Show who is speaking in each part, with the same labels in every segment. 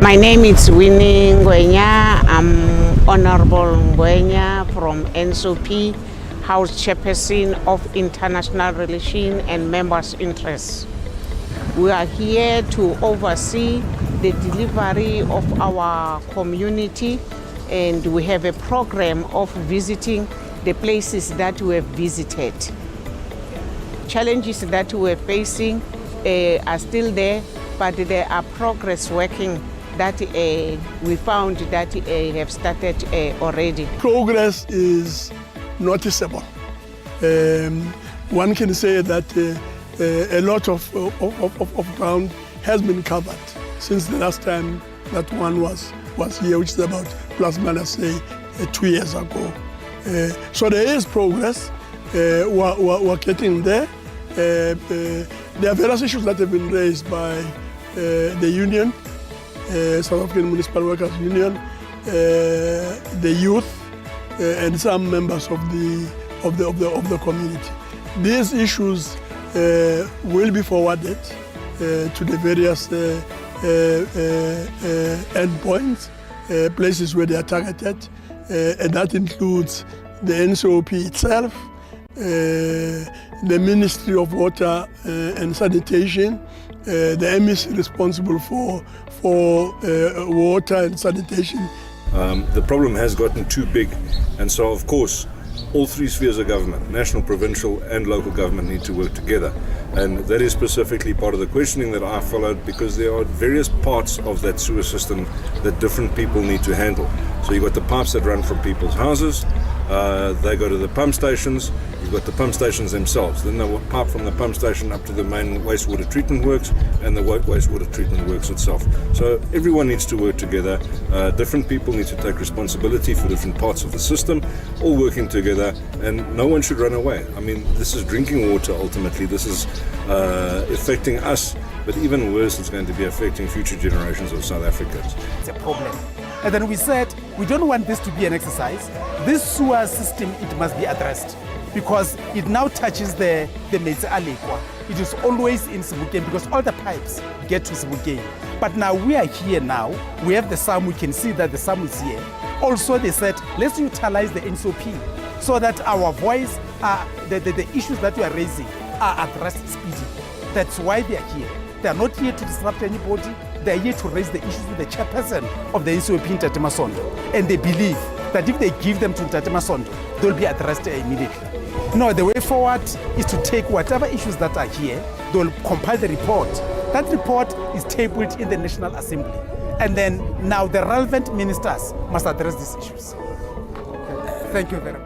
Speaker 1: My name is Winnie Ngwenya. I'm Honorable Ngwenya from NSOP, House Chairperson of International Relations and Members' Interests. We are here to oversee the delivery of our community, and we have a program of visiting the places that we have visited. Challenges that we're facing are still there, but there are progress working that we found that have started already.
Speaker 2: Progress is noticeable. One can say that a lot of ground has been covered since the last time that one was here, which is about plus minus say 2 years ago. So there is progress. We're getting there. There are various issues that have been raised by the union, South African Municipal Workers Union, the youth, and some members of the community. These issues will be forwarded to the various endpoints, places where they are targeted, and that includes the NCOP itself, the Ministry of Water and Sanitation, the MEC responsible for water and sanitation.
Speaker 3: The problem has gotten too big, and so of course all three spheres of government, national, provincial and local government, need to work together. And that is specifically part of the questioning that I followed, because there are various parts of that sewer system that different people need to handle. So you've got the pipes that run from people's houses, they go to the pump stations, you've got the pump stations themselves, then they pipe from the pump station up to the main wastewater treatment works and the wastewater treatment works itself. So everyone needs to work together, different people need to take responsibility for different parts of the system, all working together, and no one should run away. I mean, this is drinking water ultimately, this is affecting us, but even worse, it's going to be affecting future generations of South Africans.
Speaker 4: It's a problem. And then we said, we don't want this to be an exercise. This sewer system, it must be addressed, because it now touches the Metsi Alekwa. It is always in Sebokeng, because all the pipes get to Sebokeng. But now we are here now, we have the SAM, we can see that the SAM is here. Also they said, let's utilize the NSOP so that our voice, the issues that we are raising are addressed speedily. That's why they are here. They are not here to disrupt anybody. They are here to raise the issues with the chairperson of the NCOP in Ntate Masondo. And they believe that if they give them to Ntate Masondo, they'll be addressed immediately. No, the way forward is to take whatever issues that are here, they'll compile the report. That report is tabled in the National Assembly. And then now the relevant ministers must address these issues. Thank you very much.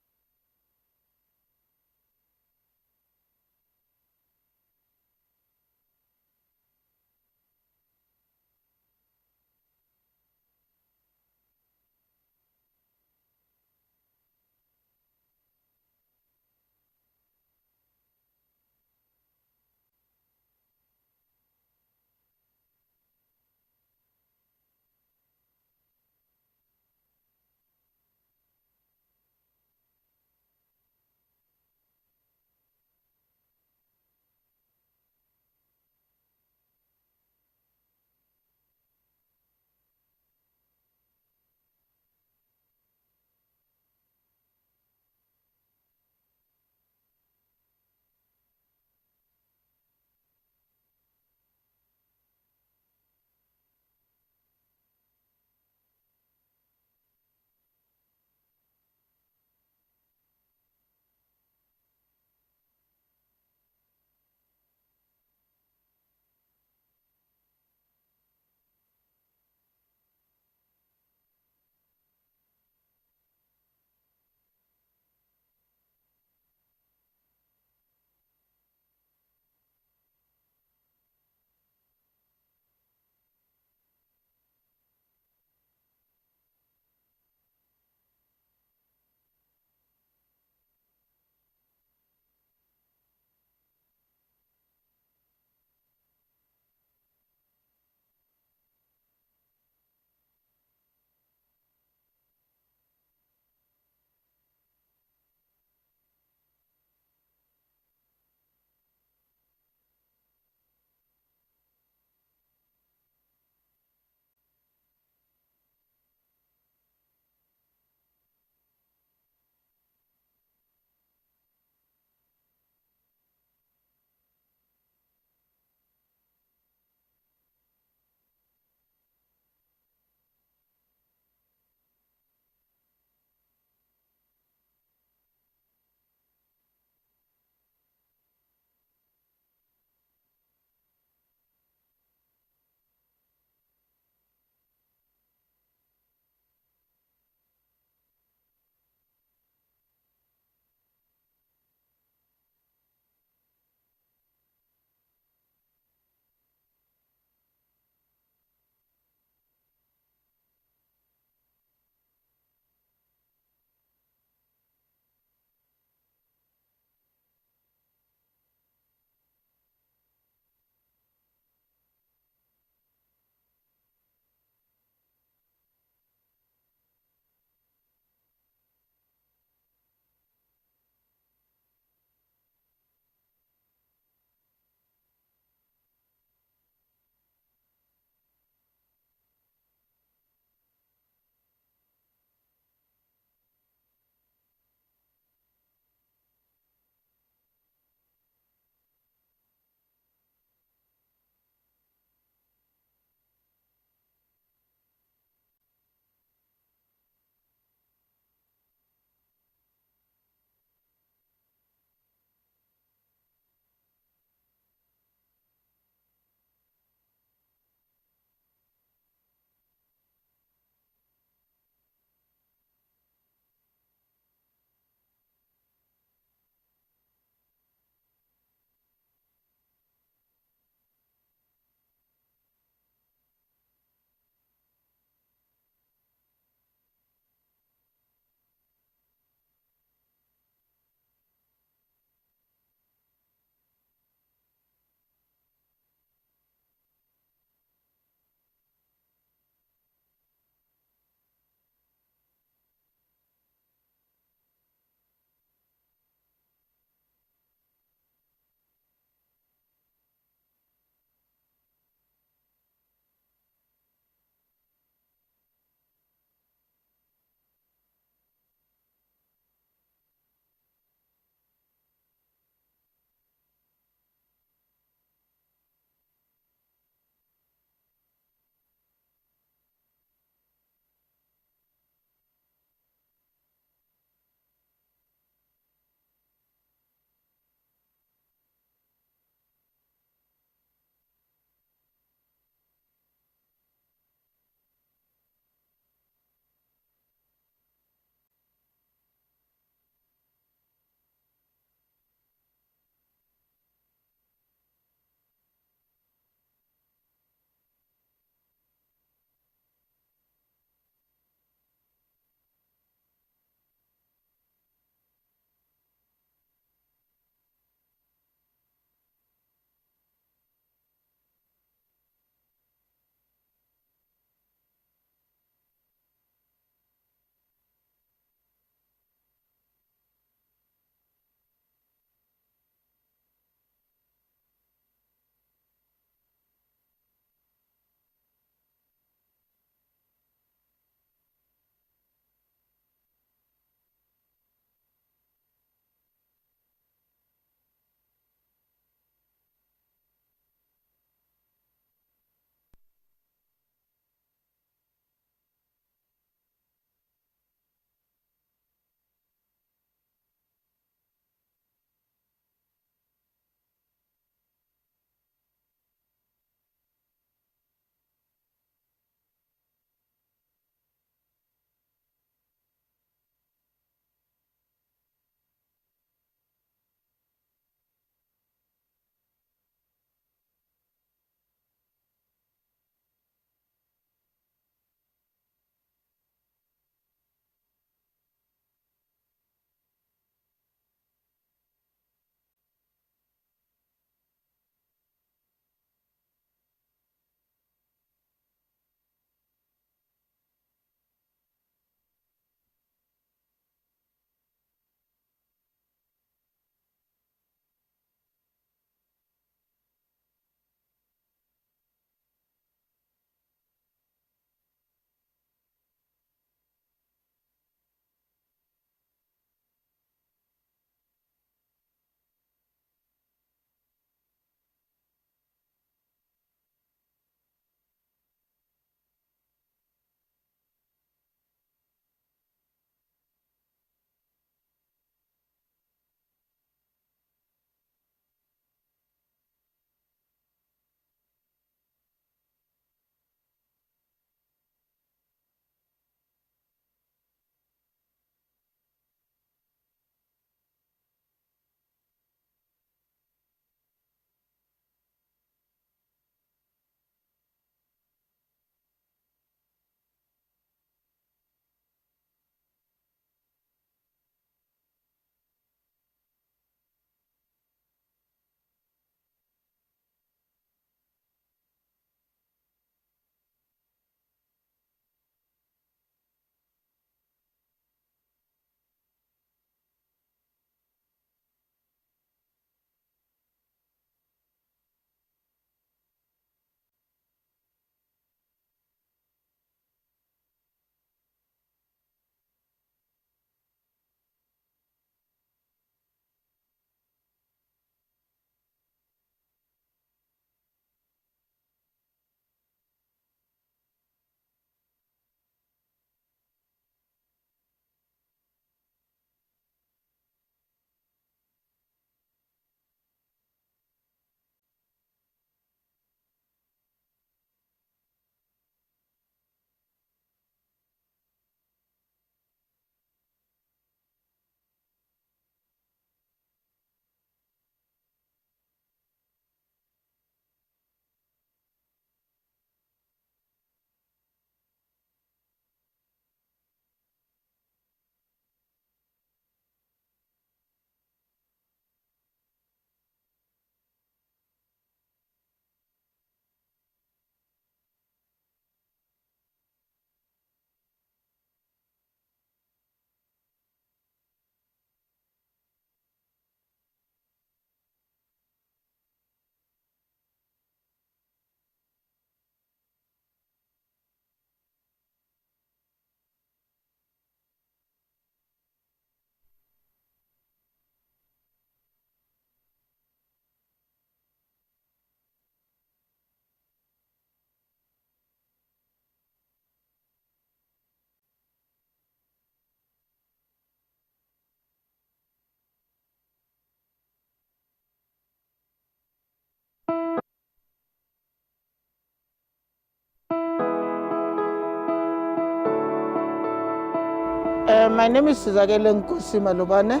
Speaker 5: My name is Sizakele Nkosi Malobane.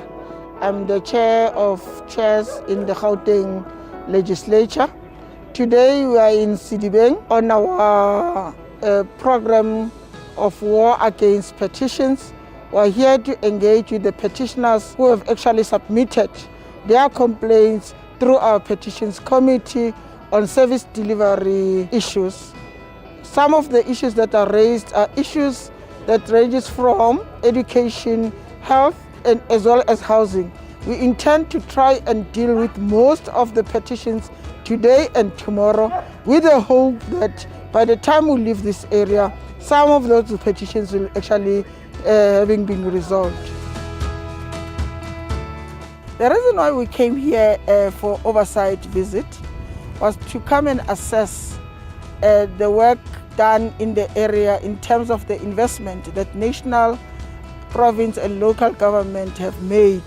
Speaker 5: I'm the chair of chairs in the Gauteng legislature. Today we are in Sidibeng on our program of war against petitions. We are here to engage with the petitioners who have actually submitted their complaints through our petitions committee on service delivery issues. Some of the issues that are raised are issues that ranges from education, health, and as well as housing. We intend to try and deal with most of the petitions today and tomorrow with the hope that by the time we leave this area, some of those petitions will actually having been resolved. The reason why we came here for oversight visit was to come and assess the work done in the area in terms of the investment that national, province and local government have made.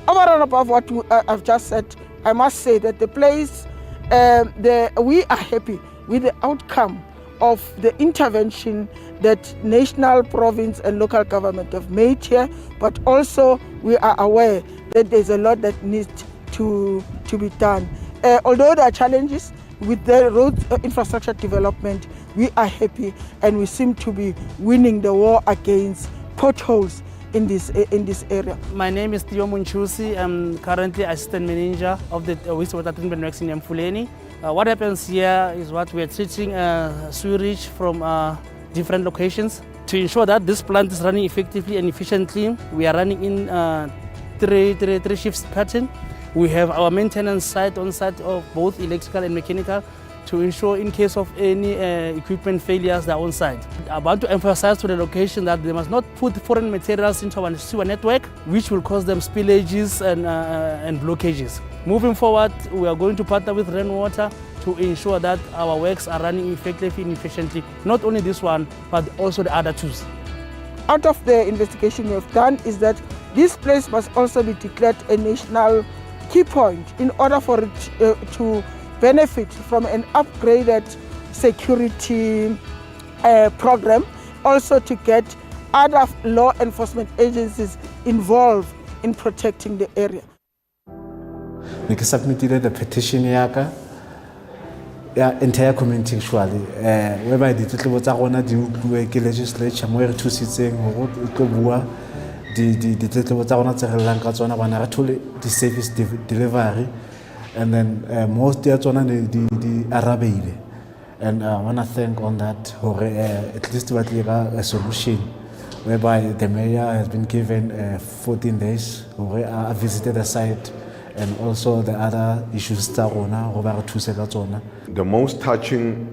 Speaker 5: Over and above what I've just said, I must say that the place, we are happy with the outcome of the intervention that national, province and local government have made here, but also we are aware that there's a lot that needs to be done. Although there are challenges with the road infrastructure development, we are happy and we seem to be winning the war against potholes in this area.
Speaker 6: My name is Theo Munchusi. I'm currently assistant manager of the wastewater treatment works in Mfuleni. What happens here is what we are treating sewage from different locations. To ensure that this plant is running effectively and efficiently, we are running in three shifts pattern. We have our maintenance site on site of both electrical and mechanical to ensure in case of any equipment failures that are on site. I want to emphasize to the location that they must not put foreign materials into our sewer network, which will cause them spillages and blockages. Moving forward, we are going to partner with Rainwater to ensure that our works are running effectively and efficiently. Not only this one, but also the other two.
Speaker 5: Out of the investigation we have done is that this place must also be declared a national key point in order for it to benefit from an upgraded security program, also to get other law enforcement agencies involved in protecting the area.
Speaker 7: I submitted the petition yaka entire community actually whereby the tletlebo tsa rona di utlwe ke legislature mo re thusitseng go tlo bua di tletlebo tsa rona tse re lang ka tsona bana re thole di service delivery. And then most of the Arabic, and I want to thank on that for at least what a solution, whereby the mayor has been given 14 days. I visited the site, and also the other issues that
Speaker 8: The most touching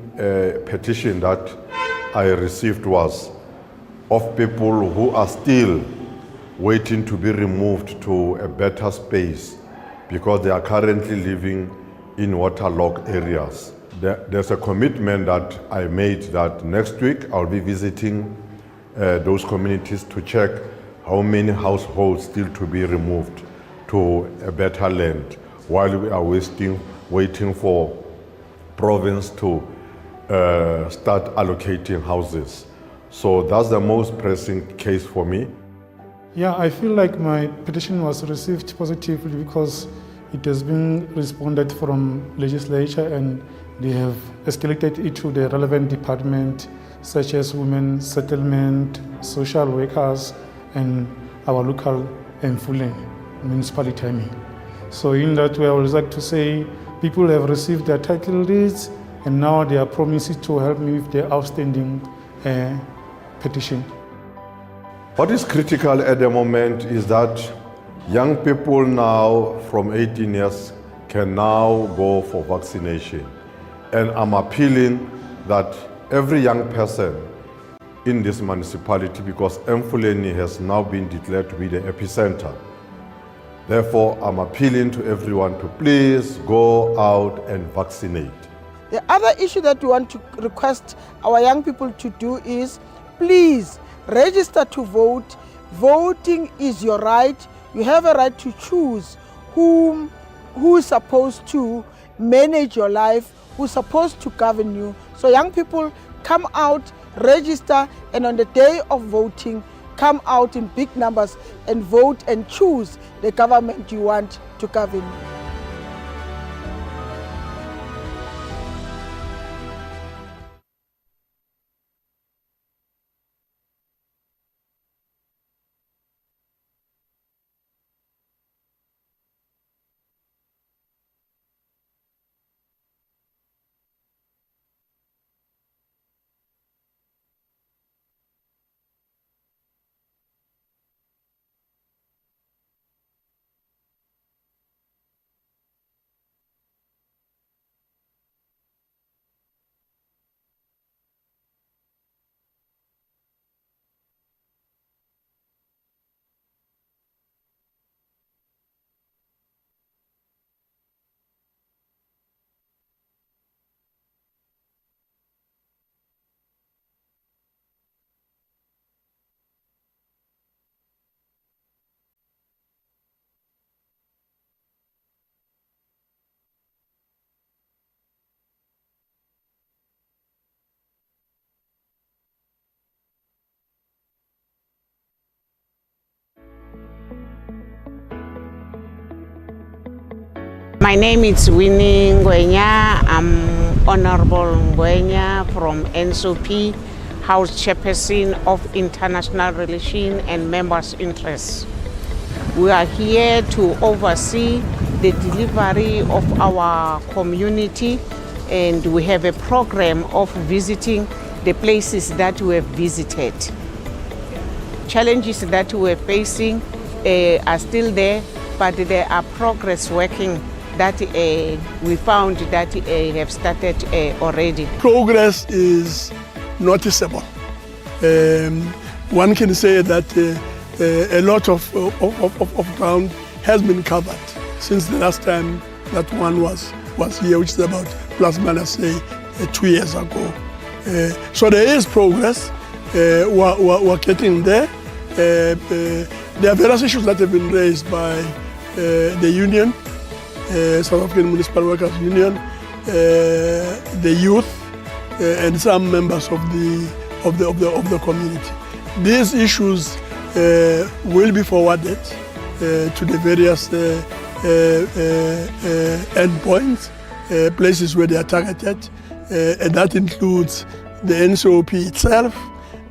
Speaker 8: petition that I received was of people who are still waiting to be removed to a better space, because they are currently living in waterlogged areas. There's a commitment that I made that next week I'll be visiting those communities to check how many households still to be removed to a better land while we are waiting for province to start allocating houses. So that's the most pressing case for me.
Speaker 9: Yeah, I feel like my petition was received positively because it has been responded from legislature and they have escalated it to the relevant department such as women settlement, social workers and our local Mfuleni municipality. So in that way I would like to say people have received their title deeds and now they are promising to help me with their outstanding petition.
Speaker 8: What is critical at the moment is that young people now from 18 years can now go for vaccination. And I'm appealing that every young person in this municipality, because Mfuleni has now been declared to be the epicenter. Therefore, I'm appealing to everyone to please go out and vaccinate.
Speaker 5: The other issue that we want to request our young people to do is please register to vote. Voting is your right. You have a right to choose who is supposed to manage your life, who's supposed to govern you. So young people, come out, register, and on the day of voting, come out in big numbers and vote and choose the government you want to govern.
Speaker 1: My name is Winnie Ngwenya. I'm Honorable Ngwenya from NSOP, House Chairperson of International Relations and Members' Interests. We are here to oversee the delivery of our community, and we have a program of visiting the places that we have visited. Challenges that we're facing are still there, but there are progress working that we found that have started already.
Speaker 2: Progress is noticeable. One can say that a lot of ground has been covered since the last time that one was here, which is about plus minus 2 years ago. So there is progress. We're getting there. There are various issues that have been raised by the union, South African Municipal Workers Union, the youth, and some members of the community. These issues will be forwarded to the various endpoints, places where they are targeted, and that includes the NCOP itself,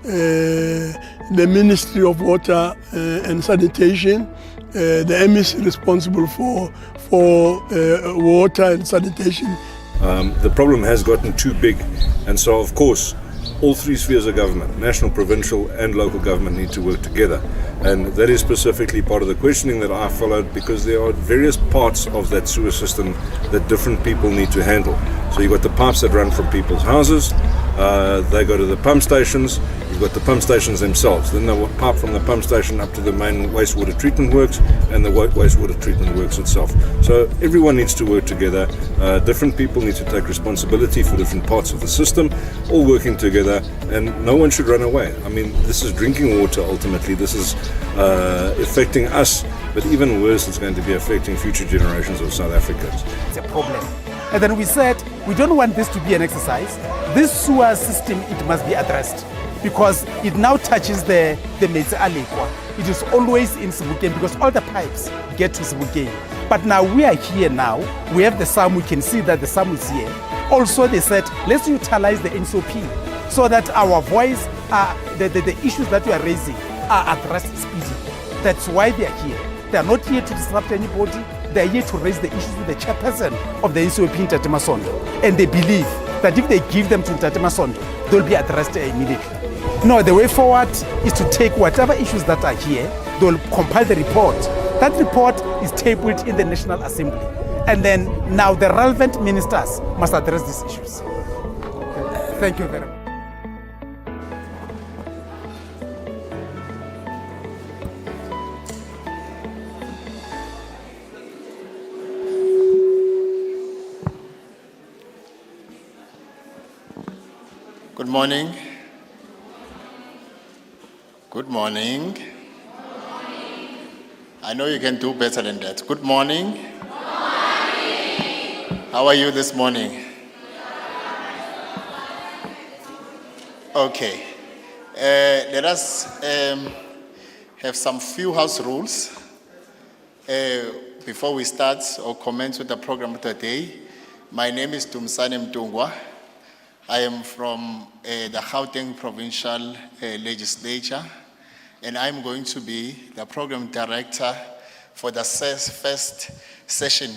Speaker 2: the Ministry of Water and Sanitation, the MEC responsible for water and sanitation.
Speaker 3: The problem has gotten too big, and so of course all three spheres of government, national, provincial and local government, need to work together, and that is specifically part of the questioning that I followed, because there are various parts of that sewer system that different people need to handle. So you've got the pipes that run from people's houses, they go to the pump stations, you've got the pump stations themselves, then the pipe from the pump station up to the main wastewater treatment works and the wastewater treatment works itself. So everyone needs to work together, different people need to take responsibility for different parts of the system, all working together, and no one should run away. I mean, this is drinking water ultimately, this is affecting us, but even worse, it's going to be affecting future generations of South Africans.
Speaker 4: It's a problem. And then we said, we don't want this to be an exercise. This sewer system, it must be addressed, because it now touches the Metse Alekwa. It is always in Sebokeng, because all the pipes get to Sebokeng. But now we are here now, we have the SAM, we can see that the SAM is here. Also they said, let's utilize the NSOP so that our voice, the issues that we are raising are addressed speedily. That's why they are here. They are not here to disrupt anybody. They are here to raise the issues with the chairperson of the NCOP in Ntate Masondo. And they believe that if they give them to Ntate Masondo, they'll be addressed immediately. No, the way forward is to take whatever issues that are here, they'll compile the report. That report is tabled in the National Assembly. And then now the relevant ministers must address these issues. Thank you very much.
Speaker 10: Good morning. Good morning. I know you can do better than that. Good morning. Good morning. How are you this morning? Okay. Let us have some few house rules before we start or commence with the program today. My name is Dumsane Mtungwa. I am from the Gauteng Provincial Legislature, and I'm going to be the program director for the first session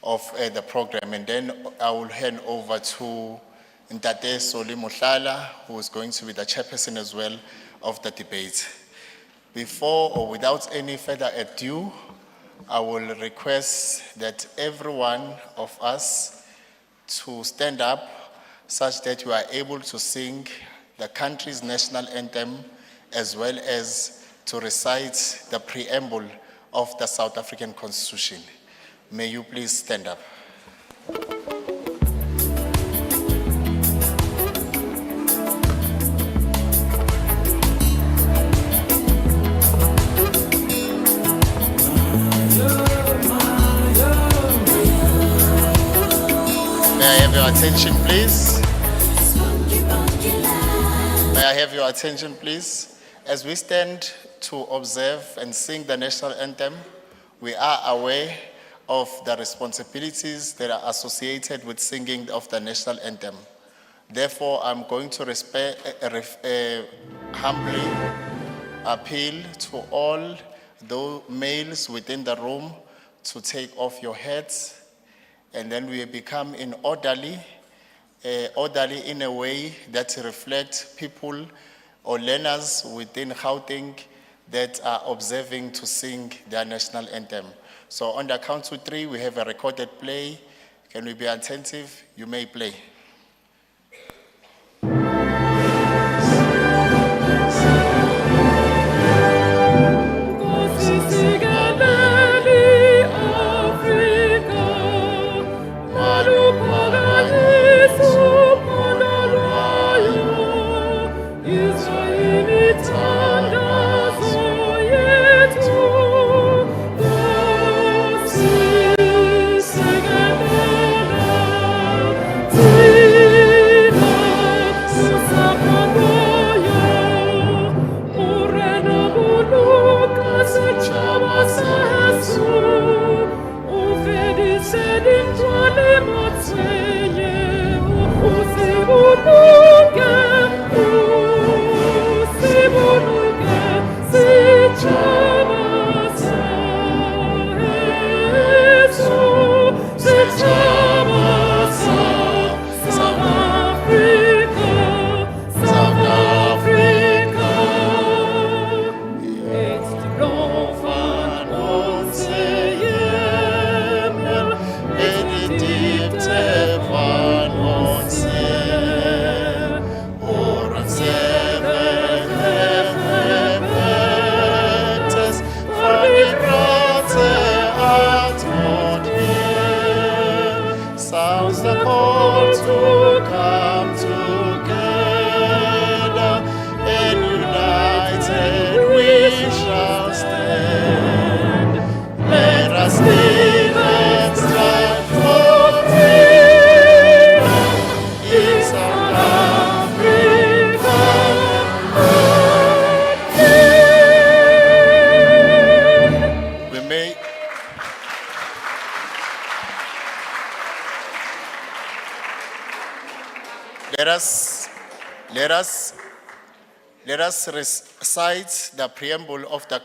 Speaker 10: of the program, and then I will hand over to Ntate Soli Mohlala, who is going to be the chairperson as well of the debate. Before or without any further ado, I will request that every one of us to stand up such that you are able to sing the country's national anthem as well as to recite the preamble of the South African Constitution. May you please stand up. May I have your attention, please? May I have your attention, please? As we stand to observe and sing the national anthem, we are aware of the responsibilities that are associated with singing of the national anthem. Therefore, I'm going to humbly appeal to all those males within the room to take off your hats, and then we become orderly in a way that reflects people or learners within Gauteng that are observing to sing their national anthem. So on the count to 3, we have a recorded play. Can we be attentive? You may play. Let us recite the preamble of the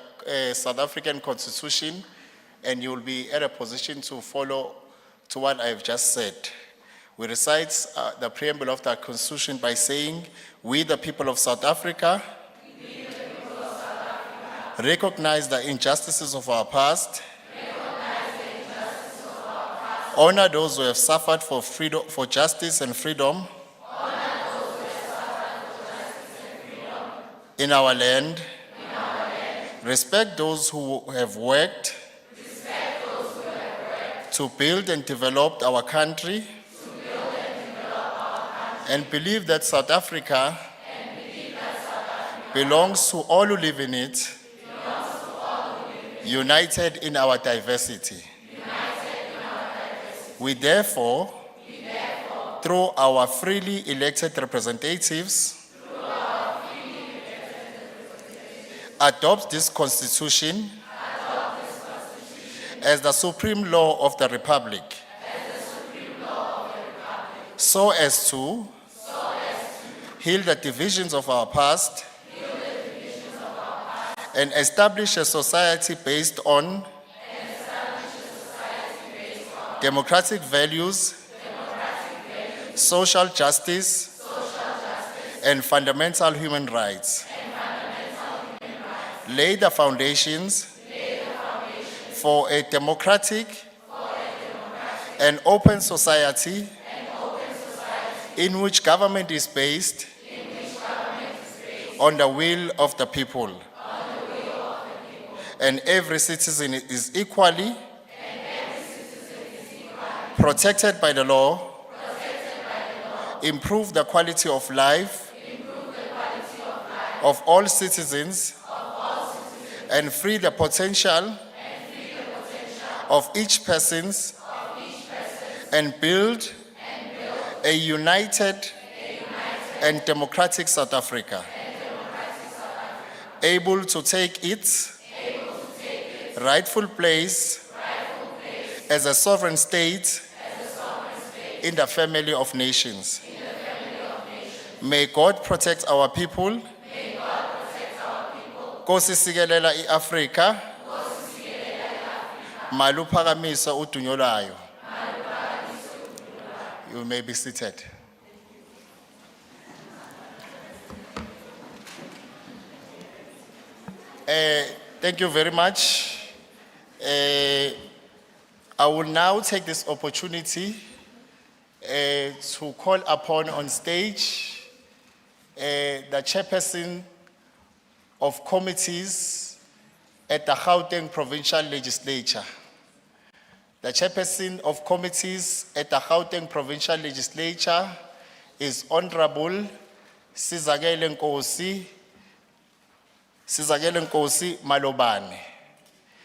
Speaker 10: South African Constitution, and you will be at a position to follow to what I have just said. We recite the preamble of the Constitution by saying, "We, the people of South Africa, recognize the injustices of our past, honor those who have suffered for freedom, for justice and freedom in our land, respect those who have worked to build and develop our country, and believe that South Africa belongs to all who live in it, united in our diversity. We therefore, through our freely elected representatives, adopts this Constitution as the supreme law of the Republic, so as to heal the divisions of our past and establish a society based on democratic values, social justice, and fundamental human rights. Lay the foundations for a democratic and open society in which government is based on the will of the people, and every citizen is equally protected by the law, improve the quality of life of all citizens, and free the potential of each person, and build a united and democratic South Africa, able to take its rightful place as a sovereign state in the family of nations. May God protect our people. Nkosi sikelela iAfrika. Maluphakamisa udumo lwayo. You may be seated. Thank you very much. I will now take this opportunity to call upon on stage the chairperson of committees at the Gauteng Provincial Legislature. The chairperson of committees at the Gauteng Provincial Legislature is Honorable Sizakele Nkosi Malobane.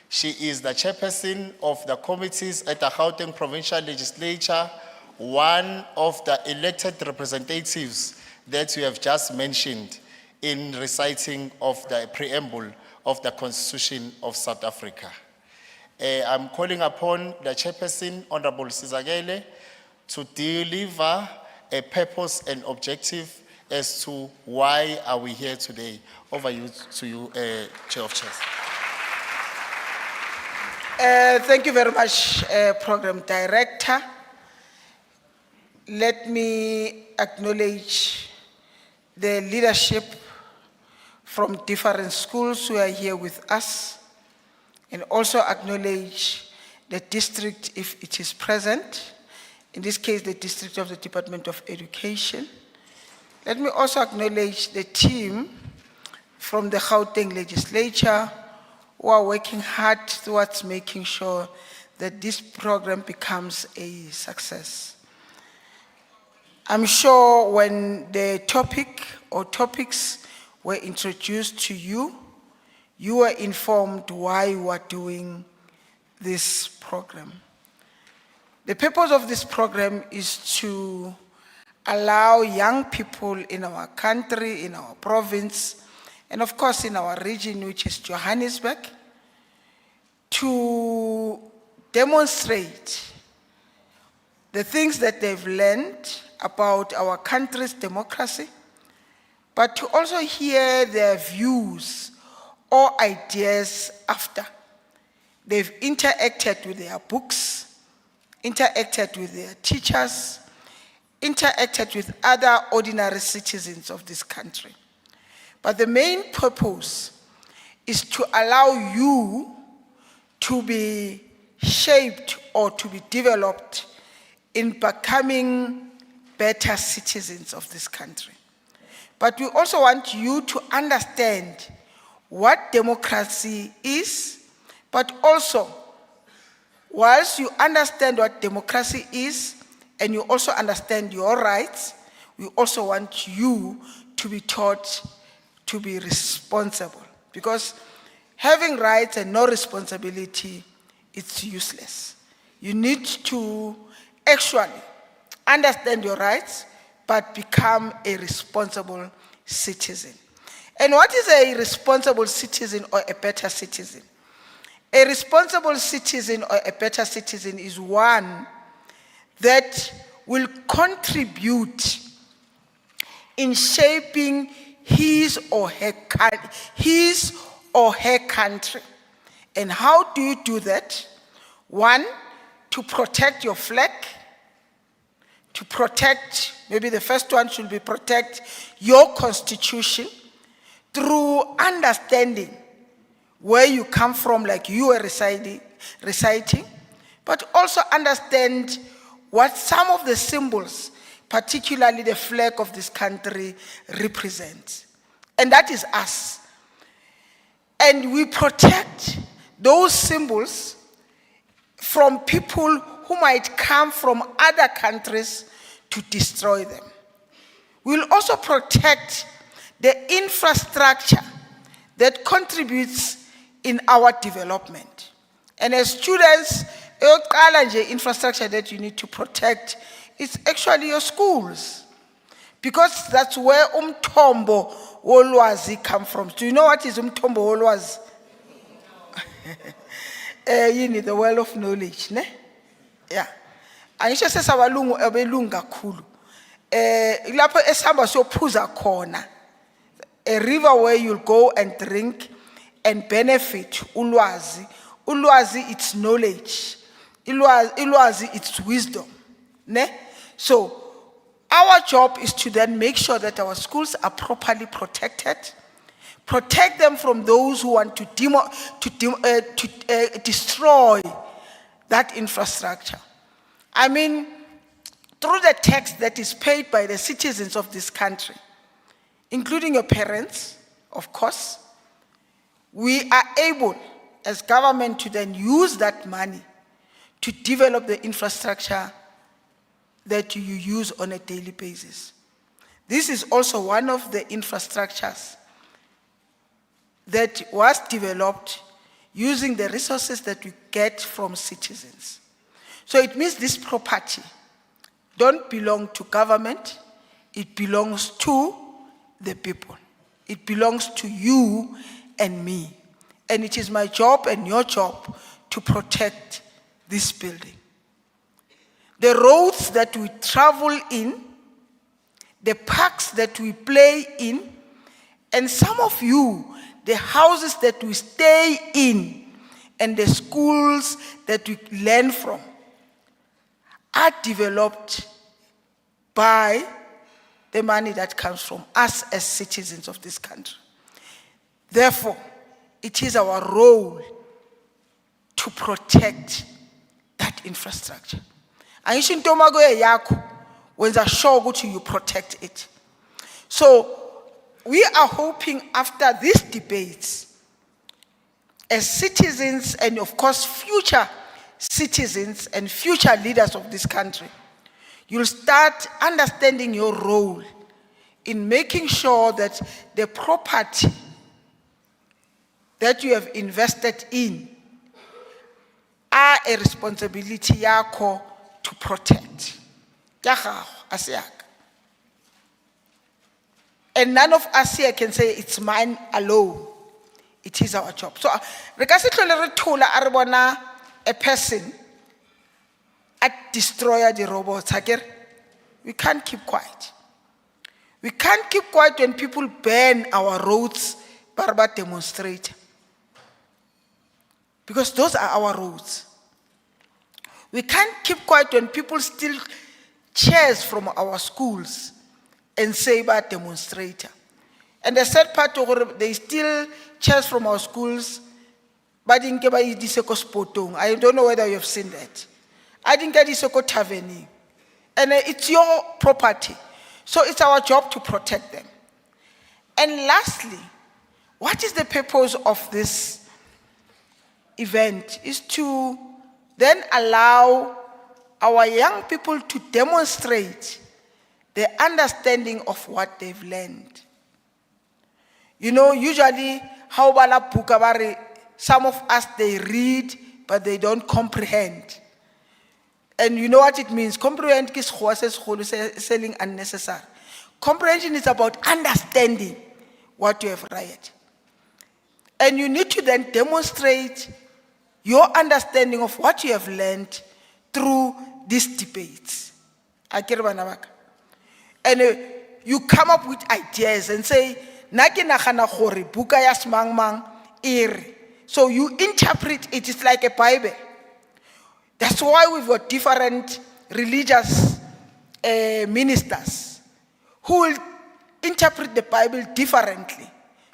Speaker 10: She is the chairperson of the committees at the Gauteng Provincial Legislature, one of the elected representatives that you have just mentioned in reciting of the preamble of the Constitution of South Africa. I'm calling upon the chairperson, Honorable Sizakele, to deliver a purpose and objective as to why are we here today. Over to you, Chair of Chairs.
Speaker 5: Thank you very much, Program Director. Let me acknowledge the leadership from different schools who are here with us, and also acknowledge the district if it is present, in this case the district of the Department of Education. Let me also acknowledge the team from the Gauteng Legislature who are working hard towards making sure that this program becomes a success. I'm sure when the topic or topics were introduced to you, you were informed why we are doing this program. The purpose of this program is to allow young people in our country, in our province, and of course in our region, which is Johannesburg, to demonstrate the things that they've learned about our country's democracy, but to also hear their views or ideas after they've interacted with their books, interacted with their teachers, interacted with other ordinary citizens of this country. But the main purpose is to allow you to be shaped or to be developed in becoming better citizens of this country. But we also want you to understand what democracy is, but also, whilst you understand what democracy is, and you also understand your rights, we also want you to be taught to be responsible. Because having rights and no responsibility, it's useless. You need to actually understand your rights, but become a responsible citizen. And what is a responsible citizen or a better citizen? A responsible citizen or a better citizen is one that will contribute in shaping his or her country. And how do you do that? One, to protect your flag, to protect, maybe the first one should be protect your constitution through understanding where you come from, like you were reciting, but also understand what some of the symbols, particularly the flag of this country, represents. And that is us. And we protect those symbols from people who might come from other countries to destroy them. We'll also protect the infrastructure that contributes in our development. And as students, the infrastructure that you need to protect is actually your schools, because that's where umthombo wolwazi come from. Do you know what is umthombo wolwazi? You need the well of knowledge, ne? Yeah. Angisho sesabalungu abelungu kakhulu. Lapho esihamba siyophuza khona. A river where you'll go and drink and benefit. Ulwazi. Ulwazi, it's knowledge. Ulwazi, it's wisdom. Ne? So, our job is to then make sure that our schools are properly protected. Protect them from those who want to destroy that infrastructure. I mean, through the tax that is paid by the citizens of this country, including your parents, of course, we are able, as government, to then use that money to develop the infrastructure that you use on a daily basis. This is also one of the infrastructures that was developed using the resources that we get from citizens. So it means this property don't belong to government, it belongs to the people. It belongs to you and me. And it is my job and your job to protect this building. The roads that we travel in, the parks that we play in, and some of you, the houses that we stay in, and the schools that we learn from, are developed by the money that comes from us as citizens of this country. Therefore, it is our role to protect that infrastructure. And when they're sure you protect it. So we are hoping after these debates, as citizens and of course future citizens and future leaders of this country, you'll start understanding your role in making sure that the property that you have invested in are a responsibility yako to protect. And none of us here can say it's mine alone. It is our job. So, a person at destroyer the robots. We can't keep quiet. We can't keep quiet when people burn our roads, but demonstrate. Because those are our roads. We can't keep quiet when people steal chairs from our schools and say about demonstrator. And the sad part, they steal chairs from our schools, but I don't know whether you have seen that. I didn't get this taverning. And it's your property. So it's our job to protect them. And lastly, what is the purpose of this event? Is to then allow our young people to demonstrate the understanding of what they've learned. You know, usually, how some of us, they read, but they don't comprehend. And you know what it means? Comprehend is selling unnecessary. Comprehension is about understanding what you have read. And you need to then demonstrate your understanding of what you have learned through these debates. Akere bana ba ka? And you come up with ideas and say, "Na ke nagana gore buka ya semang mang e re." So you interpret it. It's like a Bible. That's why we've got different religious ministers who will interpret the Bible differently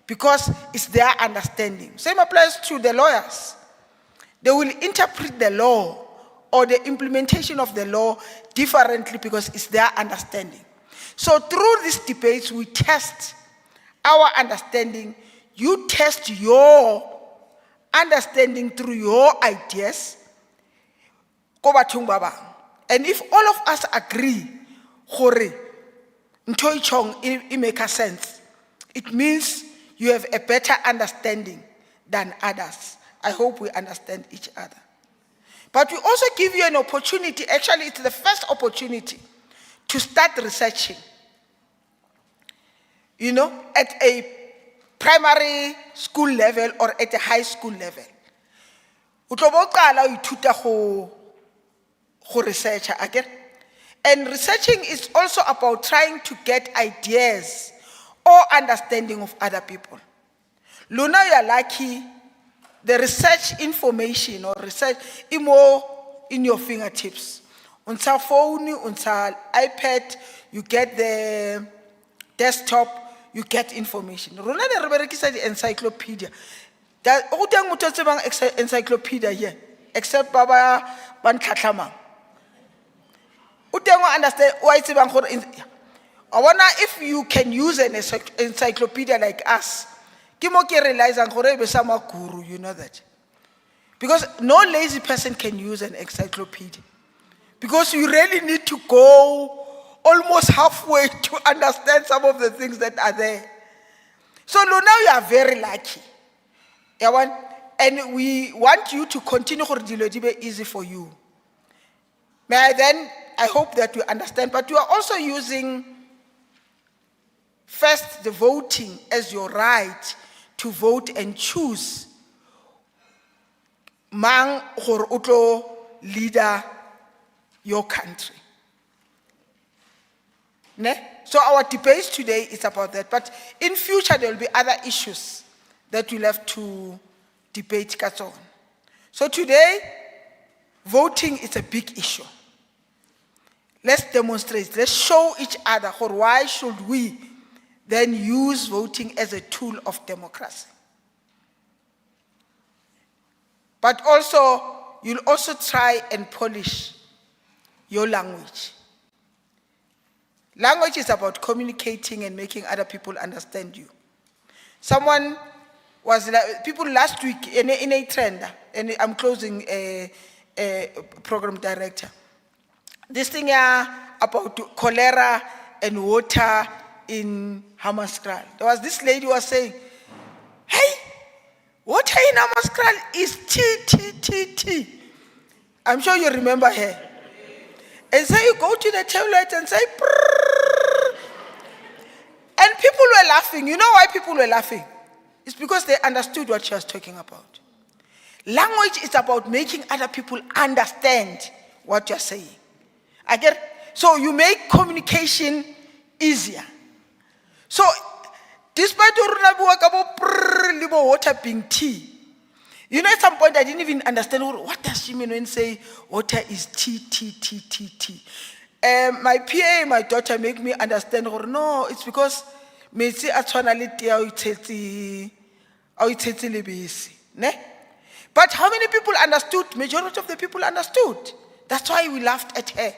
Speaker 5: because it's their understanding. Same applies to the lawyers. They will interpret the law or the implementation of the law differently because it's their understanding. So through these debates, we test our understanding. You test your understanding through your ideas. And if all of us agree, gore ntho e chong e make sense, it means you have a better understanding than others. I hope we understand each other. But we also give you an opportunity, actually it's the first opportunity, to start researching. You know, at a primary school level or at a high school level. Researcher again. And researching is also about trying to get ideas or understanding of other people. Luna, you are lucky, the research information or research is more in your fingertips. On your phone, on your iPad, you get the desktop, you get information. Rona de reberekisa the encyclopedia. That encyclopedia here, except Baba Bantatlamang. Understand why it's about. I wonder if you can use an encyclopedia like us. You know that. Because no lazy person can use an encyclopedia. Because you really need to go almost halfway to understand some of the things that are there. So now you are very lucky. And we want you to continue to easy for you. May I then, I hope that you understand, but you are also using first the voting as your right to vote and choose mang or utlo leader your country. Ne? So our debate today is about that, but in future there will be other issues that we'll have to debate. So today, voting is a big issue. Let's demonstrate, let's show each other why should we then use voting as a tool of democracy. But also, you'll also try and polish your language. Language is about communicating and making other people understand you. Someone was, people last week in a trend, and I'm closing a program director. This thing about cholera and water in Hammanskraal. There was this lady who was saying, hey, water in Hammanskraal is T. I'm sure you remember her. And so you go to the toilet and say, brrr. And people were laughing. You know why people were laughing? It's because they understood what she was talking about. Language is about making other people understand what you're saying. I get it? So you make communication easier. So despite water being tea, you know, at some point I didn't even understand what does she mean when say water is tea. My PA, my daughter, make me understand. No, it's because metsi a tshwana le tea a o itshetse lebese, ne? But how many people understood? Majority of the people understood. That's why we laughed at her.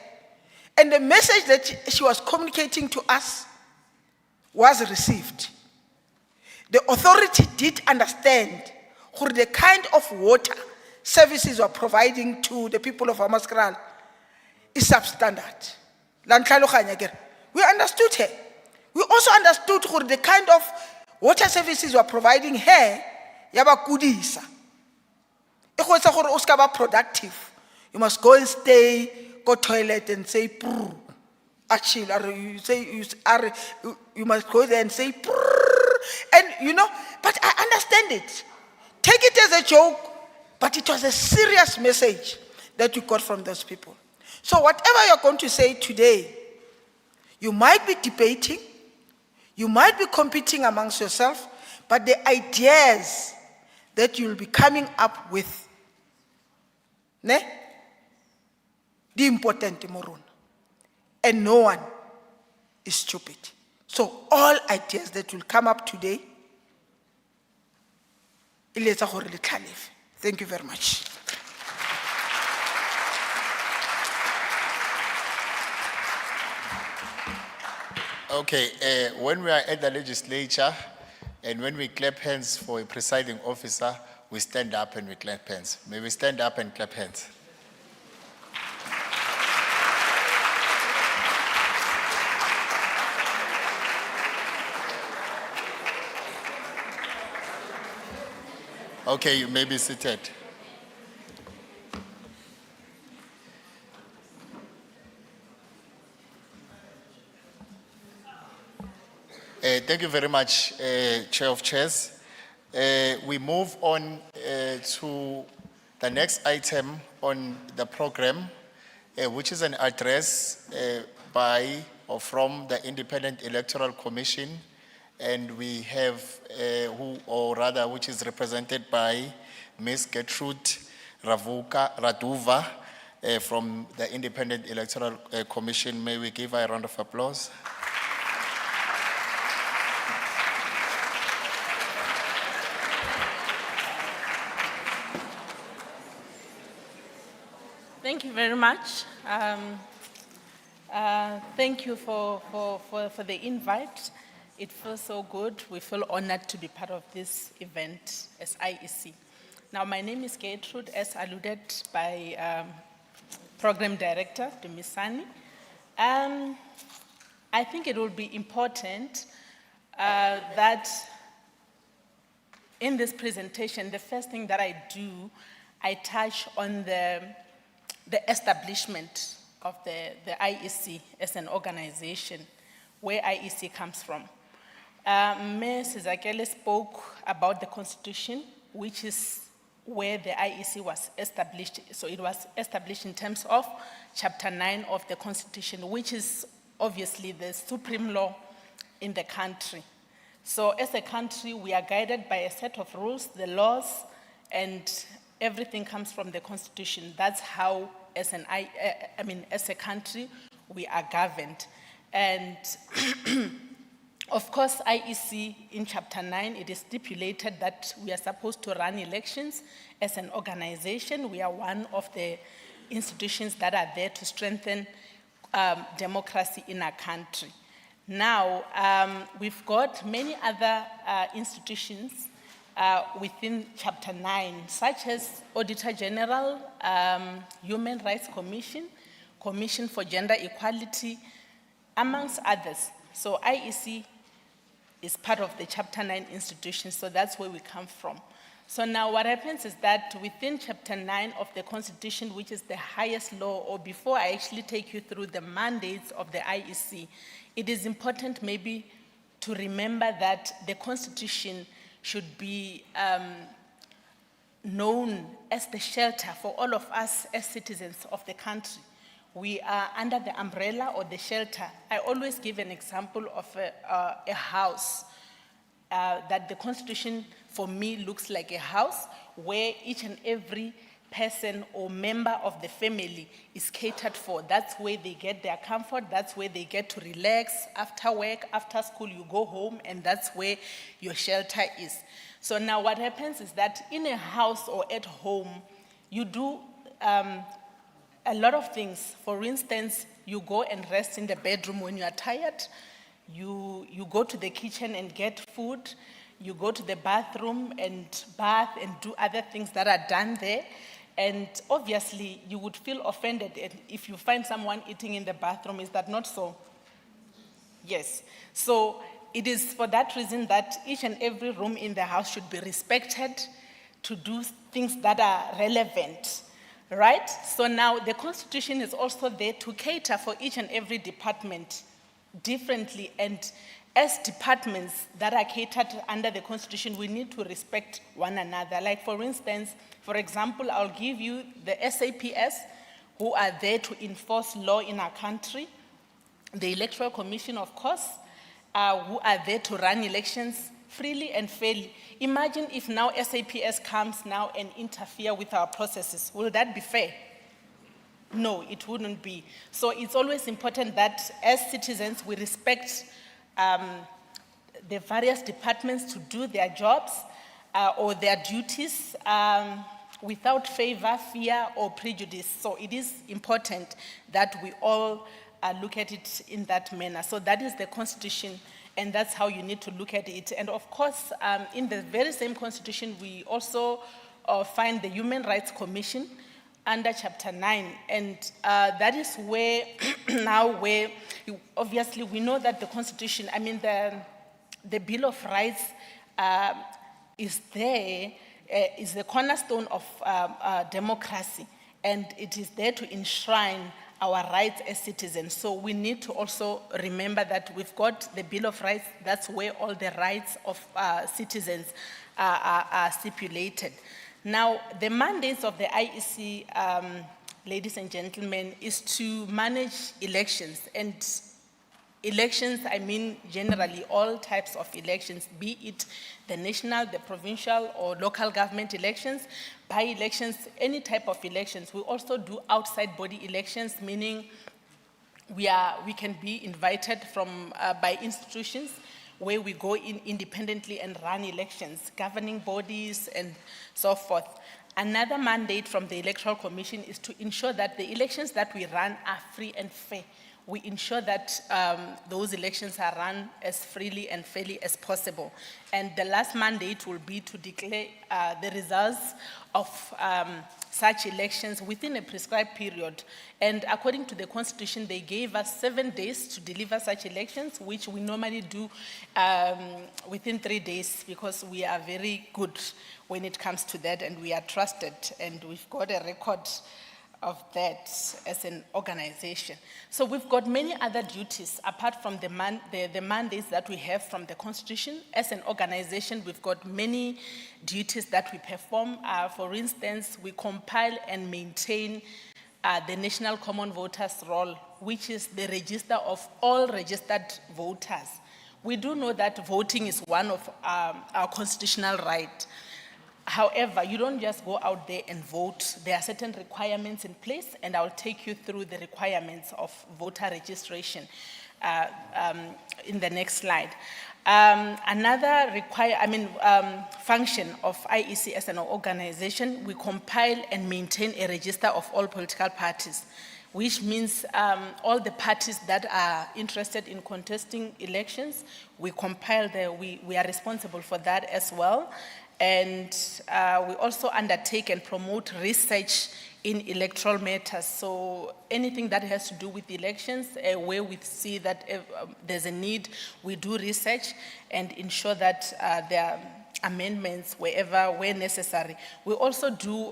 Speaker 5: And the message that she was communicating to us was received. The authority did understand the kind of water services were providing to the people of Hammanskraal is substandard. We understood her. We also understood the kind of water services were providing her. Yabakudisa. Productive. You must go and stay, go toilet and say prrr. You must go there and say prrr. And but I understand it. Take it as a joke, but it was a serious message that you got from those people. So whatever you're going to say today, you might be debating, you might be competing amongst yourself, but the ideas that you'll be coming up with, the important morona. And no one is stupid. So all ideas that will come up today, thank you very much.
Speaker 10: Okay, when we are at the legislature and when we clap hands for a presiding officer, we stand up and we clap hands. May we stand up and clap hands? Okay, you may be seated. Thank you very much, Chair of Chairs. We move on to the next item on the program, which is an address by or from the Independent Electoral Commission, and we have which is represented by Ms. Gertrude Raduva from the Independent Electoral Commission. May we give her a round of applause?
Speaker 11: Thank you very much. Thank you for the invite. It feels so good. We feel honored to be part of this event as IEC. Now, my name is Gertrude, as alluded by Program Director Dumisani. I think it will be important that in this presentation, the first thing that I do, I touch on the establishment of the IEC as an organization, where IEC comes from. Ms. Zakele spoke about the Constitution, which is where the IEC was established. So it was established in terms of Chapter 9 of the Constitution, which is obviously the supreme law in the country. So as a country, we are guided by a set of rules, the laws, and everything comes from the Constitution. That's how, as a country, we are governed. And of course, IEC in Chapter 9, it is stipulated that we are supposed to run elections as an organization. We are one of the institutions that are there to strengthen democracy in our country. Now, we've got many other institutions within Chapter 9, such as Auditor General, Human Rights Commission, Commission for Gender Equality, amongst others. So IEC is part of the Chapter 9 institution, so that's where we come from. So now what happens is that within Chapter 9 of the Constitution, which is the highest law, or before I actually take you through the mandates of the IEC, it is important maybe to remember that the Constitution should be known as the shelter for all of us as citizens of the country. We are under the umbrella or the shelter. I always give an example of a house, that the Constitution for me looks like a house where each and every person or member of the family is catered for. That's where they get their comfort, that's where they get to relax. After work, after school, you go home, and that's where your shelter is. So now what happens is that in a house or at home, you do a lot of things. For instance, you go and rest in the bedroom when you are tired. You go to the kitchen and get food. You go to the bathroom and bath and do other things that are done there. And obviously, you would feel offended if you find someone eating in the bathroom. Is that not so? Yes. So it is for that reason that each and every room in the house should be respected to do things that are relevant. Right? So now the Constitution is also there to cater for each and every department differently, and as departments that are catered under the Constitution, we need to respect one another. Like for instance, for example, I'll give you the SAPS, who are there to enforce law in our country, the Electoral Commission, of course, who are there to run elections freely and fairly. Imagine if now SAPS comes now and interfere with our processes. Will that be fair? No, it wouldn't be. So it's always important that as citizens we respect the various departments to do their jobs or their duties without favor, fear, or prejudice. So it is important that we all look at it in that manner. So that is the Constitution, and that's how you need to look at it. And of course, in the very same Constitution, we also find the Human Rights Commission under Chapter 9, and that is where obviously we know that the Constitution, I mean the Bill of Rights is there, is the cornerstone of democracy, and it is there to enshrine our rights as citizens. So we need to also remember that we've got the Bill of Rights, that's where all the rights of citizens are stipulated. Now, the mandates of the IEC, ladies and gentlemen, is to manage elections. And elections, I mean generally all types of elections, be it the national, the provincial, or local government elections, by-elections, any type of elections. We also do outside body elections, meaning we can be invited from by institutions where we go in independently and run elections, governing bodies and so forth. Another mandate from the Electoral Commission is to ensure that the elections that we run are free and fair. We ensure that those elections are run as freely and fairly as possible. And the last mandate will be to declare the results of such elections within a prescribed period. And according to the Constitution, they gave us 7 days to deliver such elections, which we normally do within 3 days, because we are very good when it comes to that, and we are trusted, and we've got a record of that as an organization. So we've got many other duties apart from the mandates that we have from the Constitution. As an organization, we've got many duties that we perform. For instance, we compile and maintain the National Common Voters Roll, which is the register of all registered voters. We do know that voting is one of our constitutional rights. However, you don't just go out there and vote. There are certain requirements in place, and I'll take you through the requirements of voter registration in the next slide. Another function of IEC as an organization, we compile and maintain a register of all political parties, which means all the parties that are interested in contesting elections, we compile we are responsible for that as well. And we also undertake and promote research in electoral matters. So anything that has to do with elections, where we see that there's a need, we do research and ensure that there are amendments where necessary. We also do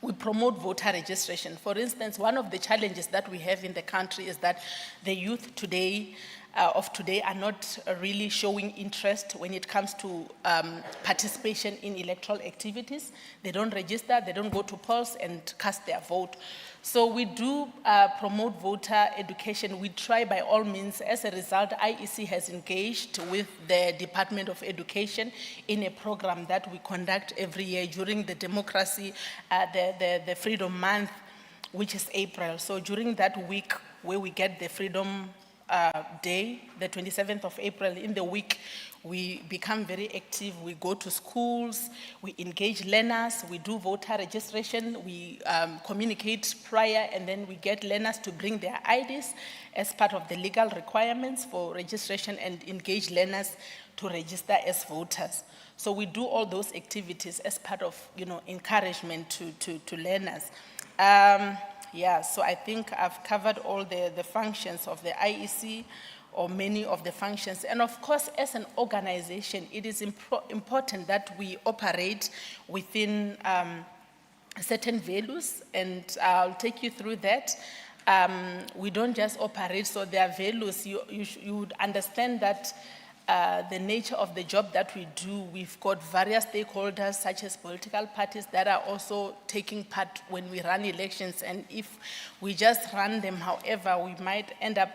Speaker 11: we promote voter registration. For instance, one of the challenges that we have in the country is that the youth of today are not really showing interest when it comes to participation in electoral activities. They don't register, they don't go to polls and cast their vote. So we do promote voter education. We try by all means. As a result, IEC has engaged with the Department of Education in a program that we conduct every year during the democracy, the Freedom Month, which is April. So during that week where we get the Freedom Day, the 27th of April, in the week, we become very active. We go to schools, we engage learners, we do voter registration, we communicate prior, and then we get learners to bring their IDs as part of the legal requirements for registration and engage learners to register as voters. So we do all those activities as part of, encouragement to learners. Yeah, so I think I've covered all the functions of the IEC, or many of the functions. And of course, as an organization, it is important that we operate within certain values, and I'll take you through that. We don't just operate, so there are values. You would understand that the nature of the job that we do, we've got various stakeholders such as political parties that are also taking part when we run elections. And if we just run them, however, we might end up,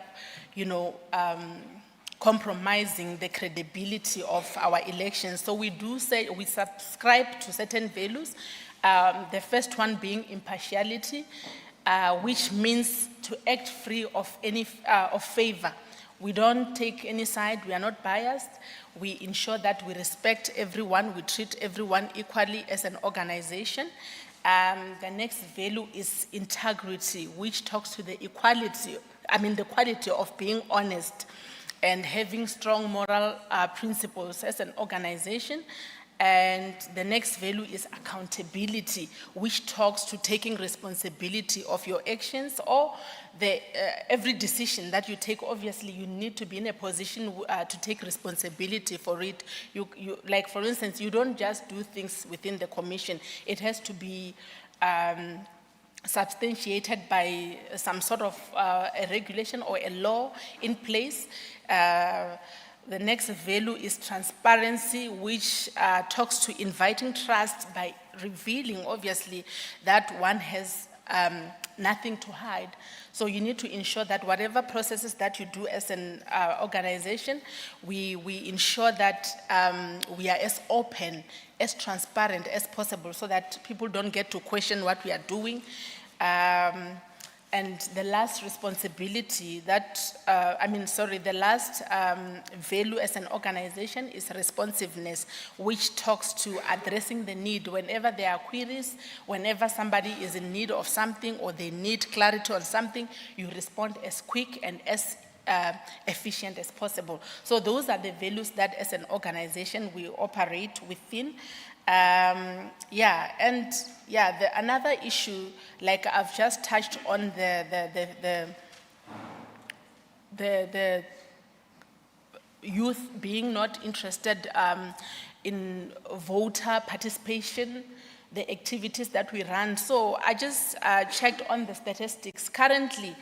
Speaker 11: compromising the credibility of our elections. So we do say we subscribe to certain values. The first one being impartiality, which means to act free of any of favor. We don't take any side, we are not biased. We ensure that we respect everyone, we treat everyone equally as an organization. The next value is integrity, which talks to the the quality of being honest and having strong moral principles as an organization. And the next value is accountability, which talks to taking responsibility of your actions or every decision that you take. Obviously, you need to be in a position to take responsibility for it. Like, for instance, you don't just do things within the commission. It has to be substantiated by some sort of a regulation or a law in place. The next value is transparency, which talks to inviting trust by revealing, obviously, that one has nothing to hide. So you need to ensure that whatever processes that you do as an organization, we ensure that we are as open, as transparent as possible so that people don't get to question what we are doing. And the last responsibility the last value as an organization is responsiveness, which talks to addressing the need whenever there are queries, whenever somebody is in need of something or they need clarity on something, you respond as quick and as efficient as possible. So those are the values that as an organization we operate within. Another issue, like I've just touched on the youth being not interested in voter participation, the activities that we run. So I just checked on the statistics. Currently,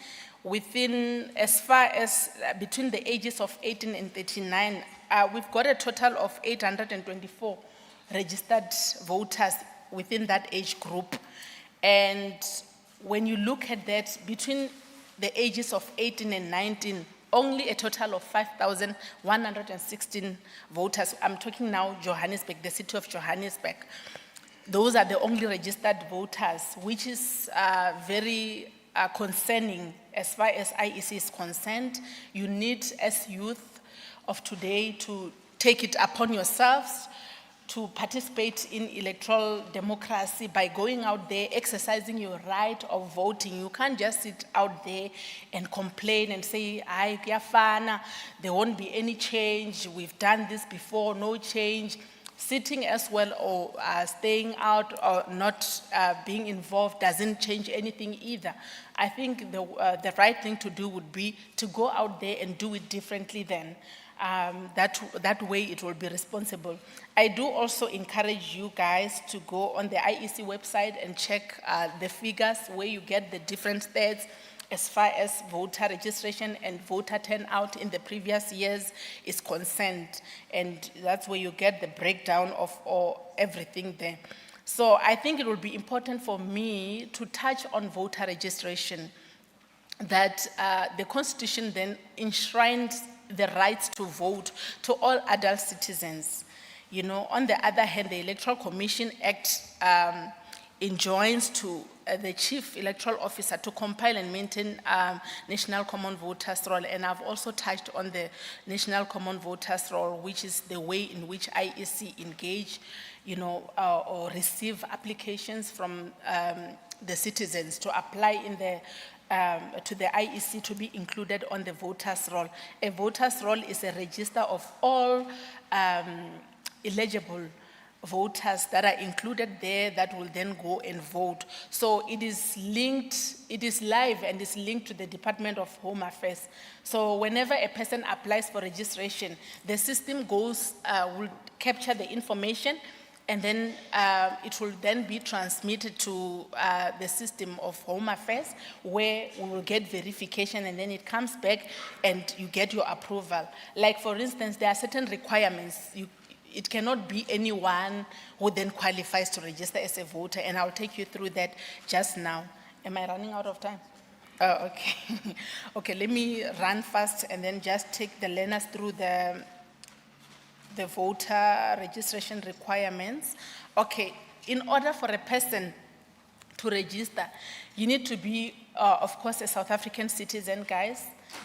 Speaker 11: as far as between the ages of 18 and 39, we've got a total of 824 registered voters within that age group. And when you look at that, between the ages of 18 and 19, only a total of 5,116 voters. I'm talking now Johannesburg, the city of Johannesburg. Those are the only registered voters, which is very concerning as far as IEC is concerned. You need, as youth of today, to take it upon yourselves to participate in electoral democracy by going out there, exercising your right of voting. You can't just sit out there and complain and say, "Ay, kuyafana, there won't be any change, we've done this before, no change." Sitting as well or staying out or not being involved doesn't change anything either. I think the right thing to do would be to go out there and do it differently then. That way it will be responsible. I do also encourage you guys to go on the IEC website and check the figures where you get the different stats as far as voter registration and voter turnout in the previous years is concerned. And that's where you get the breakdown of everything there. So I think it will be important for me to touch on voter registration, that the Constitution then enshrines the rights to vote to all adult citizens. On the other hand, the Electoral Commission Act enjoins to the Chief Electoral Officer to compile and maintain National Common Voters Roll. And I've also touched on the National Common Voters Roll, which is the way in which IEC engage, or receive applications from the citizens to apply in the to the IEC to be included on the voters roll. A voters roll is a register of all eligible voters that are included there that will then go and vote. So it is linked, it is live and is linked to the Department of Home Affairs. So whenever a person applies for registration, the system will capture the information and then it will then be transmitted to the system of Home Affairs, where we will get verification, and then it comes back and you get your approval. Like for instance, there are certain requirements. It cannot be anyone who then qualifies to register as a voter, and I'll take you through that just now. Am I running out of time? Oh, okay. Okay, let me run fast and then just take the learners through the voter registration requirements. Okay, in order for a person to register, you need to be, of course, a South African citizen, guys.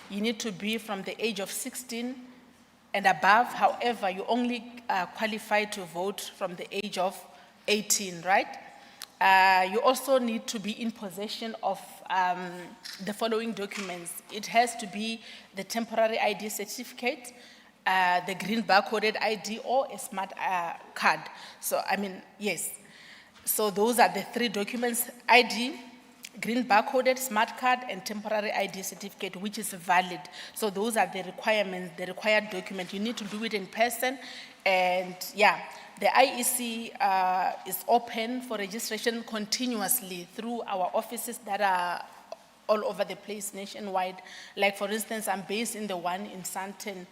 Speaker 11: You need to be from the age of 16 and above. However, you only qualify to vote from the age of 18, right? You also need to be in possession of the following documents. It has to be the temporary ID certificate, the green barcoded ID, or a smart card. So, I mean, yes. So those are the three documents: ID, green barcoded, smart card, and temporary ID certificate, which is valid. So those are the requirements, the required document. You need to do it in person, and yeah. The IEC is open for registration continuously through our offices that are all over the place nationwide. Like for instance, I'm based in the one in Sandton.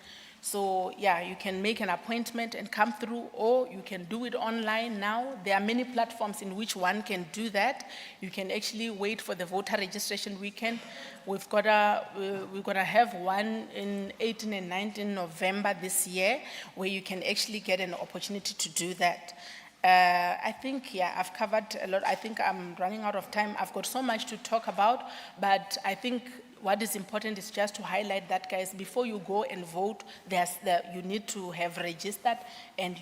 Speaker 11: So yeah, you can make an appointment and come through, or you can do it online now. There are many platforms in which one can do that. You can actually wait for the voter registration weekend. We're gonna have one in 18 and 19 November this year, where you can actually get an opportunity to do that. I think, yeah, I've covered a lot. I think I'm running out of time. I've got so much to talk about, but I think what is important is just to highlight that, guys, before you go and vote, you need to have registered, and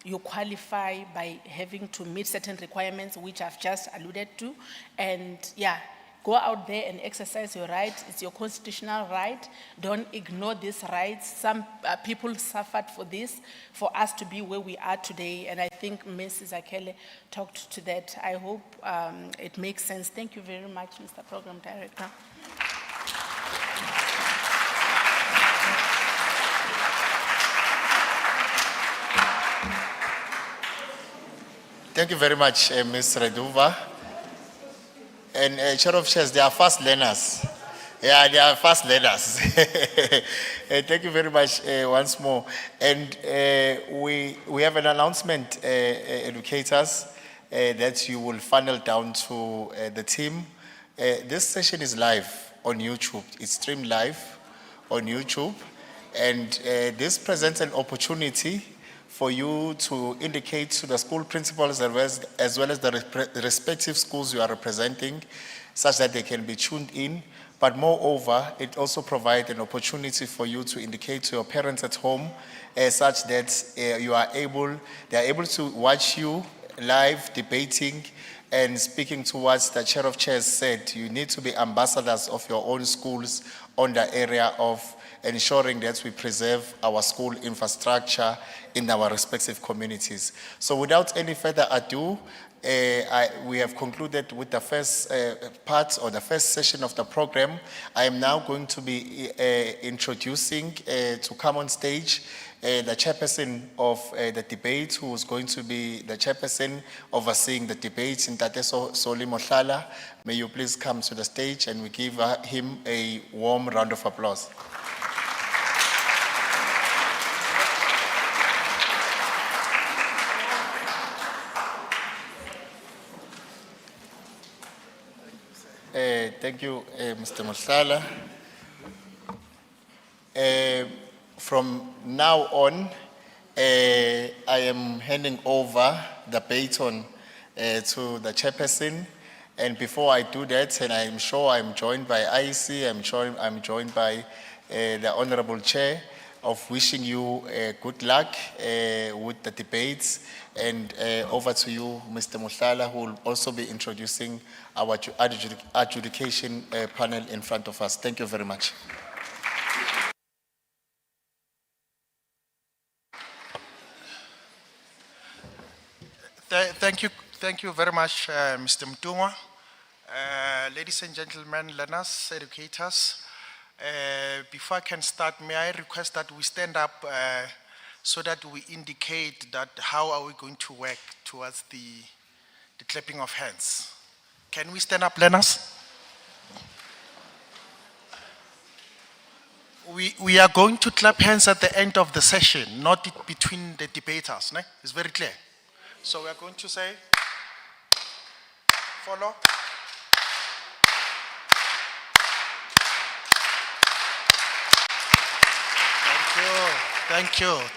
Speaker 11: you qualify by having to meet certain requirements, which I've just alluded to. And yeah, go out there and exercise your right. It's your constitutional right. Don't ignore these rights. Some people suffered for this, for us to be where we are today. And I think Mrs. Akele talked to that. I hope it makes sense. Thank you very much, Mr. Program Director.
Speaker 10: Thank you very much, Ms. Reduva. And Chair of Chairs, they are fast learners. Yeah, they are fast learners. Thank you very much once more. And we have an announcement, educators, that you will funnel down to the team. This session is live on YouTube. It's streamed live on YouTube. And this presents an opportunity for you to indicate to the school principals as well as the respective schools you are representing, such that they can be tuned in. But moreover, it also provides an opportunity for you to indicate to your parents at home, such that they are able to watch you live debating and speaking towards the Chair of Chairs said. You need to be ambassadors of your own schools on the area of ensuring that we preserve our school infrastructure in our respective communities. So without any further ado, we have concluded with the first part or the first session of the program. I am now going to be introducing to come on stage the chairperson of the debate, who is going to be the chairperson overseeing the debate, in Tateso Soli Mohlala. May you please come to the stage and we give him a warm round of applause. Thank you, Mr. Mohlala. From now on, I am handing over the baton to the chairperson. And before I do that, and I'm sure I'm joined by IEC, I'm joined by the Honorable Chair, of wishing you good luck with the debates. And over to you, Mr. Mohlala, who will also be introducing our adjudication panel in front of us. Thank you very much.
Speaker 12: Thank you very much, Mr. Mtungwa. Ladies and gentlemen, learners, educators, before I can start, may I request that we stand up so that we indicate that how are we going to work towards the clapping of hands. Can we stand up, learners? We are going to clap hands at the end of the session, not between the debaters. Ne? It's very clear. So we are going to say, follow.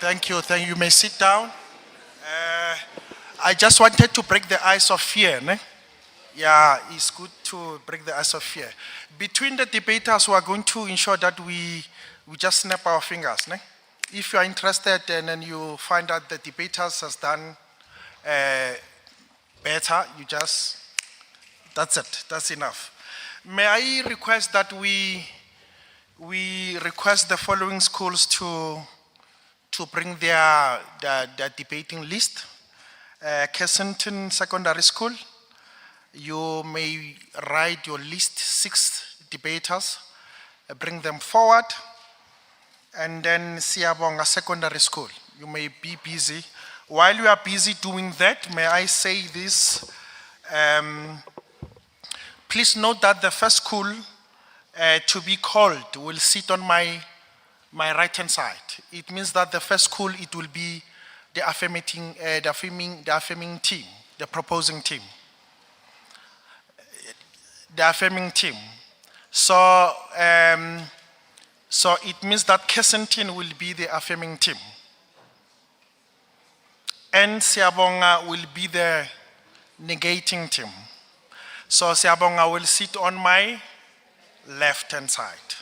Speaker 12: Thank you. You may sit down. I just wanted to break the ice of fear. Ne? Yeah, it's good to break the ice of fear. Between the debaters, we are going to ensure that we just snap our fingers. Ne? If you are interested and then you find out the debaters has done better, you just, that's it, that's enough. May I request that we request the following schools to bring their debating list. Kensington Secondary School, you may write your list, 6 debaters, bring them forward. And then Siabonga Secondary School, you may be busy. While you are busy doing that, may I say this, please note that the first school to be called will sit on my right-hand side. It means that the first school, it will be the affirming team, the proposing team. The affirming team. So it means that Kensington will be the affirming team. And Siabonga will be the negating team. So Siabonga will sit on my left-hand side.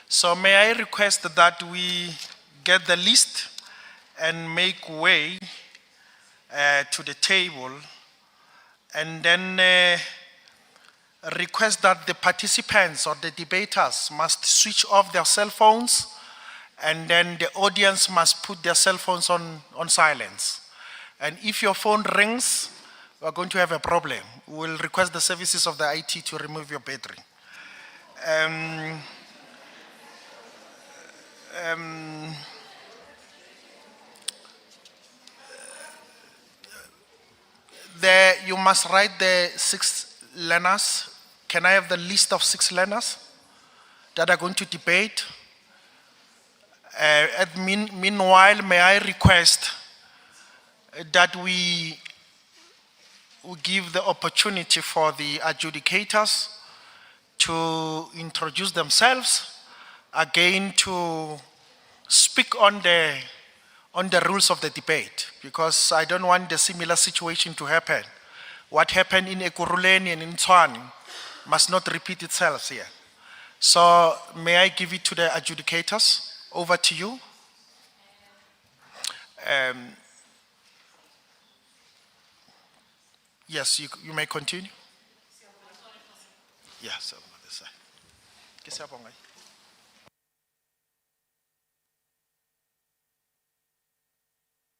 Speaker 12: So may I request that we get the list and make way to the table, and then request that the participants or the debaters must switch off their cell phones, and then the audience must put their cell phones on silence. And if your phone rings, we're going to have a problem. We'll request the services of the IT to remove your battery. You must write the 6 learners. Can I have the list of 6 learners that are going to debate? Meanwhile, may I request that we give the opportunity for the adjudicators to introduce themselves, again to speak on the rules of the debate, because I don't want the similar situation to happen. What happened in Ekurhuleni and in Tshwane must not repeat itself here. So may I give it to the adjudicators? Over to you. Yes, you may continue. Yes, on the side.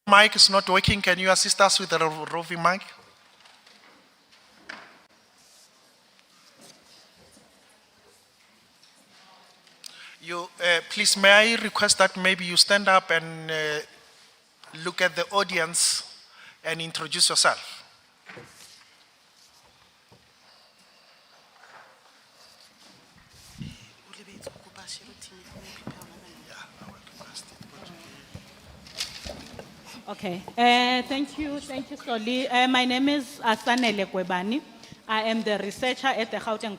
Speaker 12: Mic is not working. Can you assist us with the roving mic? Please, may I request that maybe you stand up and look at the audience and introduce yourself.
Speaker 13: Okay, thank you, Soli. My name is Asanele Kwebani. I am the researcher at the Gauteng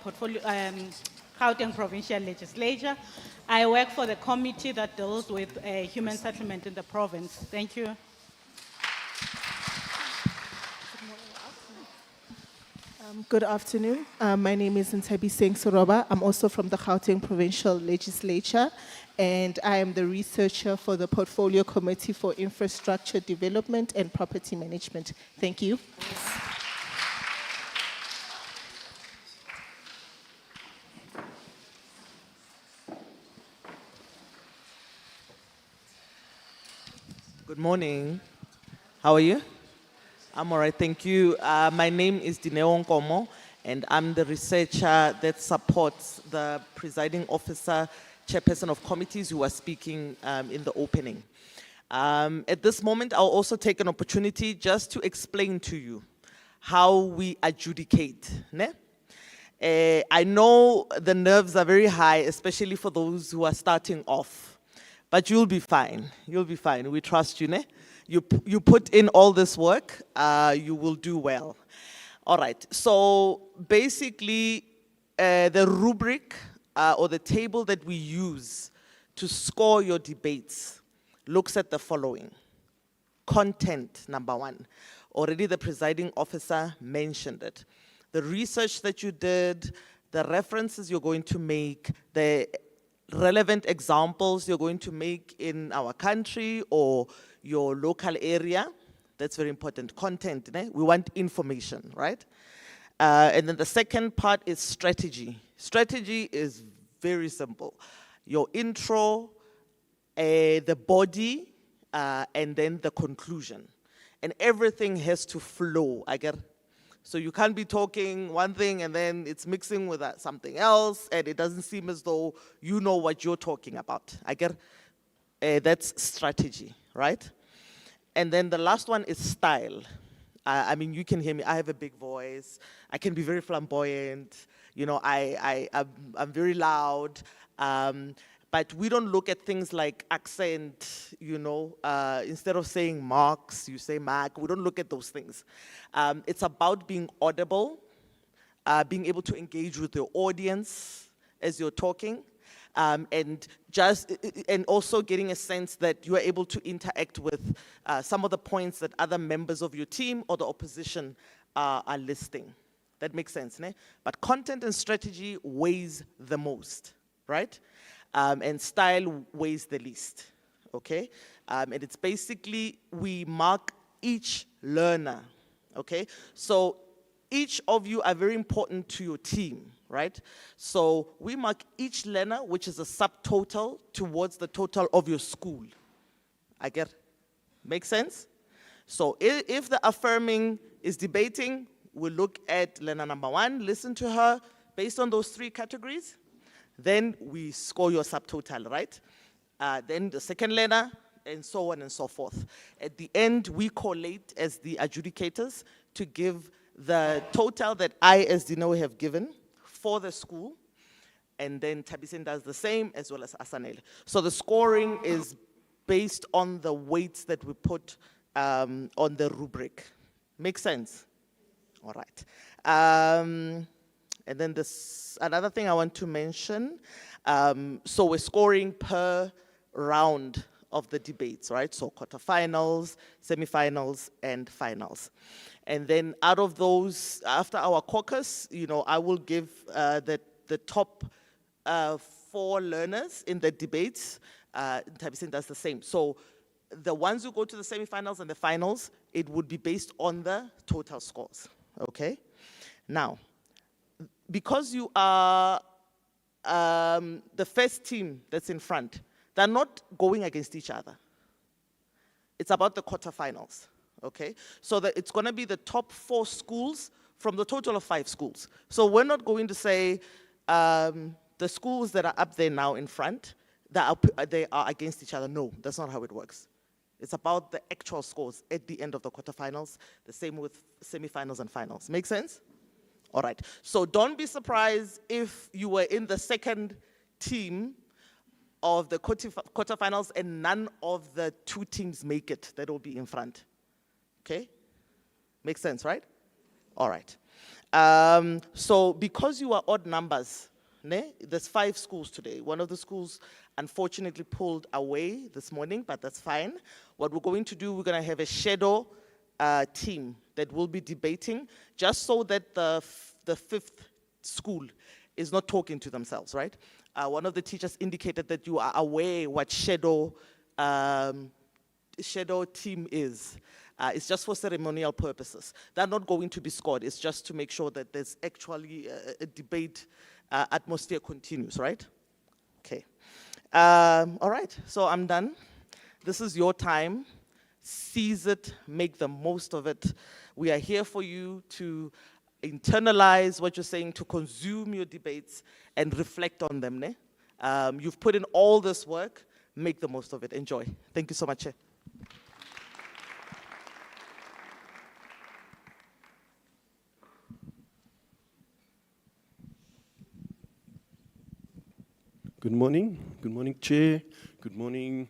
Speaker 13: Provincial Legislature. I work for the committee that deals with human settlement in the province. Thank you.
Speaker 14: Good afternoon. My name is Ntabi Singh Soroba. I'm also from the Gauteng Provincial Legislature, and I am the researcher for the Portfolio Committee for Infrastructure Development and Property Management. Thank you.
Speaker 15: Good morning. How are you? I'm all right, thank you. My name is Dineo Nkomo, and I'm the researcher that supports the presiding officer, chairperson of committees who are speaking in the opening. At this moment, I'll also take an opportunity just to explain to you how we adjudicate. Ne? I know the nerves are very high, especially for those who are starting off. But you'll be fine. You'll be fine. We trust you, ne? You put in all this work, you will do well. All right. So basically, the rubric or the table that we use to score your debates looks at the following. Content, number one. Already the presiding officer mentioned it. The research that you did, the references you're going to make, the relevant examples you're going to make in our country or your local area. That's very important. Content, né? We want information, right? And then the second part is strategy. Strategy is very simple. Your intro, the body, and then the conclusion. And everything has to flow, I get. So you can't be talking one thing and then it's mixing with something else and it doesn't seem as though you know what you're talking about. I get, that's strategy, right? And then the last one is style. I mean, you can hear me, I have a big voice, I can be very flamboyant, you know, I'm very loud, but we don't look at things like accent, you know, instead of saying Marx, you say Mac, we don't look at those things. It's about being audible, being able to engage with your audience as you're talking, and also getting a sense that you are able to interact with some of the points that other members of your team or the opposition are listing. That makes sense, ne? But content and strategy weighs the most, right? And style weighs the least, okay? And it's basically, we mark each learner, okay? So each of you are very important to your team, right? So we mark each learner, which is a subtotal towards the total of your school. I get, make sense? So if the affirming is debating, we'll look at learner number one, listen to her based on those three categories. Then we score your subtotal, right? Then the second learner, and so on and so forth. At the end, we collate as the adjudicators to give the total that I, as Dino, have given for the school, and then Tabisen does the same, as well as Asanele. So the scoring is based on the weights that we put on the rubric. Make sense? All right. And then this, another thing I want to mention, so we're scoring per round of the debates, right? So quarterfinals, semifinals, and finals. And then out of those, after our caucus, you know, I will give the top 4 learners in the debates. Tabisen does the same. So the ones who go to the semifinals and the finals, it would be based on the total scores, okay? Now, because you are the first team that's in front, they're not going against each other. It's about the quarterfinals, okay? So that it's gonna be the top 4 schools from the total of 5 schools. So we're not going to say the schools that are up there now in front, they are against each other. No, that's not how it works. It's about the actual scores at the end of the quarterfinals, the same with semifinals and finals. Make sense? All right, so don't be surprised if you were in the second team of the quarterfinals and none of the 2 teams make it that will be in front, okay? Makes sense, right? All right. So because you are odd numbers, there's 5 schools today. One of the schools unfortunately pulled away this morning, but that's fine. What we're going to do, we're gonna have a shadow team that will be debating, just so that the 5th school is not talking to themselves, right? One of the teachers indicated that you are aware what shadow team is. It's just for ceremonial purposes. They're not going to be scored. It's just to make sure that there's actually a debate atmosphere continues, right? Okay. All right, so I'm done. This is your time. Seize it, make the most of it. We are here for you to internalize what you're saying, to consume your debates and reflect on them. You've put in all this work, make the most of it. Enjoy. Thank you so much.
Speaker 16: Good morning. Good morning, Chair. Good morning,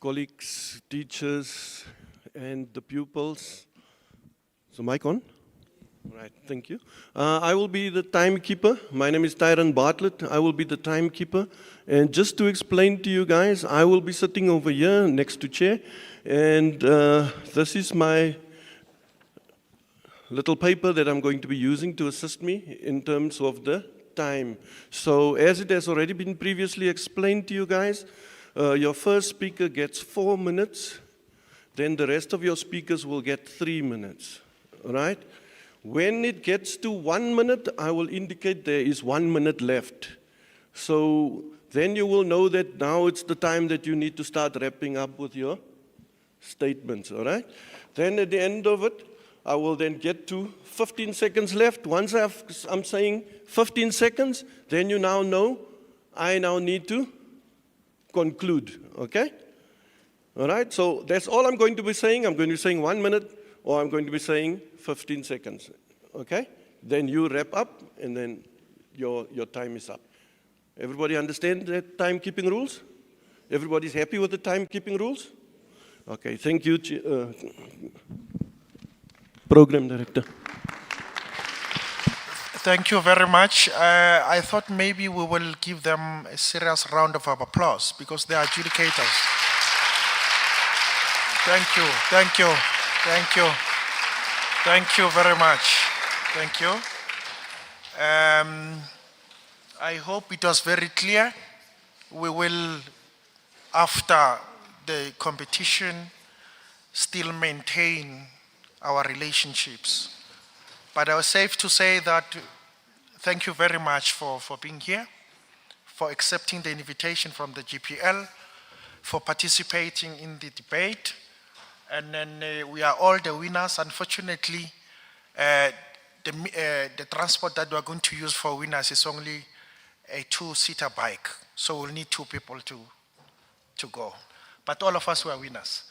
Speaker 16: colleagues, teachers, and the pupils. Is the mic on? Right, thank you. I will be the timekeeper. My name is Tyron Bartlett. I will be the timekeeper. And just to explain to you guys, I will be sitting over here next to Chair. And this is my little paper that I'm going to be using to assist me in terms of the time. So as it has already been previously explained to you guys, your first speaker gets 4 minutes. Then the rest of your speakers will get 3 minutes. All right? When it gets to 1 minute, I will indicate there is 1 minute left. So then you will know that now it's the time that you need to start wrapping up with your statements, all right? Then at the end of it, I will then get to 15 seconds left. Once I'm saying 15 seconds, then you now know I now need to conclude, okay? All right, so that's all I'm going to be saying. I'm going to be saying 1 minute, or I'm going to be saying 15 seconds, okay? Then you wrap up, and then your time is up. Everybody understand the timekeeping rules? Everybody's happy with the timekeeping rules? Okay, thank you, Program Director.
Speaker 12: Thank you very much. I thought maybe we will give them a serious round of applause because they are adjudicators. Thank you, thank you, thank you. Thank you very much. Thank you. I hope it was very clear. We will, after the competition, still maintain our relationships. But I was safe to say that thank you very much for being here, for accepting the invitation from the GPL, for participating in the debate. And then we are all the winners. Unfortunately, the transport that we are going to use for winners is only a 2-seater bike. So we'll need 2 people to go. But all of us were winners.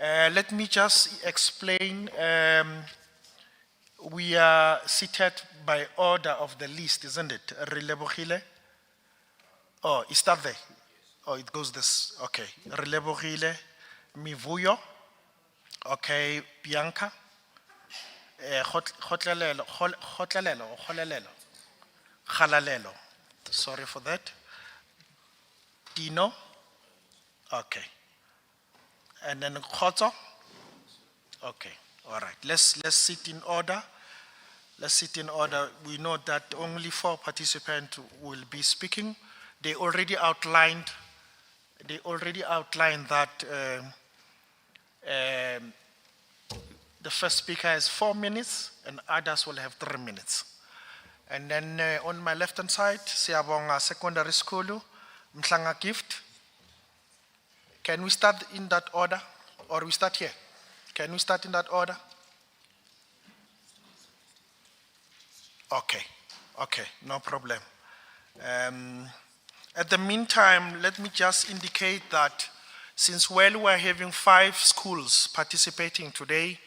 Speaker 12: Let me just explain. We are seated by order of the list, isn't it? Relebogile. Oh, is that there? Oh, it goes this. Okay. Relebogile, Mivuyo. Okay, Bianca. Khalalelo. Sorry for that. Dino. Okay. And then Khoto. Okay. All right. Let's sit in order. Let's sit in order. We know that only 4 participants will be speaking. They already outlined that the first speaker has 4 minutes and others will have 3 minutes. And then on my left hand side, Siyabonga Secondary School, Mhlanga Gift. Can we start in that order or we start here? Can we start in that order? Okay, okay, no problem. At the meantime, let me just indicate that since while we're having 5 schools participating today,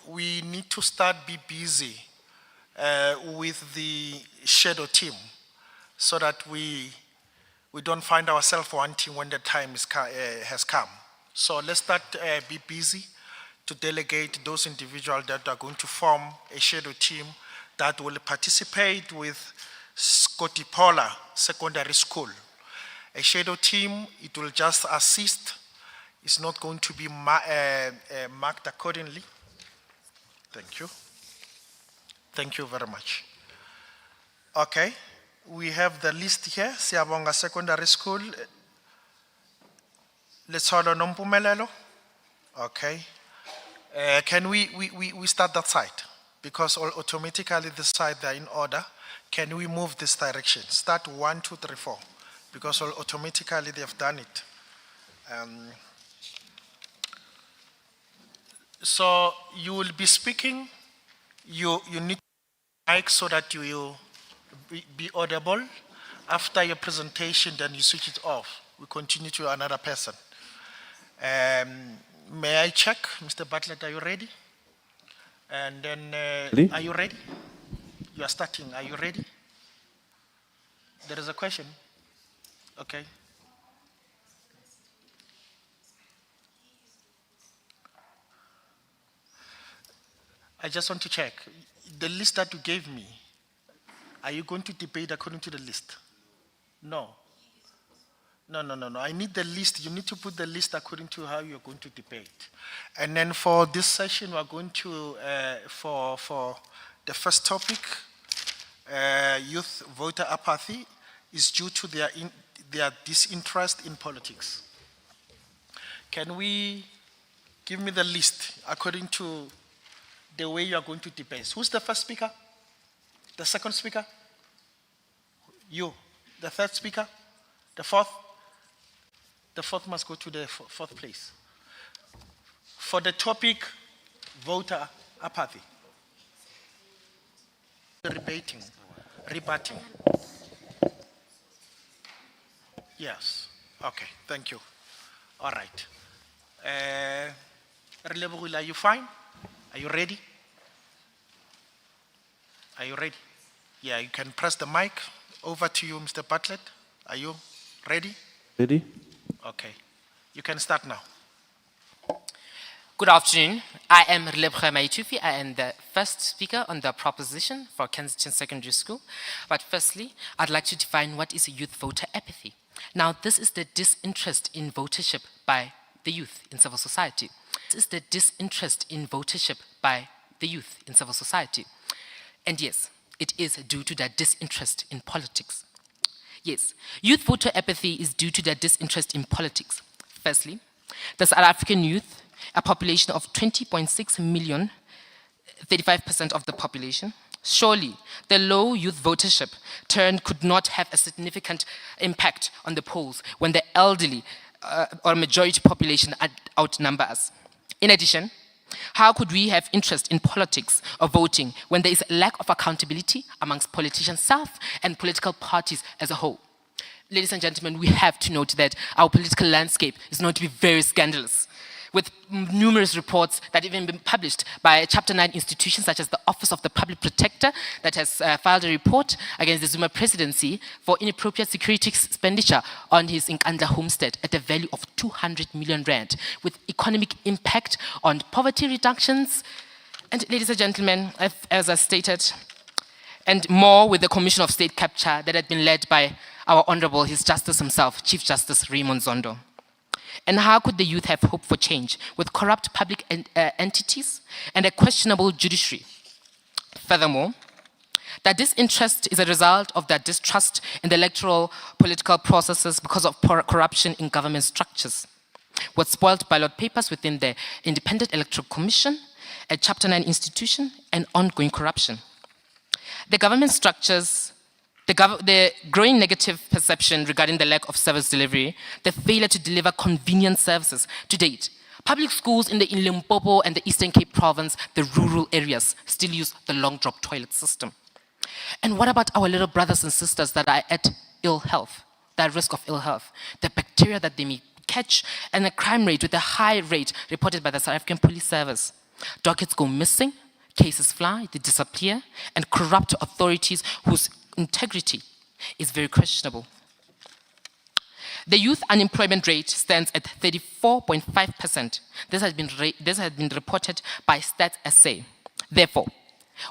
Speaker 12: we need to start be busy with the shadow team so that we don't find ourselves wanting when the time has come. So let's start be busy to delegate those individuals that are going to form a shadow team that will participate with Skotipola Secondary School. A shadow team, it will just assist. It's not going to be marked accordingly. Thank you. Thank you very much. Okay, we have the list here. Siyabonga Secondary School. Let's hold on Nompumelelo. Okay. Can we start that side? Because automatically this side they're in order. Can we move this direction? Start 1, 2, 3, 4. Because automatically they've done it. So you will be speaking. You need mic so that you will be audible. After your presentation, then you switch it off. We continue to another person. May I check, Mr. Bartlett, are you ready? And then, are you ready? You are starting, are you ready? There is a question. Okay. I just want to check. The list that you gave me, are you going to debate according to the list? No. No. I need the list. You need to put the list according to how you're going to debate. And then for this session, we're going to, for the first topic, youth voter apathy is due to their disinterest in politics. Can we give me the list according to the way you are going to debate? Who's the first speaker? The second speaker? You. The third speaker? The fourth? The fourth must go to the fourth place. For the topic, voter apathy. Rebutting. Yes. Okay, thank you. All right. Are you fine? Are you ready? Are you ready? Yeah, you can press the mic. Over to you, Mr. Bartlett. Are you ready?
Speaker 16: Ready?
Speaker 12: Okay. You can start now.
Speaker 17: Good afternoon. I am Rilebge Maitufi. I am the first speaker on the proposition for Kensington Secondary School. But firstly, I'd like to define what is youth voter apathy. Now, this is the disinterest in votership by the youth in civil society. This is the disinterest in votership by the youth in civil society. And yes, it is due to their disinterest in politics. Yes, youth voter apathy is due to their disinterest in politics. Firstly, the South African youth, a population of 20.6 million, 35% of the population. Surely, the low youth votership turn could not have a significant impact on the polls when the elderly or majority population outnumber us. In addition, how could we have interest in politics or voting when there is a lack of accountability amongst politicians self and political parties as a whole? Ladies and gentlemen, we have to note that our political landscape is known to be very scandalous, with numerous reports that have even been published by Chapter 9 institutions such as the Office of the Public Protector that has filed a report against the Zuma presidency for inappropriate security expenditure on his Nkandla homestead at a value of 200 million rand, with economic impact on poverty reductions. And ladies and gentlemen, as I stated, and more with the Commission of State Capture that had been led by our Honorable His Justice himself, Chief Justice Raymond Zondo. And how could the youth have hope for change with corrupt public entities and a questionable judiciary? Furthermore, that disinterest is a result of that distrust in the electoral political processes because of corruption in government structures. With spoiled ballot papers within the Independent Electoral Commission, a Chapter 9 institution, and ongoing corruption. The government structures, the growing negative perception regarding the lack of service delivery, the failure to deliver convenient services to date. Public schools in the Limpopo and the Eastern Cape province, the rural areas, still use the long drop toilet system. And what about our little brothers and sisters that are at ill health, that risk of ill health, the bacteria that they may catch, and the crime rate with a high rate reported by the South African Police Service? Dockets go missing, cases fly, they disappear, and corrupt authorities whose integrity is very questionable. The youth unemployment rate stands at 34.5%. This has been reported by Stats SA. Therefore,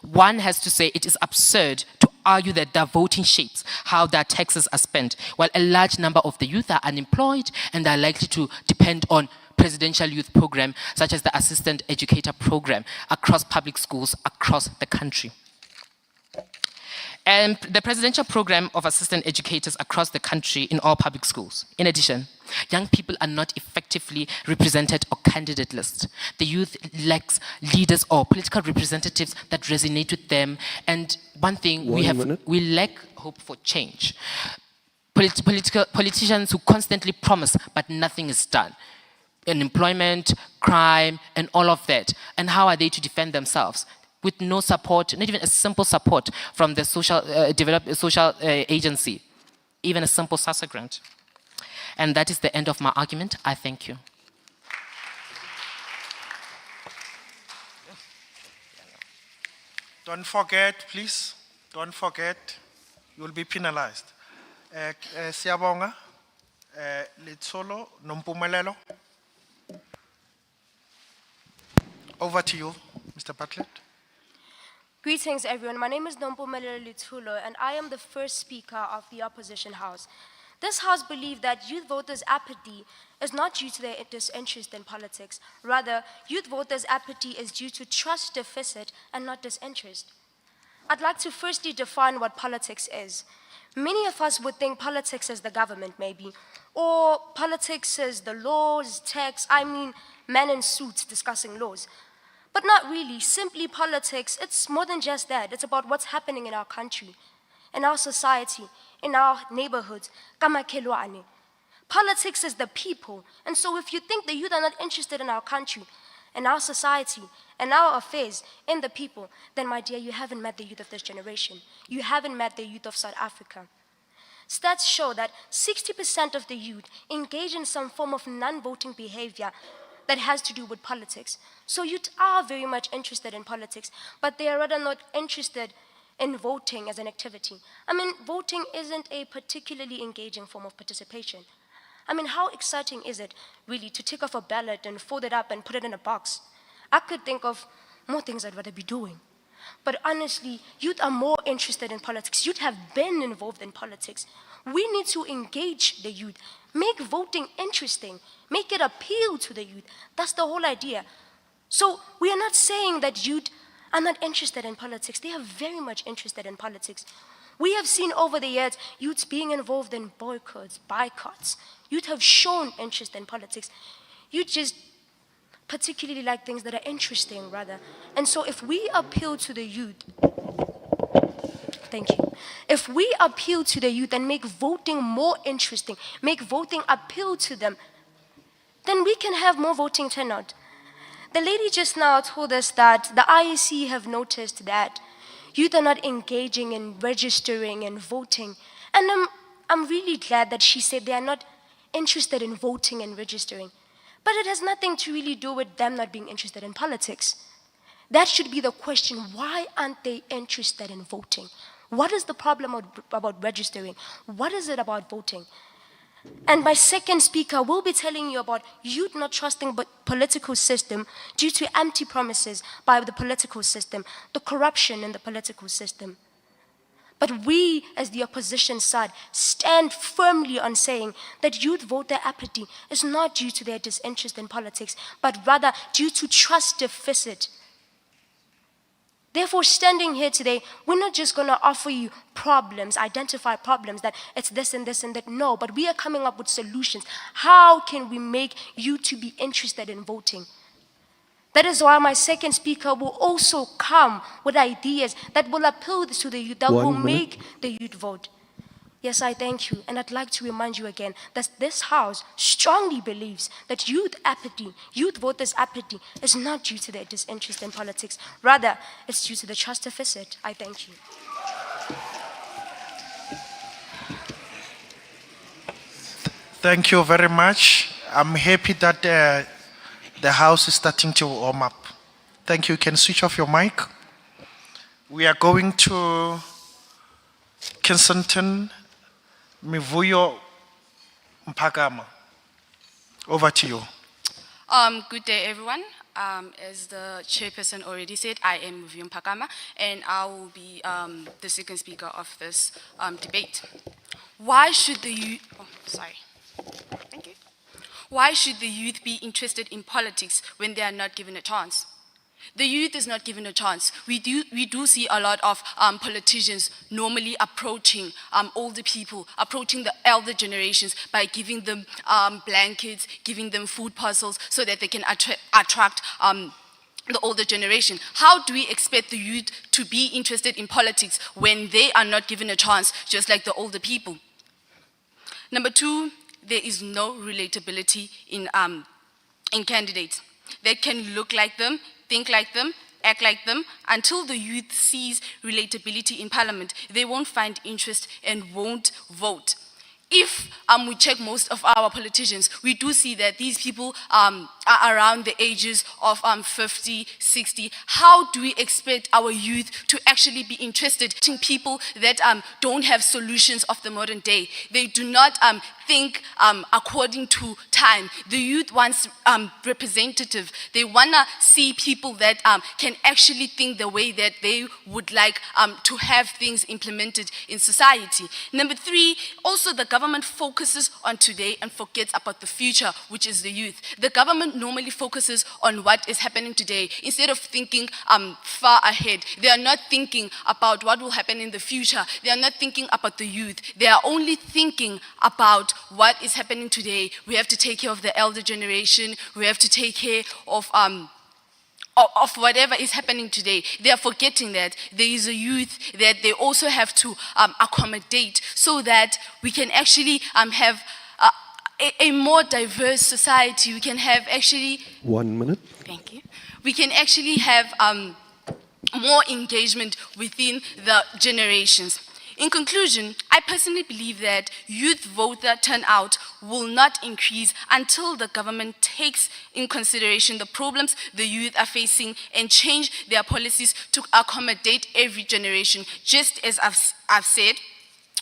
Speaker 17: one has to say it is absurd to argue that their voting shapes how their taxes are spent, while a large number of the youth are unemployed and are likely to depend on presidential youth program, such as the assistant educator program across public schools across the country. And the presidential program of assistant educators across the country in all public schools. In addition, young people are not effectively represented or candidate lists. The youth lacks leaders or political representatives that resonate with them. And one thing we lack hope for change. Politicians who constantly promise, but nothing is done. Unemployment, crime, and all of that. And how are they to defend themselves? With no support, not even a simple support from the social agency, even a simple SASSA grant. And that is the end of my argument. I thank you.
Speaker 12: Don't forget, please, don't forget, you will be penalized. Siyabonga. Letsholo Nompumelelo. Over to you, Mr. Bartlett.
Speaker 18: Greetings, everyone. My name is Nompumelelo Litulo, and I am the first speaker of the opposition house. This house believes that youth voters' apathy is not due to their disinterest in politics. Rather, youth voters' apathy is due to trust deficit and not disinterest. I'd like to firstly define what politics is. Many of us would think politics is the government, maybe, or politics is the laws, texts, men in suits discussing laws. But not really. Simply politics, it's more than just that. It's about what's happening in our country, in our society, in our neighborhoods. Kamakhelwane. Politics is the people. And so if you think the youth are not interested in our country, in our society, in our affairs, in the people, then my dear, you haven't met the youth of this generation. You haven't met the youth of South Africa. Stats show that 60% of the youth engage in some form of non-voting behavior that has to do with politics. So youth are very much interested in politics, but they are rather not interested in voting as an activity. Voting isn't a particularly engaging form of participation. How exciting is it, really, to tick off a ballot and fold it up and put it in a box? I could think of more things I'd rather be doing. But honestly, youth are more interested in politics. Youth have been involved in politics. We need to engage the youth, make voting interesting, make it appeal to the youth. That's the whole idea. So we are not saying that youth are not interested in politics. They are very much interested in politics. We have seen over the years youths being involved in boycotts. Youth have shown interest in politics. Youth just particularly like things that are interesting, rather. And so if we appeal to the youth, thank you. If we appeal to the youth and make voting more interesting, make voting appeal to them, then we can have more voting turnout. The lady just now told us that the IEC have noticed that youth are not engaging in registering and voting. And I'm really glad that she said they are not interested in voting and registering. But it has nothing to really do with them not being interested in politics. That should be the question. Why aren't they interested in voting? What is the problem about registering? What is it about voting? And my second speaker will be telling you about youth not trusting the political system due to empty promises by the political system, the corruption in the political system. But we, as the opposition side, stand firmly on saying that youth voter apathy is not due to their disinterest in politics, but rather due to trust deficit. Therefore, standing here today, we're not just going to offer you problems, identify problems, that it's this and this and that. No, but we are coming up with solutions. How can we make you to be interested in voting? That is why my second speaker will also come with ideas that will appeal to the youth, that will make the youth vote. Yes, I thank you. And I'd like to remind you again that this house strongly believes that youth apathy, youth voters' apathy, is not due to their disinterest in politics. Rather, it's due to the trust deficit. I thank you.
Speaker 12: Thank you very much. I'm happy that the house is starting to warm up. Thank you. You can switch off your mic. We are going to Kensington. Mivuyo Mpagama. Over to you.
Speaker 19: Good day, everyone. As the chairperson already said, I am Mivuyo Mpagama, and I will be the second speaker of this debate. Why should the youth? Oh, sorry. Thank you. Why should the youth be interested in politics when they are not given a chance? The youth is not given a chance. We do see a lot of politicians normally approaching older people, approaching the elder generations by giving them blankets, giving them food parcels so that they can attract the older generation. How do we expect the youth to be interested in politics when they are not given a chance, just like the older people? Number two, there is no relatability in candidates. They can look like them, think like them, act like them. Until the youth sees relatability in parliament, they won't find interest and won't vote. If we check most of our politicians, we do see that these people are around the ages of 50, 60. How do we expect our youth to actually be interested in people that don't have solutions of the modern day? They do not think according to time. The youth wants representative. They want to see people that can actually think the way that they would like to have things implemented in society. Number three, also the government focuses on today and forgets about the future, which is the youth. The government normally focuses on what is happening today instead of thinking far ahead. They are not thinking about what will happen in the future. They are not thinking about the youth. They are only thinking about what is happening today. We have to take care of the elder generation. We have to take care of whatever is happening today. They are forgetting that there is a youth that they also have to accommodate so that we can actually have a more diverse society. We can have actually...
Speaker 16: 1 minute.
Speaker 19: Thank you. We can actually have more engagement within the generations. In conclusion, I personally believe that youth voter turnout will not increase until the government takes in consideration the problems the youth are facing and change their policies to accommodate every generation. Just as I've said,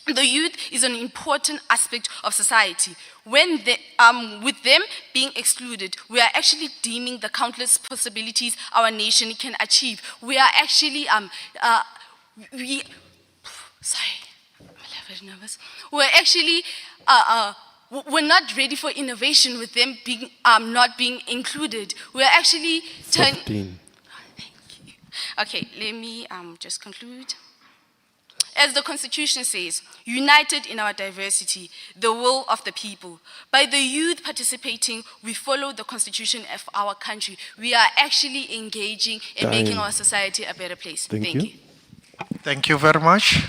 Speaker 19: the youth is an important aspect of society. With them being excluded, we are actually deeming the countless possibilities our nation can achieve. We are actually, sorry, I'm a little bit nervous. We're actually, we're not ready for innovation with them being, not being included. We're actually...
Speaker 16: 15.
Speaker 19: Thank you. Okay, let me just conclude. As the Constitution says, united in our diversity, the will of the people. By the youth participating, we follow the Constitution of our country. We are actually engaging in making our society a better place. Thank you.
Speaker 12: Thank you very much.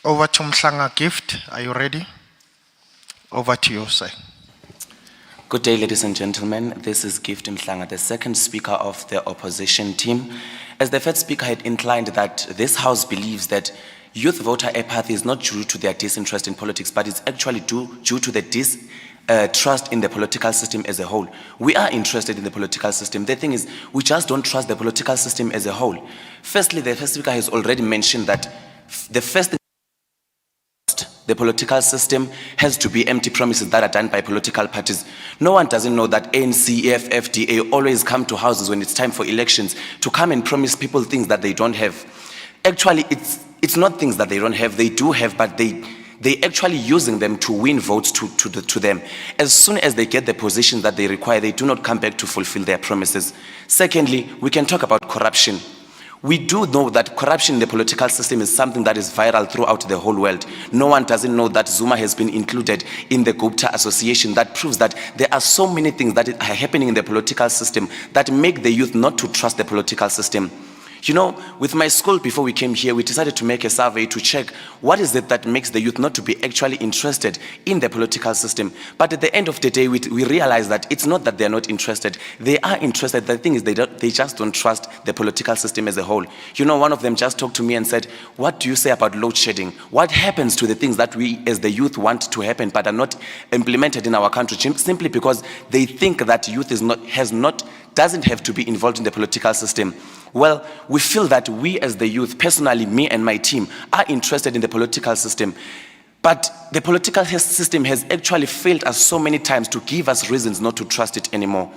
Speaker 12: Over to Mhlanga Gift. Are you ready? Over to you, sir.
Speaker 20: Good day, ladies and gentlemen. This is Gift Mhlanga, the second speaker of the opposition team. As the first speaker had inclined that this House believes that youth voter apathy is not due to their disinterest in politics, but it's actually due to the distrust in the political system as a whole. We are interested in the political system. The thing is, we just don't trust the political system as a whole. Firstly, the first speaker has already mentioned that the first thing the political system has to be empty promises that are done by political parties. No one doesn't know that ANC, EFF, DA always come to houses when it's time for elections to come and promise people things that they don't have. Actually, it's not things that they don't have. They do have, but they actually using them to win votes to them. As soon as they get the positions that they require, they do not come back to fulfill their promises. Secondly, we can talk about corruption. We do know that corruption in the political system is something that is viral throughout the whole world. No one doesn't know that Zuma has been included in the Gupta Association. That proves that there are so many things that are happening in the political system that make the youth not to trust the political system. You know, with my school, before we came here, we decided to make a survey to check what is it that makes the youth not to be actually interested in the political system. But at the end of the day, we realize that it's not that they're not interested. They are interested. The thing is, they just don't trust the political system as a whole. You know, one of them just talked to me and said, what do you say about load shedding? What happens to the things that we as the youth want to happen but are not implemented in our country? Simply because they think that youth doesn't have to be involved in the political system. Well, we feel that we as the youth, personally, me and my team, are interested in the political system. But the political system has actually failed us so many times to give us reasons not to trust it anymore.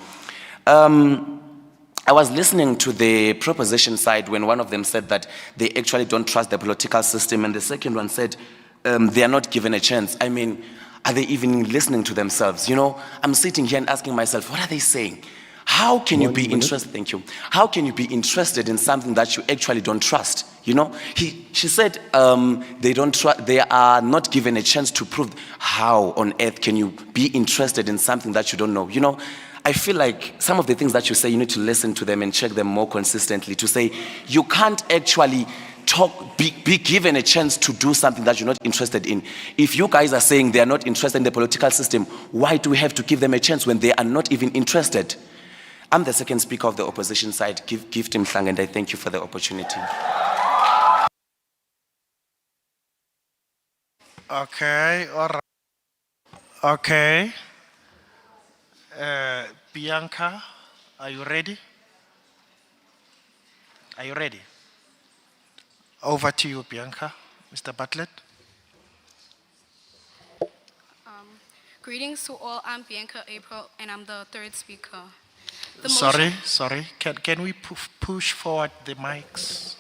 Speaker 20: I was listening to the proposition side when one of them said that they actually don't trust the political system, and the second one said they are not given a chance. I mean, are they even listening to themselves? You know, I'm sitting here and asking myself, what are they saying? How can you be interested? Thank you. How can you be interested in something that you actually don't trust? You know, she said they are not given a chance to prove. How on earth can you be interested in something that you don't know? You know, I feel like some of the things that you say, you need to listen to them and check them more consistently to say you can't actually be given a chance to do something that you're not interested in. If you guys are saying they are not interested in the political system, why do we have to give them a chance when they are not even interested? I'm the second speaker of the opposition side, Gift Mhlanga, and I thank you for the opportunity.
Speaker 12: Okay, all right. Okay. Bianca, are you ready? Are you ready? Over to you, Bianca. Mr. Bartlett.
Speaker 19: Greetings to all. I'm Bianca April, and I'm the third speaker. The
Speaker 12: Sorry. Can we push forward the mics?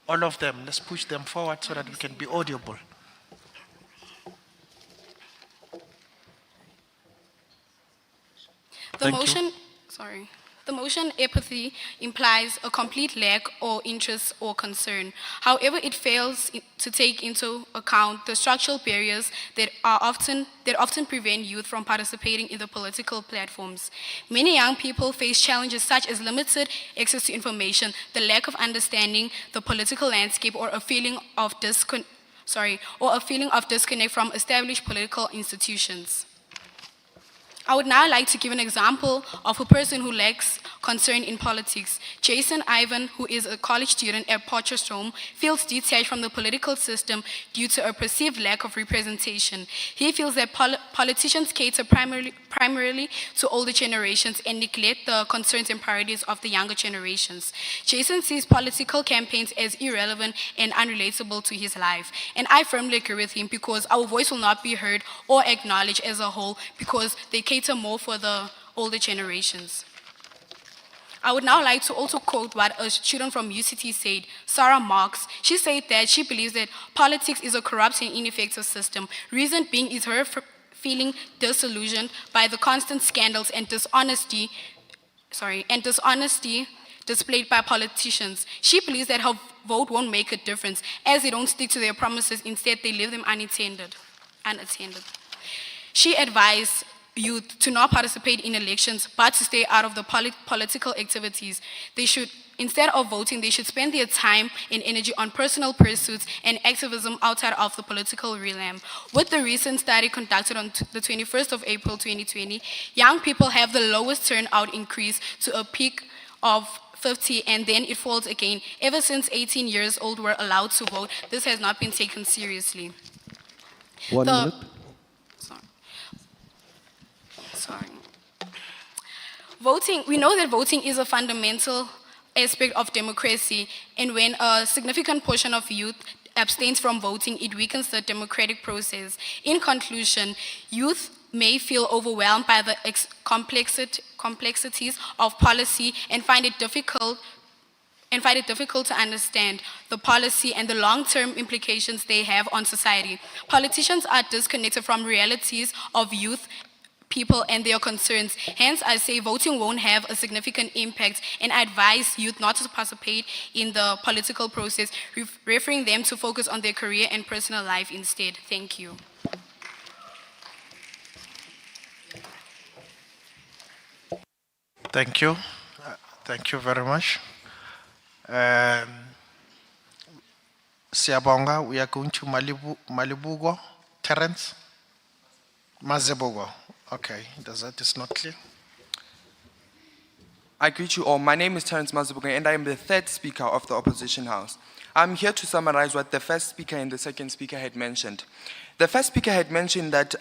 Speaker 12: All of them. Let's push them forward so that we can be audible.
Speaker 19: The motion, The motion apathy implies a complete lack or interest or concern. However, it fails to take into account the structural barriers that often prevent youth from participating in the political platforms. Many young people face challenges such as limited access to information, the lack of understanding the political landscape, or a feeling of disconnect from established political institutions. I would now like to give an example of a person who lacks concern in politics. Jason Ivan, who is a college student at Potchefstroom, feels detached from the political system due to a perceived lack of representation. He feels that politicians cater primarily to older generations and neglect the concerns and priorities of the younger generations. Jason sees political campaigns as irrelevant and unrelatable to his life. And I firmly agree with him, because our voice will not be heard or acknowledged as a whole, because they cater more for the older generations. I would now like to also quote what a student from UCT said, Sarah Marks. She said that she believes that politics is a corrupt and ineffective system. Reason being is her feeling disillusioned by the constant scandals and dishonesty displayed by politicians. She believes that her vote won't make a difference, as they don't stick to their promises. Instead, they leave them unattended. She advised youth to not participate in elections, but to stay out of the political activities. Instead of voting, they should spend their time and energy on personal pursuits and activism outside of the political realm. With the recent study conducted on the 21st of April 2020, young people have the lowest turnout increase to a peak of 50, and then it falls again. Ever since 18 years old were allowed to vote, this has not been taken seriously.
Speaker 16: 1 minute.
Speaker 19: Voting, we know that voting is a fundamental aspect of democracy, and when a significant portion of youth abstains from voting, it weakens the democratic process. In conclusion, youth may feel overwhelmed by the complexities of policy and find it difficult to understand the policy and the long-term implications they have on society. Politicians are disconnected from realities of youth, people, and their concerns. Hence, I say voting won't have a significant impact, and I advise youth not to participate in the political process, referring them to focus on their career and personal life instead. Thank you.
Speaker 12: Thank you. Thank you very much. Siabonga, we are going to Malibugo. Terence? Mazebogo. Okay, that is not clear.
Speaker 21: I greet you all. My name is Terence Mazubuga, and I am the third speaker of the Opposition House. I'm here to summarize what the first speaker and the second speaker had mentioned. The first speaker had mentioned that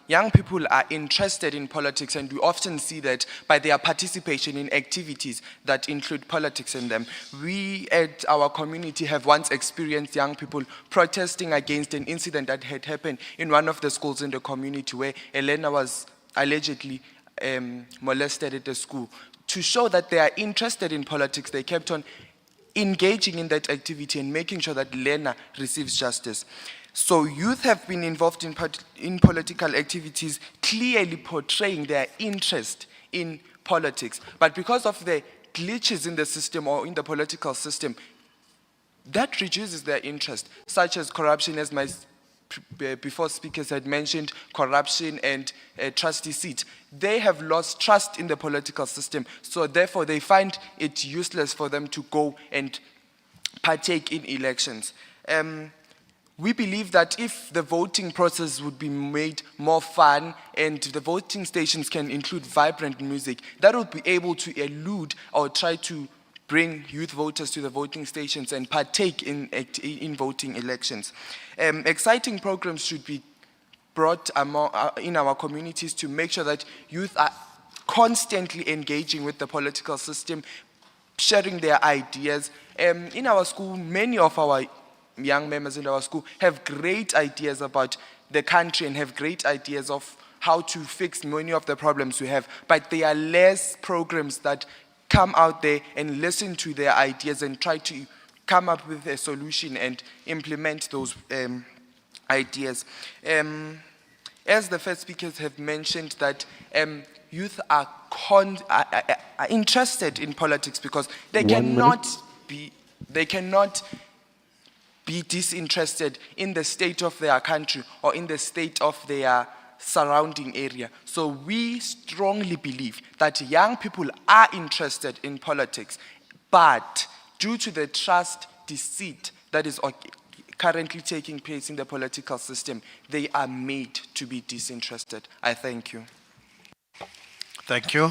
Speaker 21: young people are interested in politics, and we often see that by their participation in activities that include politics in them. We at our community have once experienced young people protesting against an incident that had happened in one of the schools in the community where Elena was allegedly molested at the school. To show that they are interested in politics, they kept on engaging in that activity and making sure that Lena receives justice. So youth have been involved in political activities, clearly portraying their interest in politics. But because of the glitches in the system or in the political system, that reduces their interest, such as corruption, as my before speakers had mentioned, corruption and trust deceit. They have lost trust in the political system, so therefore they find it useless for them to go and partake in elections. We believe that if the voting process would be made more fun and the voting stations can include vibrant music, that would be able to elude or try to bring youth voters to the voting stations and partake in voting elections. Exciting programs should be brought in our communities to make sure that youth are constantly engaging with the political system, sharing their ideas. In our school, many of our young members in our school have great ideas about the country and have great ideas of how to fix many of the problems we have, but there are less programs that come out there and listen to their ideas and try to come up with a solution and implement those ideas. As the first speakers have mentioned that youth are interested in politics because they cannot be disinterested in the state of their country or in the state of their surrounding area. So we strongly believe that young people are interested in politics, but due to the trust deceit that is currently taking place in the political system, they are made to be disinterested. I thank you.
Speaker 12: Thank you.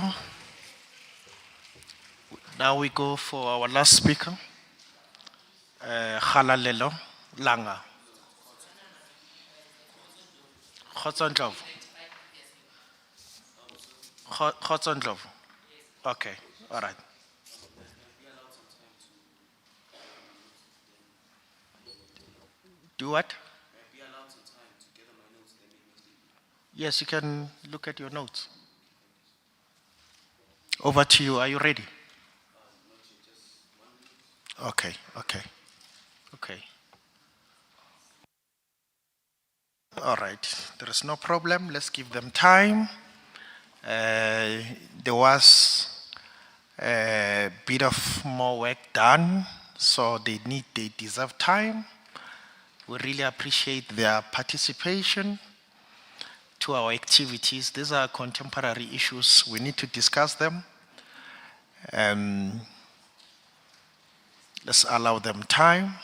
Speaker 12: Now we go for our last speaker, Halalelo Langa. Khotsondlovu. Khotsondlovu. Okay, all right. Do what? Yes, you can look at your notes. Over to you. Are you ready? Okay, okay, okay. All right, there is no problem. Let's give them time. There was a bit of more work done, so they deserve time. We really appreciate their participation to our activities. These are contemporary issues. We need to discuss them. Let's allow them time.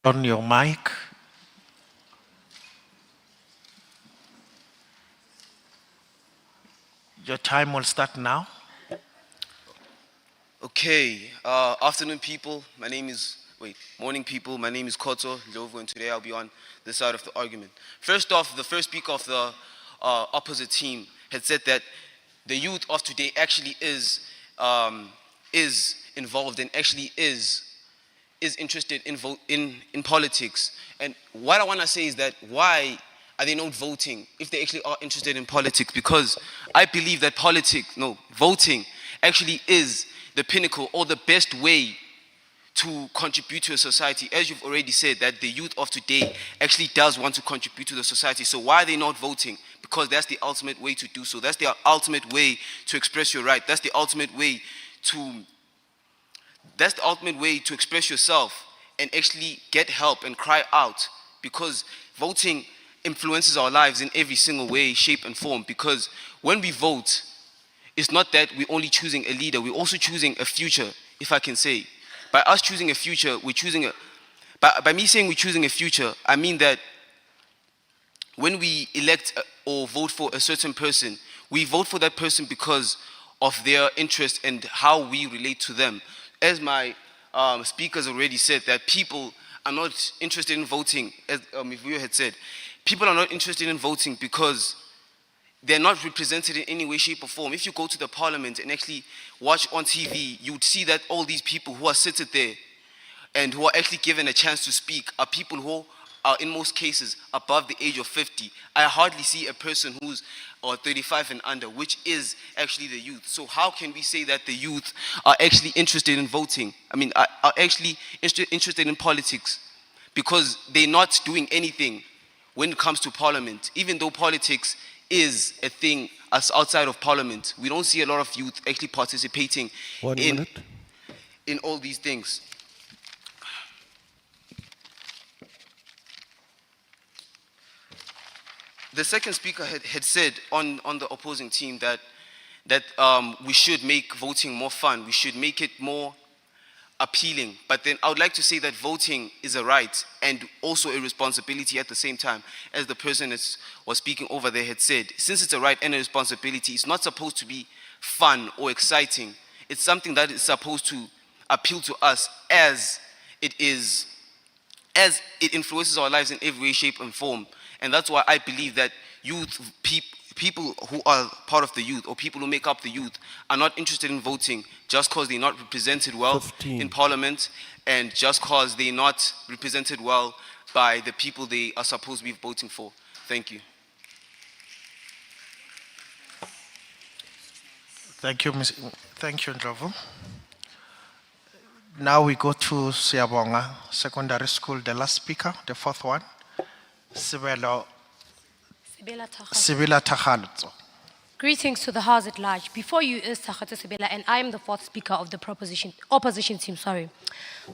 Speaker 12: On your mic. Your time will start now.
Speaker 6: Okay, afternoon people, morning people, my name is Koto Lovo, and today I'll be on this side of the argument. First off, the first speaker of the opposite team had said that the youth of today actually is involved and actually is interested in politics. And what I want to say is that why are they not voting if they actually are interested in politics? Because I believe that voting actually is the pinnacle or the best way to contribute to a society. As you've already said, that the youth of today actually does want to contribute to the society. So why are they not voting? Because that's the ultimate way to do so. That's the ultimate way to express your right. That's the ultimate way to express yourself and actually get help and cry out, because voting influences our lives in every single way, shape and form. Because when we vote, it's not that we're only choosing a leader, we're also choosing a future, if I can say. By us choosing a future, by me saying we're choosing a future, I mean that when we elect or vote for a certain person, we vote for that person because of their interest and how we relate to them. As my speakers already said, that people are not interested in voting, as Mivuyo had said, people are not interested in voting because they're not represented in any way, shape or form. If you go to the parliament and actually watch on TV, you would see that all these people who are seated there and who are actually given a chance to speak are people who are in most cases above the age of 50. I hardly see a person who's 35 and under, which is actually the youth. So how can we say that the youth are actually interested in voting? Are actually interested in politics? Because they're not doing anything when it comes to parliament. Even though politics is a thing outside of parliament, we don't see a lot of youth actually participating in all these things. The second speaker had said on the opposing team that we should make voting more fun, we should make it more appealing. But then I would like to say that voting is a right and also a responsibility at the same time. As the person that was speaking over there had said, since it's a right and a responsibility, it's not supposed to be fun or exciting. It's something that is supposed to appeal to us as it is, as it influences our lives in every way, shape, and form. And that's why I believe that youth, people who are part of the youth, or people who make up the youth, are not interested in voting just because they're not represented well
Speaker 16: 15.
Speaker 6: in parliament, and just because they're not represented well by the people they are supposed to be voting for. Thank you.
Speaker 12: Thank you, Thank you, Ndlovu. Now we go to Siabonga Secondary School, the last speaker, the fourth one. Sibela Takhalutso.
Speaker 7: Greetings to the House at large. Before you is Takhato Sibela, and I am the fourth speaker of the opposition team.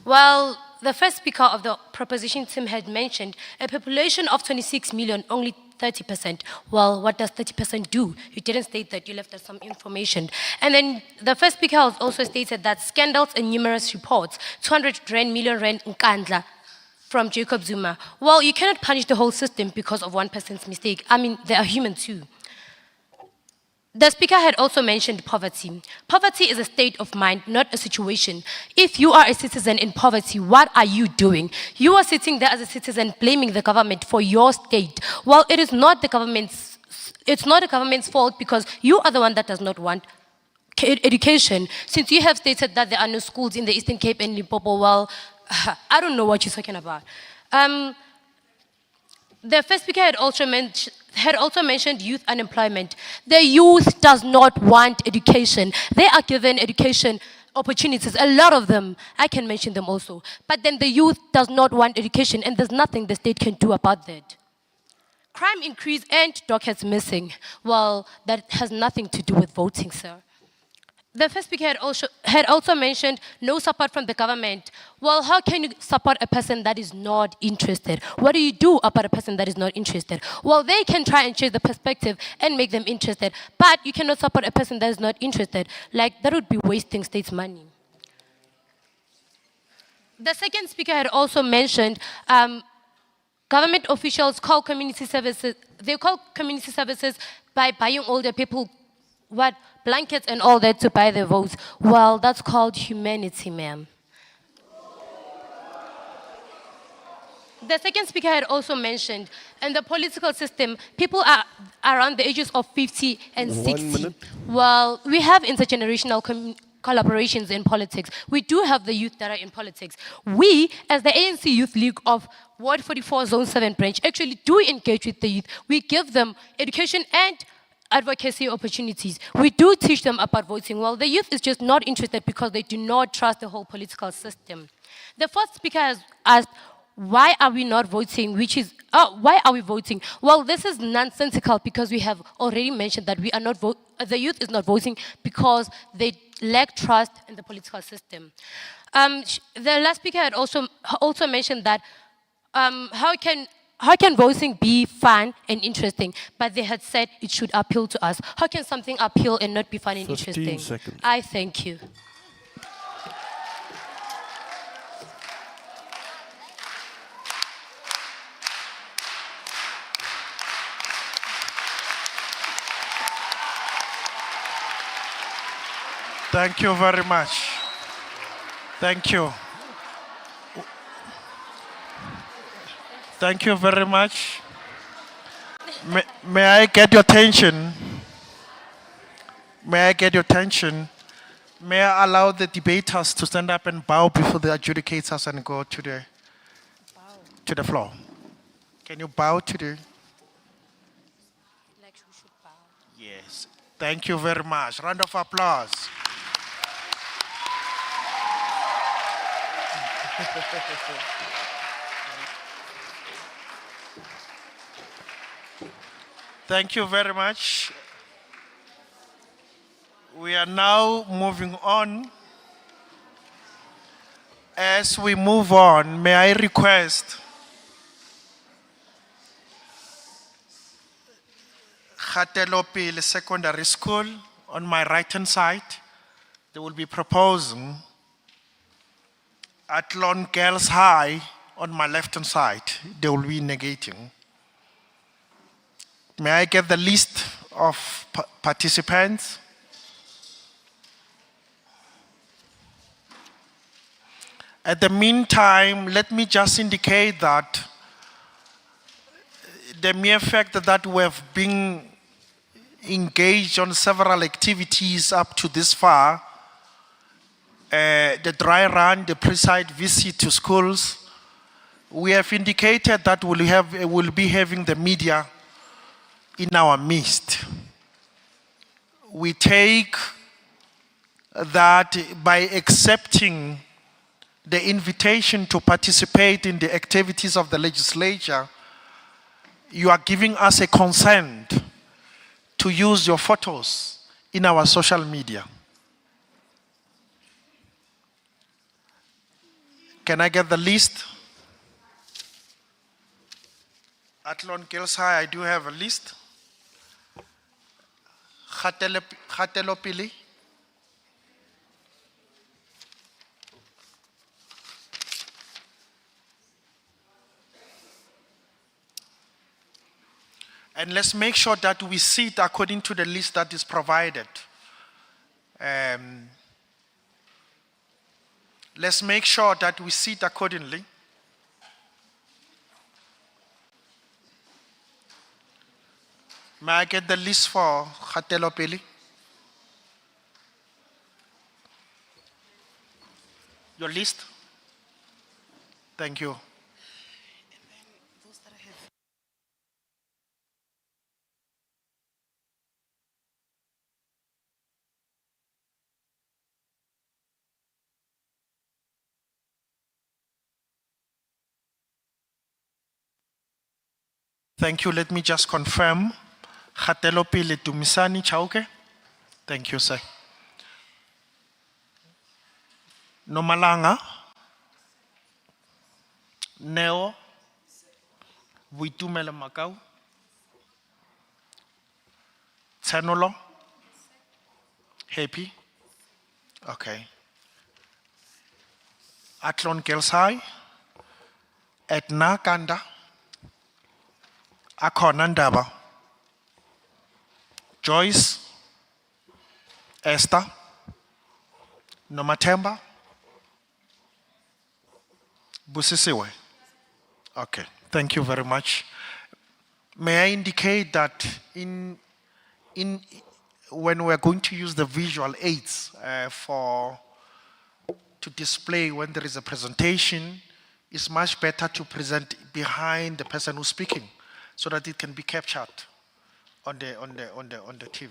Speaker 7: Well, the first speaker of the proposition team had mentioned a population of 26 million, only 30%. Well, what does 30% do? You didn't state that, you left us some information. And then the first speaker also stated that scandals and numerous reports, 200 million rand in Nkandla from Jacob Zuma. Well, you cannot punish the whole system because of one person's mistake. I mean, they are human too. The speaker had also mentioned poverty. Poverty is a state of mind, not a situation. If you are a citizen in poverty, what are you doing? You are sitting there as a citizen blaming the government for your state. Well, it is not the government's, it's not the government's fault because you are the one that does not want education. Since you have stated that there are no schools in the Eastern Cape and Limpopo, well, I don't know what you're talking about. The first speaker had also mentioned youth unemployment. The youth does not want education. They are given education opportunities, a lot of them. I can mention them also. But then the youth does not want education, and there's nothing the state can do about that. Crime increase and dockets missing. Well, that has nothing to do with voting, sir. The first speaker had also mentioned no support from the government. Well, how can you support a person that is not interested? What do you do about a person that is not interested? Well, they can try and change the perspective and make them interested, but you cannot support a person that is not interested. Like, that would be wasting state's money. The second speaker had also mentioned government officials call community services, they call community services by buying older people blankets and all that to buy their votes. Well, that's called humanity, ma'am. The second speaker had also mentioned, in the political system, people are around the ages of 50 and 60.
Speaker 16: 1 minute.
Speaker 7: Well, we have intergenerational collaborations in politics. We do have the youth that are in politics. We, as the ANC Youth League of Ward 44 Zone 7 branch, actually do engage with the youth. We give them education and advocacy opportunities. We do teach them about voting. Well, the youth is just not interested because they do not trust the whole political system. The first speaker has asked, why are we not voting? Why are we voting? Well, this is nonsensical because we have already mentioned that we are not the youth is not voting because they lack trust in the political system. The last speaker had also mentioned that how can voting be fun and interesting? But they had said it should appeal to us. How can something appeal and not be fun and
Speaker 16: 15
Speaker 7: interesting?
Speaker 16: seconds.
Speaker 7: I thank you.
Speaker 12: Thank you very much. Thank you. Thank you very much. May I get your attention? May I get your attention? May I allow the debaters to stand up and bow before the adjudicators and go to the floor? Can you bow to the? Yes. Thank you very much. Round of applause. Thank you very much. We are now moving on. As we move on, may I request Khatelopile Secondary School on my right-hand side. They will be proposing Athlone Girls High on my left-hand side. They will be negating. May I get the list of participants? At the meantime, let me just indicate that the mere fact that we have been engaged on several activities up to this far, the dry run, the pre-site visit to schools, we have indicated that we'll be having the media in our midst. We take that by accepting the invitation to participate in the activities of the legislature, you are giving us a consent to use your photos in our social media. Can I get the list? Athlon Girls High, I do have a list. Kgatelo pele. And let's make sure that we sit according to the list that is provided. Let's make sure that we sit accordingly. May I get the list for Kgatelo pele? Your list? Thank you. Thank you. Let me just confirm. Kgatelo pele Dumisani Chauke. Thank you, sir. Nomalanga. Neo. Vuitumela Makau. Tsanolo. Happy. Okay. Athlon Girls High. Edna Kanda. Akhona Ndaba. Joyce. Esther. Nomatemba. Busisiwe. Okay, thank you very much. May I indicate that when we're going to use the visual aids to display when there is a presentation, it's much better to present behind the person who's speaking so that it can be captured on the TV.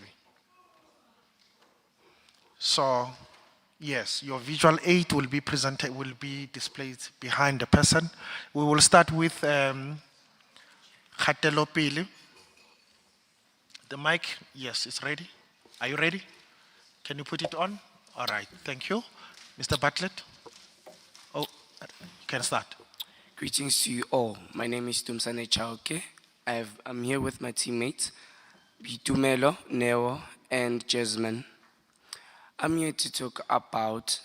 Speaker 12: So, yes, your visual aid will be presented, will be displayed behind the person. We will start with Kgatelo pele. The mic, yes, it's ready. Are you ready? Can you put it on? All right, thank you. Mr. Bartlett? Oh, you can start.
Speaker 9: Greetings to you all. My name is Tumsane Chauke. I'm here with my teammates, Bitumelo, Neo, and Jasmine. I'm here to talk about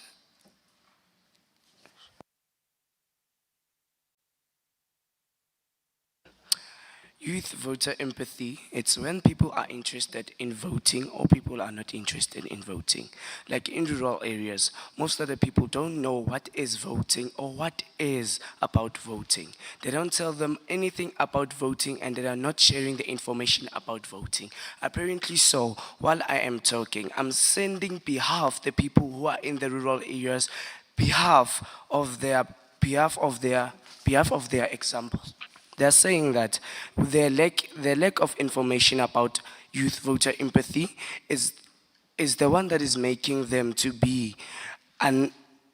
Speaker 9: youth voter empathy. It's when people are interested in voting or people are not interested in voting. Like in rural areas, most of the people don't know what is voting or what is about voting. They don't tell them anything about voting and they are not sharing the information about voting. Apparently so, while I am talking, I'm sending behalf the people who are in the rural areas, behalf of their examples. They're saying that their lack of information about youth voter empathy is the one that is making them to be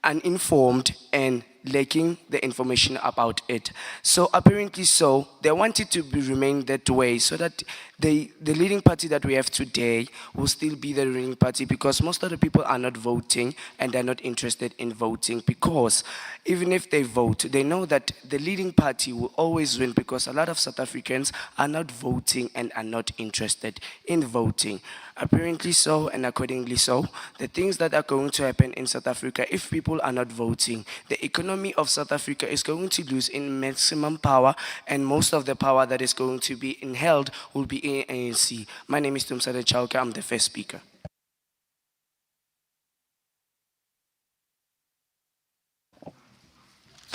Speaker 9: uninformed and lacking the information about it. So apparently so, they want it to remain that way so that the leading party that we have today will still be the ruling party, because most of the people are not voting and they're not interested in voting, because even if they vote, they know that the leading party will always win, because a lot of South Africans are not voting and are not interested in voting. Apparently so, and accordingly so, the things that are going to happen in South Africa, if people are not voting, the economy of South Africa is going to lose in maximum power, and most of the power that is going to be held will be in ANC. My name is Tumsade Chauke, I'm the first speaker.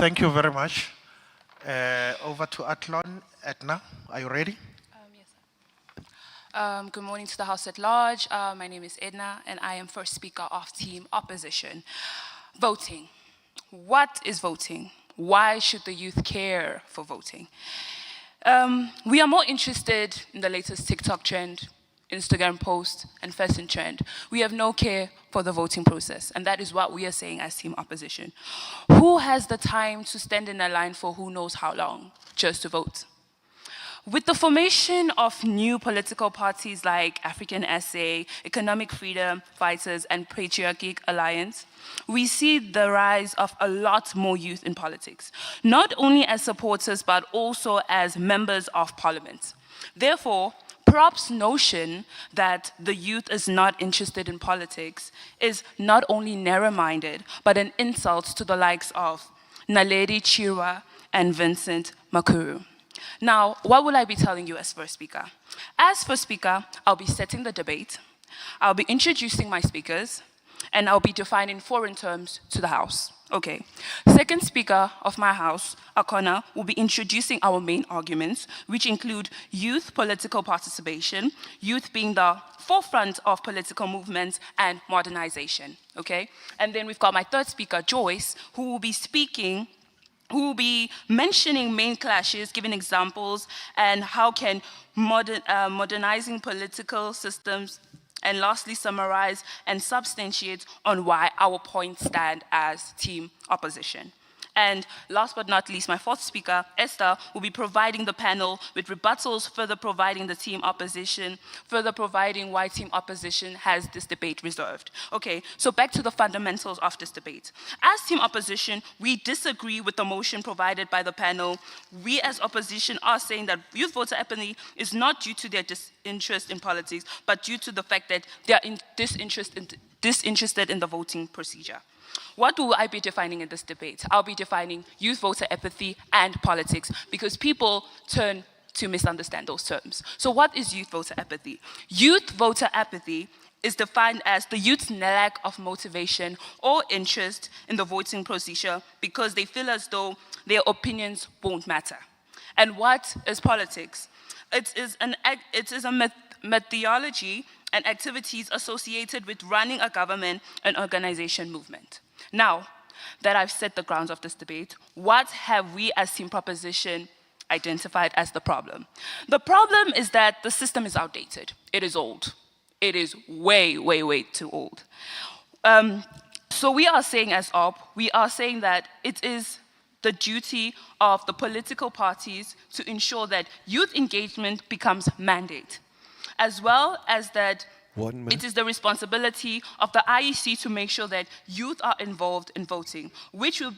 Speaker 12: Thank you very much. Over to Athlon. Edna, are you ready?
Speaker 8: Good morning to the House at large. My name is Edna, and I am first speaker of Team Opposition. Voting. What is voting? Why should the youth care for voting? We are more interested in the latest TikTok trend, Instagram post, and fashion trend. We have no care for the voting process, and that is what we are saying as Team Opposition. Who has the time to stand in a line for who knows how long just to vote? With the formation of new political parties like African SA, Economic Freedom Fighters, and Patriarchic Alliance, we see the rise of a lot more youth in politics, not only as supporters, but also as members of parliament. Therefore, Prop's notion that the youth is not interested in politics is not only narrow-minded, but an insult to the likes of Naledi Chirwa and Vincent Makuru. Now, what will I be telling you as first speaker? As first speaker, I'll be setting the debate, I'll be introducing my speakers, and I'll be defining foreign terms to the House. Okay. Second speaker of my House, Akona, will be introducing our main arguments, which include youth political participation, youth being the forefront of political movements, and modernization. Okay. And then we've got my third speaker, Joyce, who will be mentioning main clashes, giving examples, and how can modernizing political systems, and lastly summarize and substantiate on why our points stand as Team Opposition. And last but not least, my fourth speaker, Esther, will be providing the panel with rebuttals, further providing the Team Opposition, further providing why Team Opposition has this debate reserved. Okay, so back to the fundamentals of this debate. As Team Opposition, we disagree with the motion provided by the panel. We as opposition are saying that youth voter apathy is not due to their disinterest in politics, but due to the fact that they are disinterested in the voting procedure. What will I be defining in this debate? I'll be defining youth voter apathy and politics, because people turn to misunderstand those terms. So what is youth voter apathy? Youth voter apathy is defined as the youth's lack of motivation or interest in the voting procedure because they feel as though their opinions won't matter. And what is politics? It is a methodology and activities associated with running a government and organization movement. Now that I've set the grounds of this debate, what have we as Team Proposition identified as the problem? The problem is that the system is outdated. It is old. It is way, way, way too old. So we are saying as OP, we are saying that it is the duty of the political parties to ensure that youth engagement becomes mandate, as well as that it is the responsibility of the IEC to make sure that youth are involved in voting, which will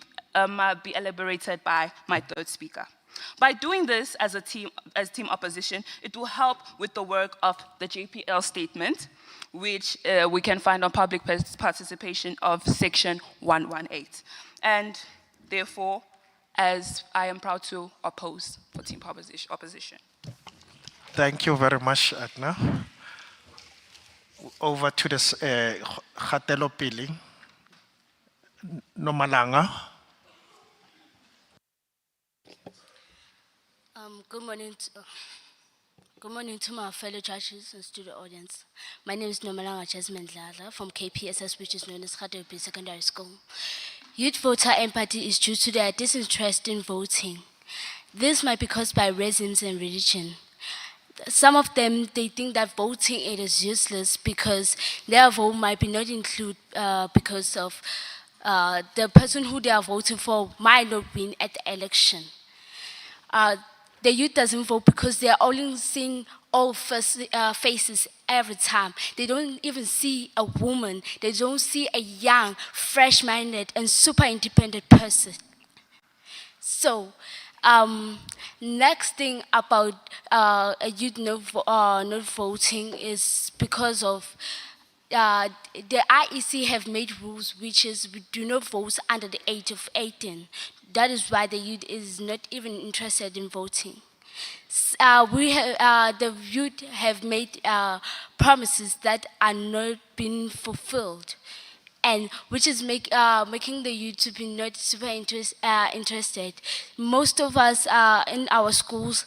Speaker 8: be elaborated by my third speaker. By doing this as Team Opposition, it will help with the work of the JPL statement, which we can find on public participation of section 118. And therefore, as I am proud to oppose for Team Opposition.
Speaker 12: Thank you very much, Edna. Over to the Gatelo Pili. Nomalanga.
Speaker 22: Good morning to my fellow judges and student audience. My name is Nomalanga Jasmine Dlala from KPSS, which is known as Gatelo Pili Secondary School. Youth voter empathy is due to their disinterest in voting. This might be caused by reasons and religion. Some of them, they think that voting it is useless because their vote might be not included because of the person who they are voting for might not win at the election. The youth doesn't vote because they are only seeing all faces every time. They don't even see a woman. They don't see a young, fresh-minded, and super independent person. So, next thing about youth not voting is because of the IEC have made rules which is we do not vote under the age of 18. That is why the youth is not even interested in voting. The youth have made promises that are not being fulfilled. and which is making the youth to be not super interested. Most of us in our schools,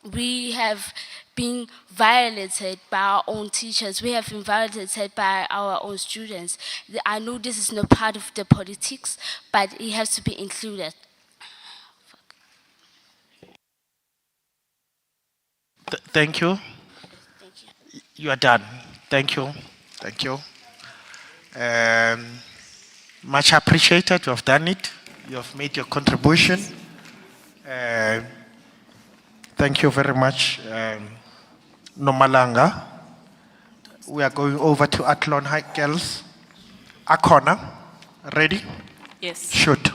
Speaker 22: we have been violated by our own teachers. We have been violated by our own students. I know this is not part of the politics, but it has to be included.
Speaker 12: Thank you. You are done. Thank you. Thank you. Much appreciated. You have done it. You have made your contribution. Thank you very much, Nomalanga. We are going over to Athlone High Girls. Akona, ready?
Speaker 1: Yes.
Speaker 12: Shoot.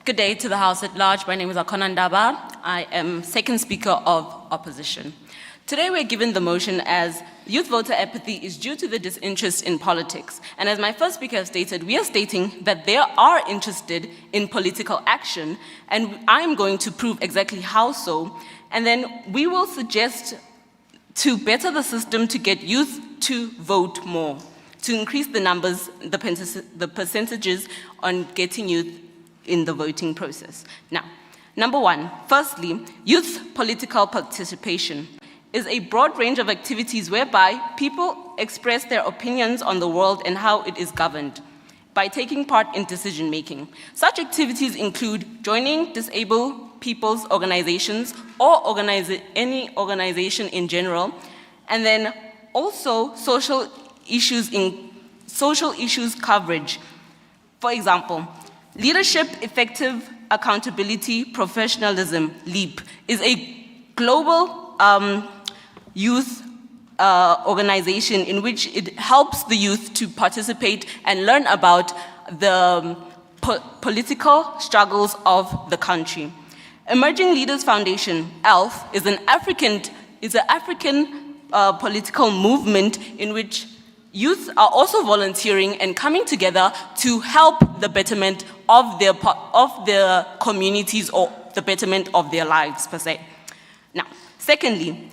Speaker 1: Good day to the House at large. My name is Akona Ndaba. I am second Speaker of Opposition. Today we're given the motion as youth voter apathy is due to the disinterest in politics. And as my first speaker stated, we are stating that they are interested in political action, and I'm going to prove exactly how so. And then we will suggest to better the system to get youth to vote more, to increase the numbers, the percentages on getting youth in the voting process. Now, number one, firstly, youth political participation is a broad range of activities whereby people express their opinions on the world and how it is governed by taking part in decision making. Such activities include joining disabled people's organizations or any organization in general, and then also social issues coverage. For example, leadership, effective accountability, professionalism, LEAP, is a global youth organization in which it helps the youth to participate and learn about the political struggles of the country. Emerging Leaders Foundation, ELF, is an African political movement in which youth are also volunteering and coming together to help the betterment of their communities or the betterment of their lives, per se. Now, secondly,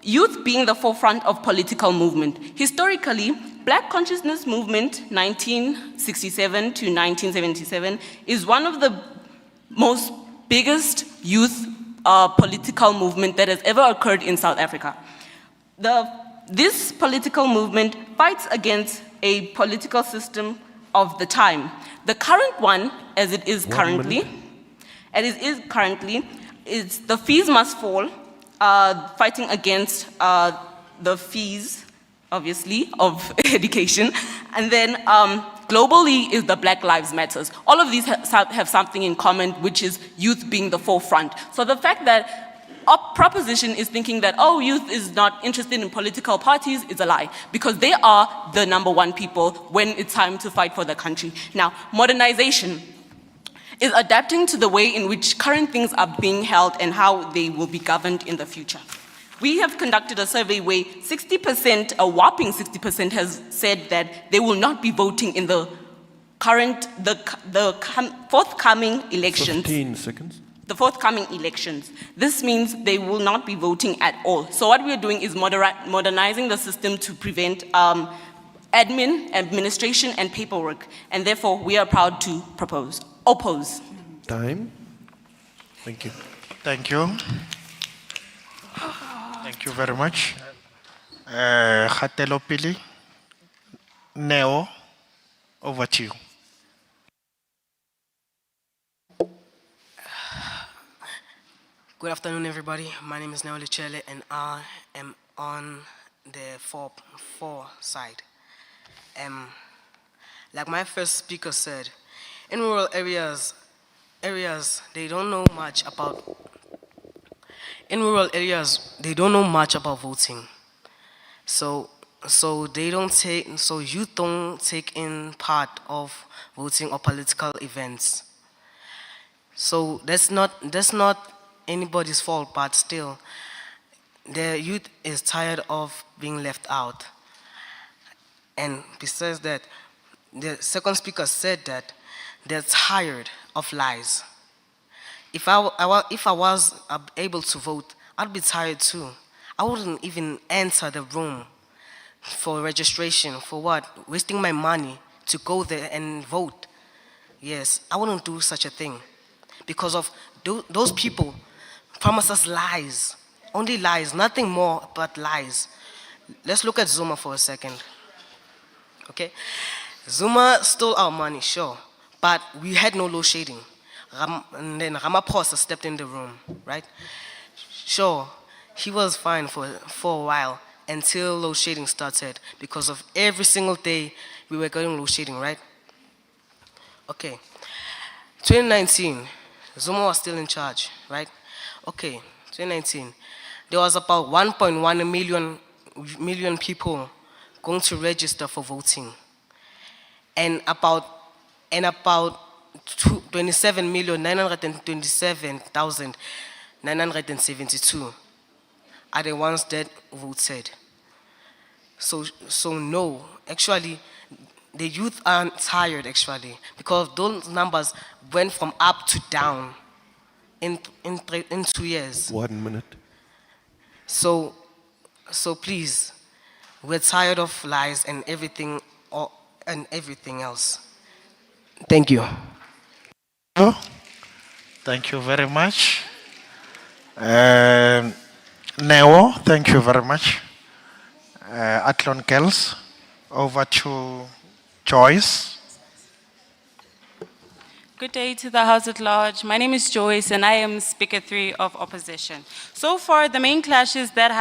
Speaker 1: youth being the forefront of political movement. Historically, Black Consciousness Movement, 1967 to 1977, is one of the most biggest youth political movement that has ever occurred in South Africa. This political movement fights against a political system of the time. The current one, as it is currently, is the fees must fall, fighting against the fees, obviously, of education. And then globally is the Black Lives Matters. All of these have something in common, which is youth being the forefront. So the fact that our proposition is thinking that, oh, youth is not interested in political parties is a lie, because they are the number one people when it's time to fight for the country. Now, modernization is adapting to the way in which current things are being held and how they will be governed in the future. We have conducted a survey where 60%, a whopping 60%, has said that they will not be voting in the forthcoming elections.
Speaker 16: 15 seconds.
Speaker 1: The forthcoming elections. This means they will not be voting at all. So what we are doing is modernizing the system to prevent administration and paperwork, and therefore we are proud to oppose.
Speaker 16: Time. Thank you.
Speaker 12: Thank you. Thank you very much. Khatelo Pili, Neo, over to you.
Speaker 2: Good afternoon, everybody. My name is Neo Lichele, and I am on the 4 side. Like my first speaker said, in rural areas they don't know much about. In rural areas, they don't know much about voting. So youth don't take in part of voting or political events. So that's not anybody's fault, but still, the youth is tired of being left out. And besides that, the second speaker said that they're tired of lies. If I was able to vote, I'd be tired too. I wouldn't even enter the room for registration. For what? Wasting my money to go there and vote. Yes, I wouldn't do such a thing because of those people promise us lies. Only lies, nothing more but lies. Let's look at Zuma for a second. Okay? Zuma stole our money, sure, but we had no load shedding. And then Ramaphosa stepped in the room, right? Sure, he was fine for a while until load shedding started because of every single day we were getting load shedding, right? Okay. 2019, Zuma was still in charge, right? Okay, 2019. There was about 1.1 million people going to register for voting. And about 27,927,972 are the ones that voted. So no, actually, the youth are tired actually because those numbers went from up to down in 2 years.
Speaker 16: 1 minute.
Speaker 2: So please, we're tired of lies and everything else. Thank you.
Speaker 12: Thank you very much. Neo, thank you very much. Athlon Kels, over to Joyce.
Speaker 1: Good day to the House at Large. My name is Joyce and I am Speaker 3 of Opposition. So far, the main clashes that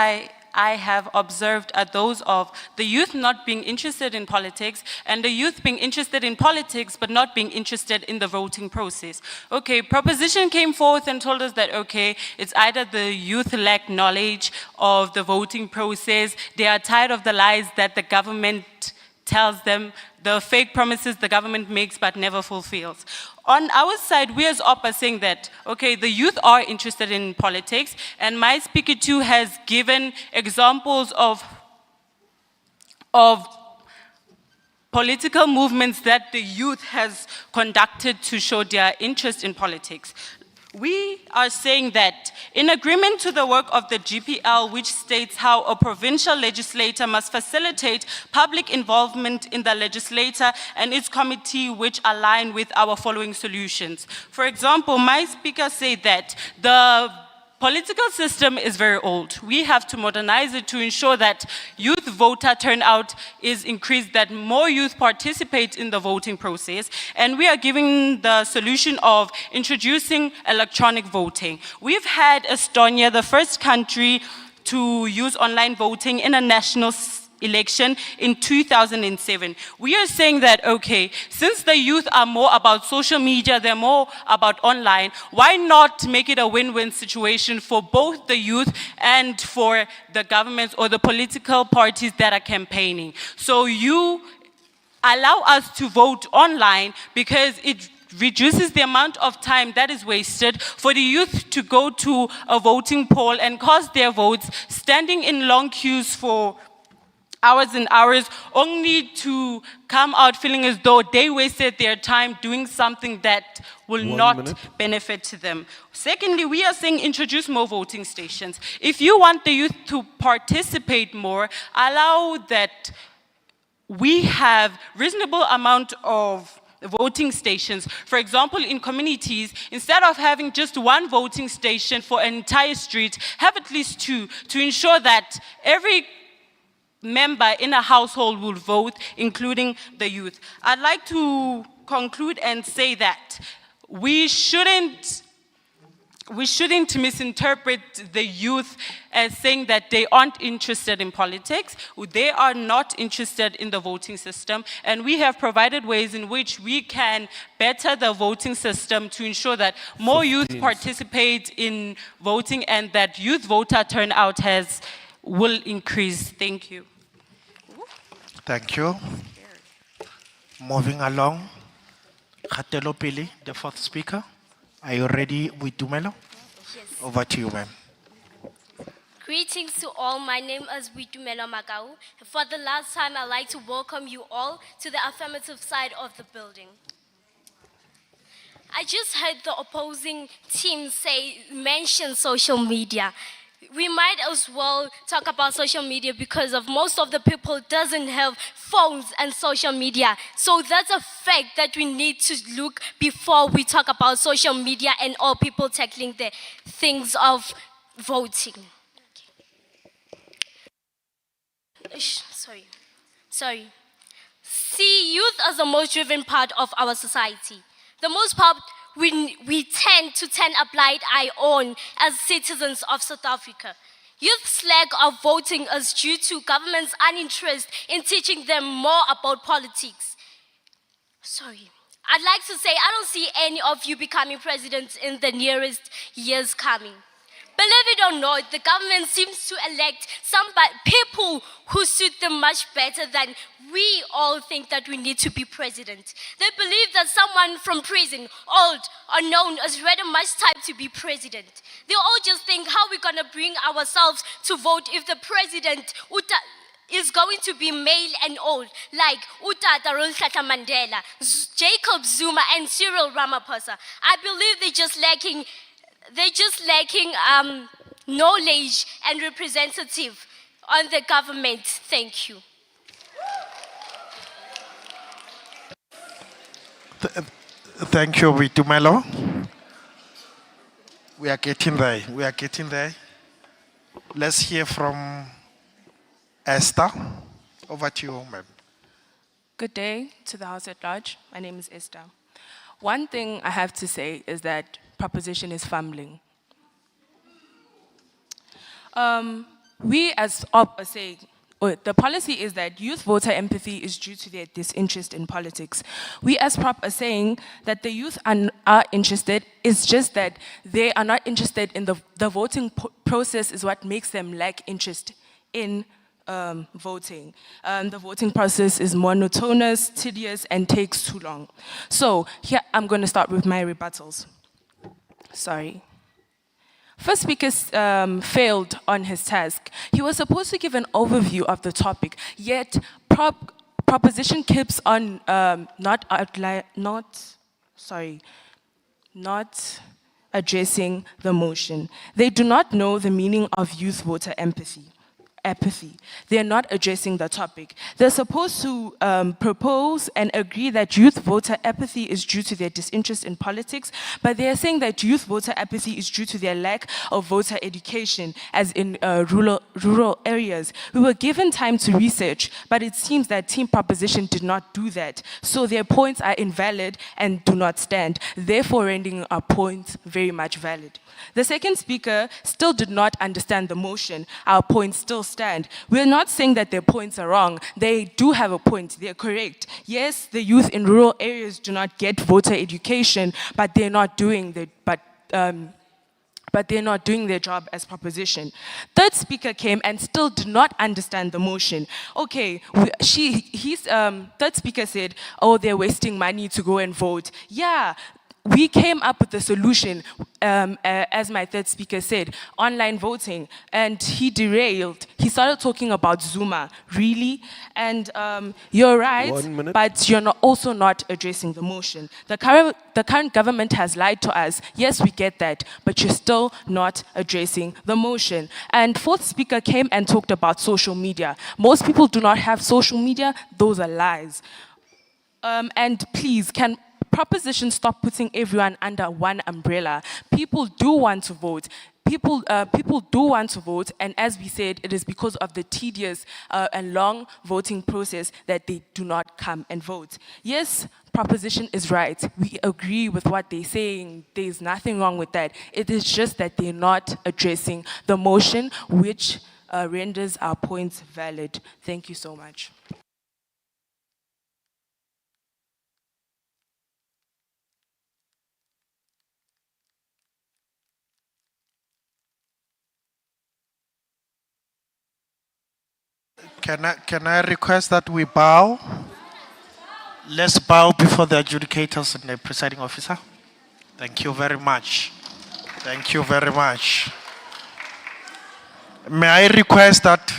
Speaker 1: I have observed are those of the youth not being interested in politics and the youth being interested in politics but not being interested in the voting process. Okay, proposition came forth and told us that, okay, it's either the youth lack knowledge of the voting process, they are tired of the lies that the government tells them, the fake promises the government makes but never fulfills. On our side, we as OP are saying that, okay, the youth are interested in politics, and my speaker too has given examples of political movements that the youth has conducted to show their interest in politics. We are saying that in agreement to the work of the GPL, which states how a provincial legislator must facilitate public involvement in the legislator and its committee which align with our following solutions. For example, my speaker said that the political system is very old. We have to modernize it to ensure that youth voter turnout is increased, that more youth participate in the voting process, and we are giving the solution of introducing electronic voting. We've had Estonia, the first country to use online voting in a national election in 2007. We are saying that, okay, since the youth are more about social media, they're more about online, why not make it a win-win situation for both the youth and for the governments or the political parties that are campaigning? So you allow us to vote online because it reduces the amount of time that is wasted for the youth to go to a voting poll and cast their votes, standing in long queues for hours and hours, only to come out feeling as though they wasted their time doing something that will not benefit to them. Secondly, we are saying introduce more voting stations. If you want the youth to participate more, allow that we have reasonable amount of voting stations. For example, in communities, instead of having just one voting station for an entire street, have at least two to ensure that every member in a household will vote, including the youth. I'd like to conclude and say that we shouldn't misinterpret the youth as saying that they aren't interested in politics. They are not interested in the voting system, and we have provided ways in which we can better the voting system to ensure that more youth participate in voting and that youth voter turnout will increase. Thank you.
Speaker 12: Thank you. Moving along, Khatelo Pili, the fourth speaker. Are you ready with Dumelo?
Speaker 22: Yes.
Speaker 12: Over to you, ma'am.
Speaker 22: Greetings to all. My name is Witumelo Makau. For the last time, I'd like to welcome you all to the affirmative side of the building. I just heard the opposing team mention social media. we might as well talk about social media because of most of the people doesn't have phones and social media. So that's a fact that we need to look before we talk about social media and all people tackling the things of voting. Sorry. See, youth as the most driven part of our society. The most part we tend to turn a blind eye on as citizens of South Africa. Youth's lack of voting is due to government's uninterest in teaching them more about politics. I'd like to say I don't see any of you becoming president in the nearest years coming. Believe it or not, the government seems to elect some people who suit them much better than we all think that we need to be president. They believe that someone from prison, old, unknown, is rather much time to be president. They all just think how we're gonna bring ourselves to vote if the president is going to be male and old, like Utata Rolihlahla Mandela, Jacob Zuma, and Cyril Ramaphosa. I believe they're just lacking knowledge and representative on the government. Thank you.
Speaker 12: Thank you, Vitumelo. We are getting there. Let's hear from Esther. Over to you, ma'am.
Speaker 3: Good day to the House at large. My name is Esther. One thing I have to say is that proposition is fumbling. We as OP say, the policy is that youth voter empathy is due to their disinterest in politics. We as PROP are saying that the youth are interested, it's just that they are not interested in the voting process is what makes them lack interest in voting. The voting process is monotonous, tedious, and takes too long. So here I'm going to start with my rebuttals. Sorry. First speaker failed on his task. He was supposed to give an overview of the topic, yet proposition keeps on not addressing the motion. They do not know the meaning of youth voter apathy. They're not addressing the topic. They're supposed to propose and agree that youth voter apathy is due to their disinterest in politics, but they're saying that youth voter apathy is due to their lack of voter education, as in rural areas. We were given time to research, but it seems that Team Proposition did not do that. So their points are invalid and do not stand, therefore rendering our points very much valid. The second speaker still did not understand the motion. Our points still stand. We're not saying that their points are wrong. They do have a point. They're correct. Yes, the youth in rural areas do not get voter education, but they're not doing they're not doing their job as proposition. Third speaker came and still did not understand the motion. Okay, third speaker said, oh, they're wasting money to go and vote. Yeah. We came up with the solution, as my third speaker said, online voting, and he derailed. He started talking about Zuma, really? And you're right, but you're also not addressing the motion. The current government has lied to us. Yes, we get that, but you're still not addressing the motion. And fourth speaker came and talked about social media. Most people do not have social media. Those are lies. And please, can proposition stop putting everyone under one umbrella? People do want to vote. People do want to vote, and as we said, it is because of the tedious and long voting process that they do not come and vote. Yes, proposition is right. We agree with what they're saying. There's nothing wrong with that. It is just that they're not addressing the motion, which renders our points valid. Thank you so much.
Speaker 12: Can I request that we bow? Let's bow before the adjudicators and the presiding officer. Thank you very much. Thank you very much. May I request that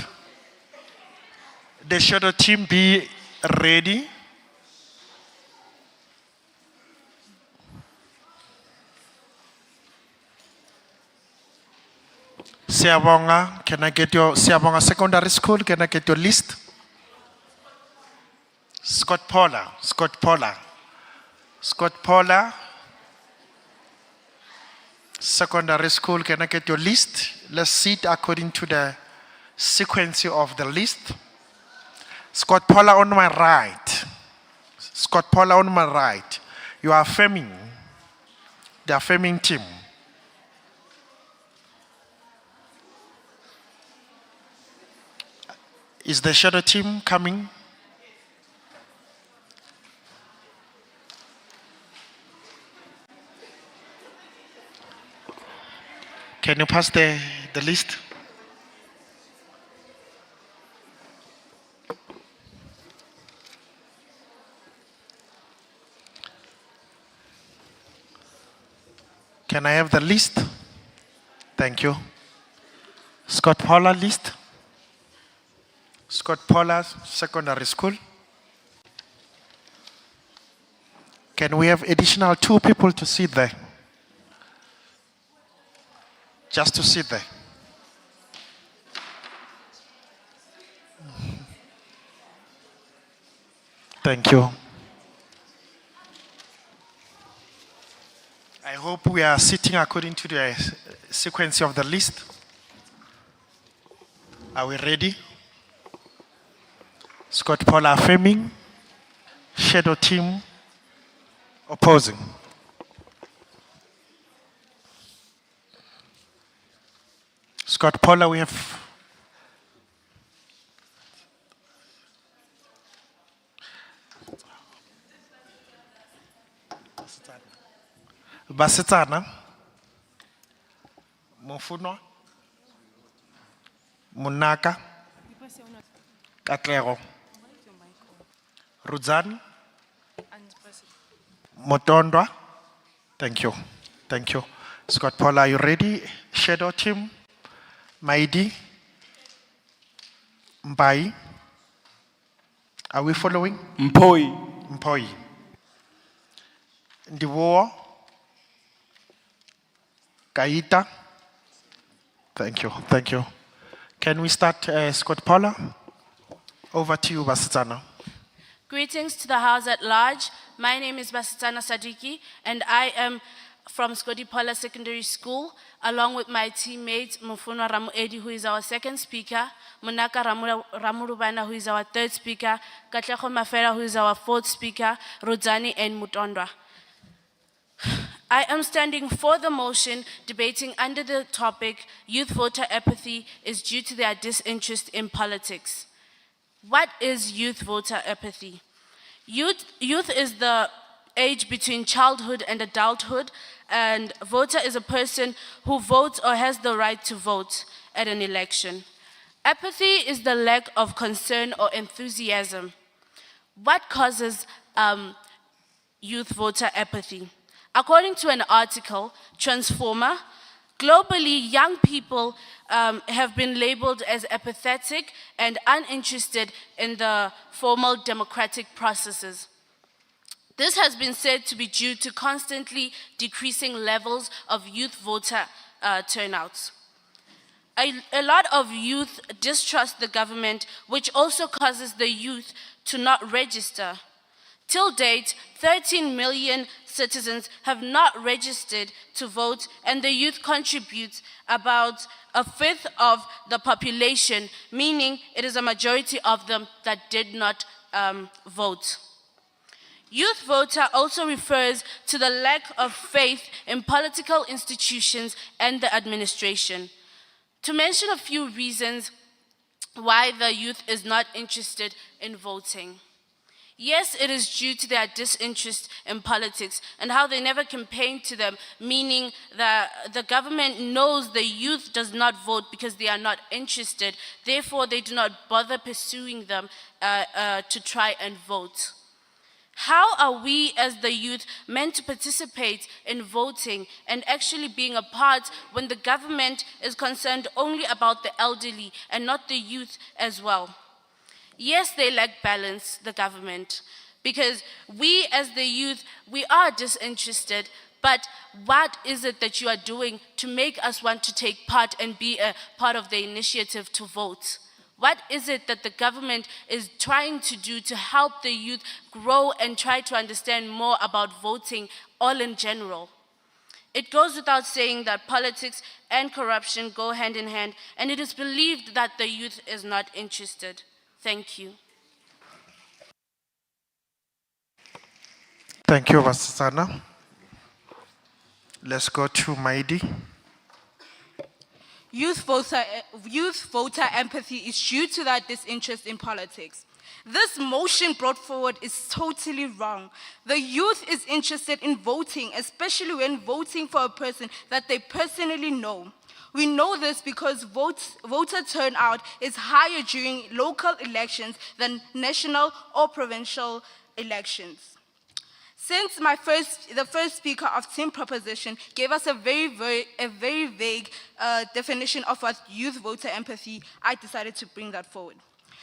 Speaker 12: the shadow team be ready? Siabonga, can I get your Siabonga Secondary School? Can I get your list? Scott Paula, Scott Paula, Scott Paula. Secondary School, can I get your list? Let's see it according to the sequence of the list. Scott Paula on my right. Scott Paula on my right. You are affirming. The affirming team. Is the shadow team coming? Can you pass the list? Can I have the list? Thank you. Scott Paula list. Scott Paula Secondary School. Can we have additional 2 people to sit there? Just to sit there. Thank you. I hope we are sitting according to the sequence of the list. Are we ready? Scott Paula affirming. Shadow team opposing. Scott Paula, we have Basetsana, Mofuno, Munaka, Katlego, Rudzani, Motondwa. Thank you. Thank you. Scott Paula, are you ready? Shadow team, Maidi, Mbai. Are we following?
Speaker 9: Mpoi.
Speaker 12: Mpoi. Ndiwo. Kaita. Thank you. Thank you. Can we start, Scott Paula? Over to you, Basitsana.
Speaker 4: Greetings to the House at large. My name is Basitsana Sadiki, and I am from Scotty Paula Secondary School, along with my teammate Mufunwa Ramuedi, who is our second speaker, Munaka Ramurubana, who is our third speaker, Katlego Mafera, who is our fourth speaker, Rudzani, and Mutondwa. I am standing for the motion debating under the topic, Youth Voter Apathy is due to their disinterest in politics. What is youth voter apathy? Youth is the age between childhood and adulthood, and voter is a person who votes or has the right to vote at an election. Apathy is the lack of concern or enthusiasm. What causes youth voter apathy? According to an article, Transformer, globally, young people have been labeled as apathetic and uninterested in the formal democratic processes. This has been said to be due to constantly decreasing levels of youth voter turnouts. A lot of youth distrust the government, which also causes the youth to not register. Till date, 13 million citizens have not registered to vote, and the youth contributes about a fifth of the population, meaning it is a majority of them that did not vote. Youth voter also refers to the lack of faith in political institutions and the administration. To mention a few reasons why the youth is not interested in voting. Yes, it is due to their disinterest in politics and how they never campaign to them, meaning that the government knows the youth does not vote because they are not interested. Therefore, they do not bother pursuing them to try and vote. How are we as the youth meant to participate in voting and actually being a part when the government is concerned only about the elderly and not the youth as well? Yes, they lack balance, the government, because we as the youth, we are disinterested, But what is it that you are doing to make us want to take part and be a part of the initiative to vote? What is it that the government is trying to do to help the youth grow and try to understand more about voting all in general? It goes without saying that politics and corruption go hand in hand, and it is believed that the youth is not interested. Thank you.
Speaker 12: Thank you, Vasisana. Let's go to Maidi.
Speaker 5: Youth voter empathy is due to that disinterest in politics. This motion brought forward is totally wrong. The youth is interested in voting, especially when voting for a person that they personally know. We know this because voter turnout is higher during local elections than national or provincial elections. Since the first speaker of Team Proposition gave us a very vague definition of what youth voter empathy, I decided to bring that forward.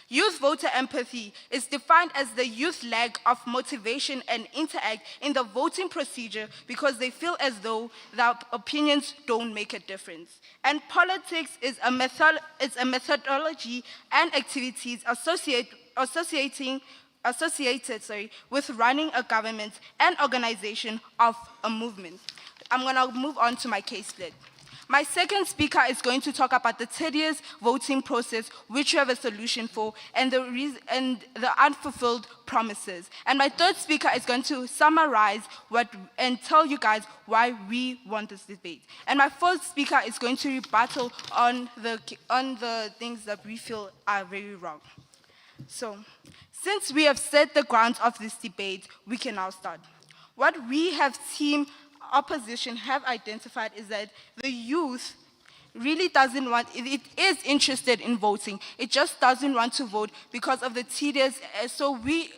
Speaker 5: Youth voter empathy is defined as the youth lack of motivation and interact in the voting procedure because they feel as though their opinions don't make a difference. And politics is a methodology and activities associated with running a government and organization of a movement. I'm going to move on to my case split. My second speaker is going to talk about the tedious voting process, which we have a solution for, and the unfulfilled promises. And my third speaker is going to summarize and tell you guys why we want this debate. And my fourth speaker is going to rebuttal on the things that we feel are very wrong. So, since we have set the grounds of this debate, we can now start. What we have Team Opposition have identified is that the youth really doesn't want, it is interested in voting. It just doesn't want to vote because of the tedious,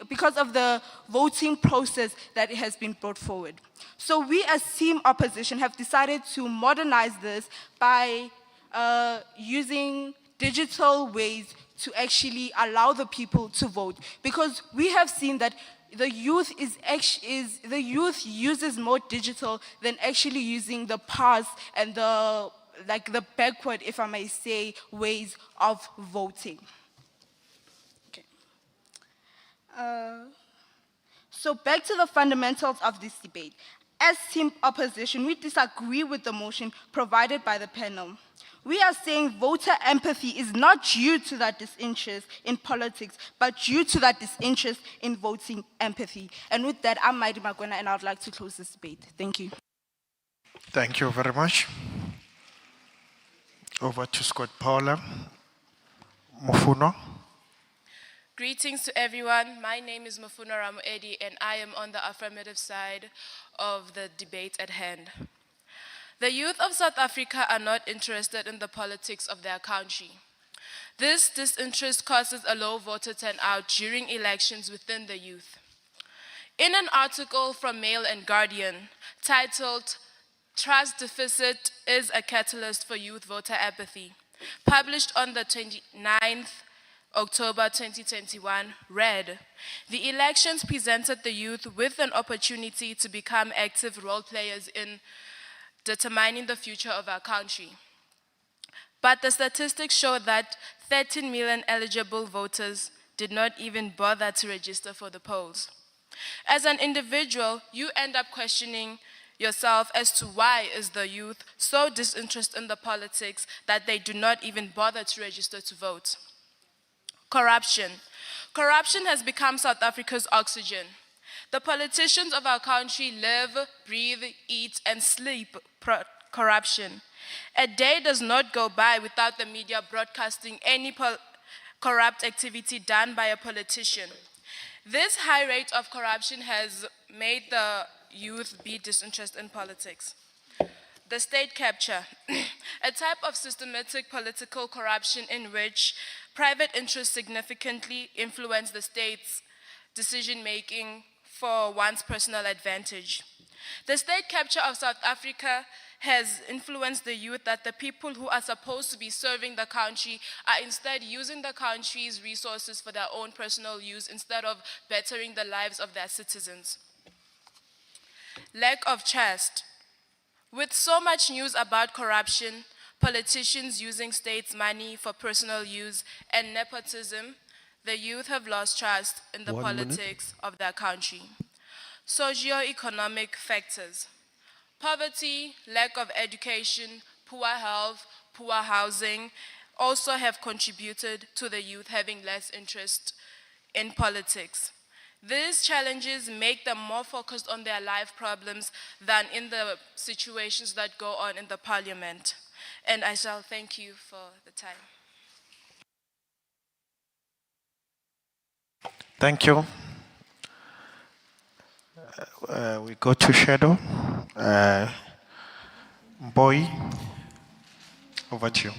Speaker 5: because of the voting process that has been brought forward. So we as Team Opposition have decided to modernize this by using digital ways to actually allow the people to vote, because we have seen that the youth uses more digital than actually using the past and the backward, if I may say, ways of voting. Okay. So back to the fundamentals of this debate. As Team Opposition, we disagree with the motion provided by the panel. We are saying voter empathy is not due to that disinterest in politics, but due to that disinterest in voting empathy. And with that, I'm Maidi Magwena, and I would like to close this debate. Thank you.
Speaker 12: Thank you very much. Over to Scott Paula. Mufuno.
Speaker 8: Greetings to everyone. My name is Mufuno Ramuedi, and I am on the affirmative side of the debate at hand. The youth of South Africa are not interested in the politics of their country. This disinterest causes a low voter turnout during elections within the youth. In an article from Mail and Guardian titled, "Trust Deficit is a Catalyst for Youth Voter Apathy," published on the 29th October 2021, read, "The elections presented the youth with an opportunity to become active role players in determining the future of our country. But the statistics show that 13 million eligible voters did not even bother to register for the polls. As an individual, you end up questioning yourself as to why is the youth so disinterested in the politics that they do not even bother to register to vote. Corruption. Corruption has become South Africa's oxygen. The politicians of our country live, breathe, eat, and sleep corruption. A day does not go by without the media broadcasting any corrupt activity done by a politician. This high rate of corruption has made the youth be disinterested in politics. The state capture, a type of systematic political corruption in which private interests significantly influence the state's decision-making for one's personal advantage. The state capture of South Africa has influenced the youth that the people who are supposed to be serving the country are instead using the country's resources for their own personal use instead of bettering the lives of their citizens. lack of trust. With so much news about corruption, politicians using states' money for personal use, and nepotism, the youth have lost trust in the
Speaker 16: 1 minute.
Speaker 8: politics of their country. Socio-economic factors. Poverty, lack of education, poor health, poor housing also have contributed to the youth having less interest in politics. These challenges make them more focused on their life problems than in the situations that go on in the parliament. And I shall thank you for the time.
Speaker 12: Thank you. We go to Shadow. Boy, over to you.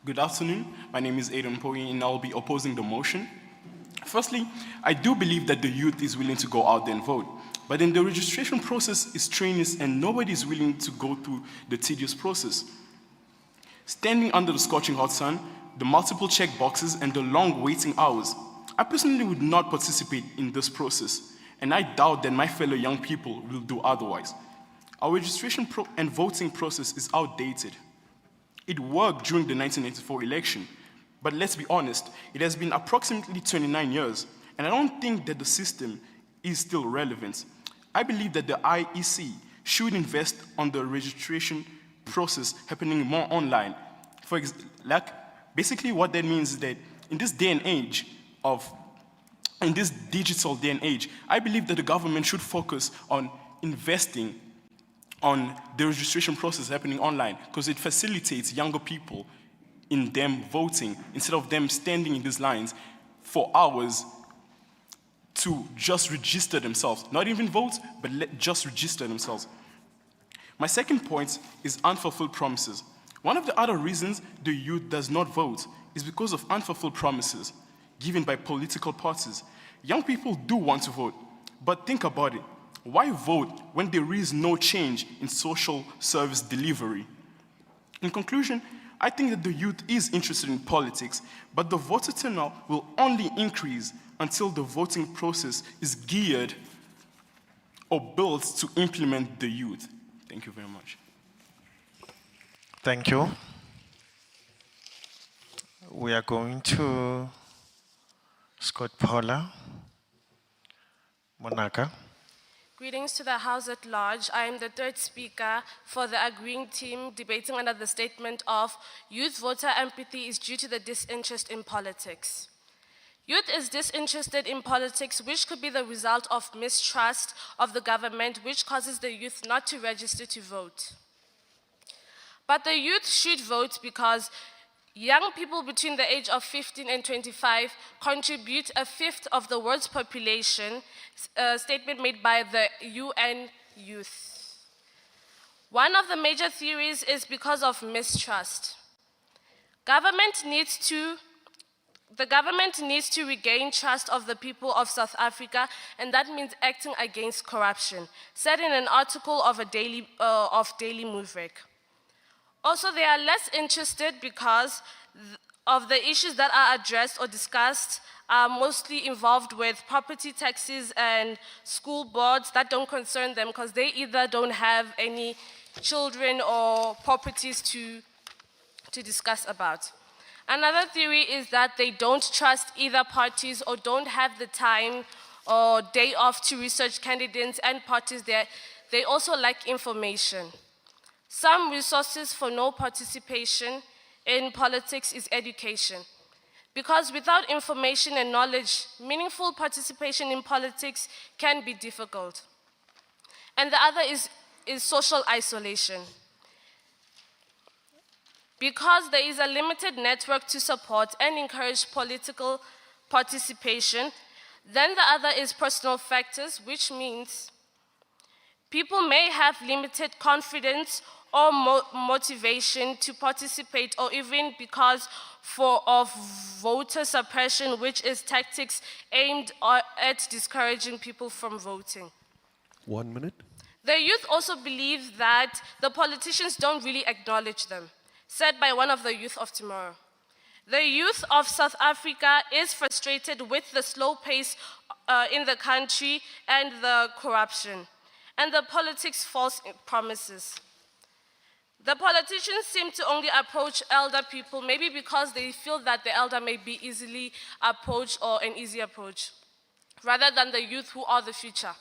Speaker 10: Good afternoon. My name is Aidan Poi, and I'll be opposing the motion. Firstly, I do believe that the youth is willing to go out there and vote. But then the registration process is strenuous and nobody is willing to go through the tedious process. Standing under the scorching hot sun, the multiple check boxes and the long waiting hours, I personally would not participate in this process, and I doubt that my fellow young people will do otherwise. Our registration and voting process is outdated. It worked during the 1994 election, but let's be honest, it has been approximately 29 years, and I don't think that the system is still relevant. I believe that the IEC should invest on the registration process happening more online. Basically what that means is that in this day and age in this digital day and age, I believe that the government should focus on investing on the registration process happening online because it facilitates younger people in them voting instead of them standing in these lines for hours to just register themselves. Not even vote, but just register themselves. My second point is unfulfilled promises. One of the other reasons the youth does not vote is because of unfulfilled promises given by political parties. Young people do want to vote, but think about it. Why vote when there is no change in social service delivery? In conclusion, I think that the youth is interested in politics, but the voter turnout will only increase until the voting process is geared or built to implement the youth. Thank you very much.
Speaker 12: Thank you. We are going to Scott Paula Monaka.
Speaker 4: Greetings to the House at large. I am the third speaker for the agreeing team debating under the statement of youth voter empathy is due to the disinterest in politics. Youth is disinterested in politics, which could be the result of mistrust of the government, which causes the youth not to register to vote. But the youth should vote because young people between the age of 15 and 25 contribute a fifth of the world's population, a statement made by the UN Youth. One of the major theories is because of mistrust. The government needs to regain trust of the people of South Africa, and that means acting against corruption, said in an article of Daily Movek. Also, they are less interested because of the issues that are addressed or discussed are mostly involved with property taxes and school boards that don't concern them because they either don't have any children or properties to discuss about. Another theory is that they don't trust either parties or don't have the time or day off to research candidates and parties. They also lack information. Some resources for no participation in politics is education. Because without information and knowledge, meaningful participation in politics can be difficult. And the other is social isolation. Because there is a limited network to support and encourage political participation, then the other is personal factors, which means people may have limited confidence or motivation to participate, or even because of voter suppression, which is tactics aimed at discouraging people from voting.
Speaker 16: 1 minute.
Speaker 4: The youth also believe that the politicians don't really acknowledge them, said by one of the youth of tomorrow. The youth of South Africa is frustrated with the slow pace in the country and the corruption.
Speaker 11: and the politics false promises. The politicians seem to only approach elder people, maybe because they feel that the elder may be easily approached or an easy approach, rather than the youth who are the future.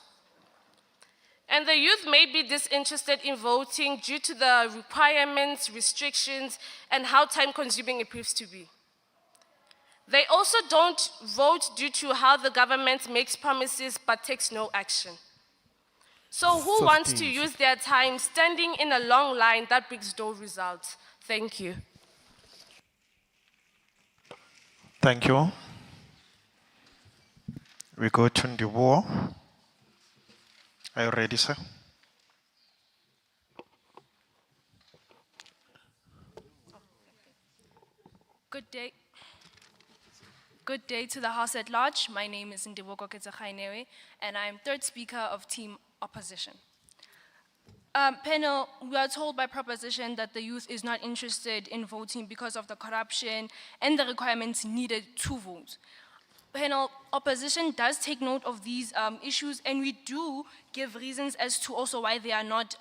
Speaker 11: And the youth may be disinterested in voting due to the requirements, restrictions, and how time-consuming it proves to be. They also don't vote due to how the government makes promises but takes no action. So who wants to use their time standing in a long line that brings no results? Thank you.
Speaker 12: Thank you. We go to Ndiwo. Are you ready, sir?
Speaker 13: Good day. Good day to the House at large. My name is Ndiboko Ketsakhainewe, and I am third speaker of Team Opposition. Panel, we are told by proposition that the youth is not interested in voting because of the corruption and the requirements needed to vote. Panel, opposition does take note of these issues, and we do give reasons as to also why they are not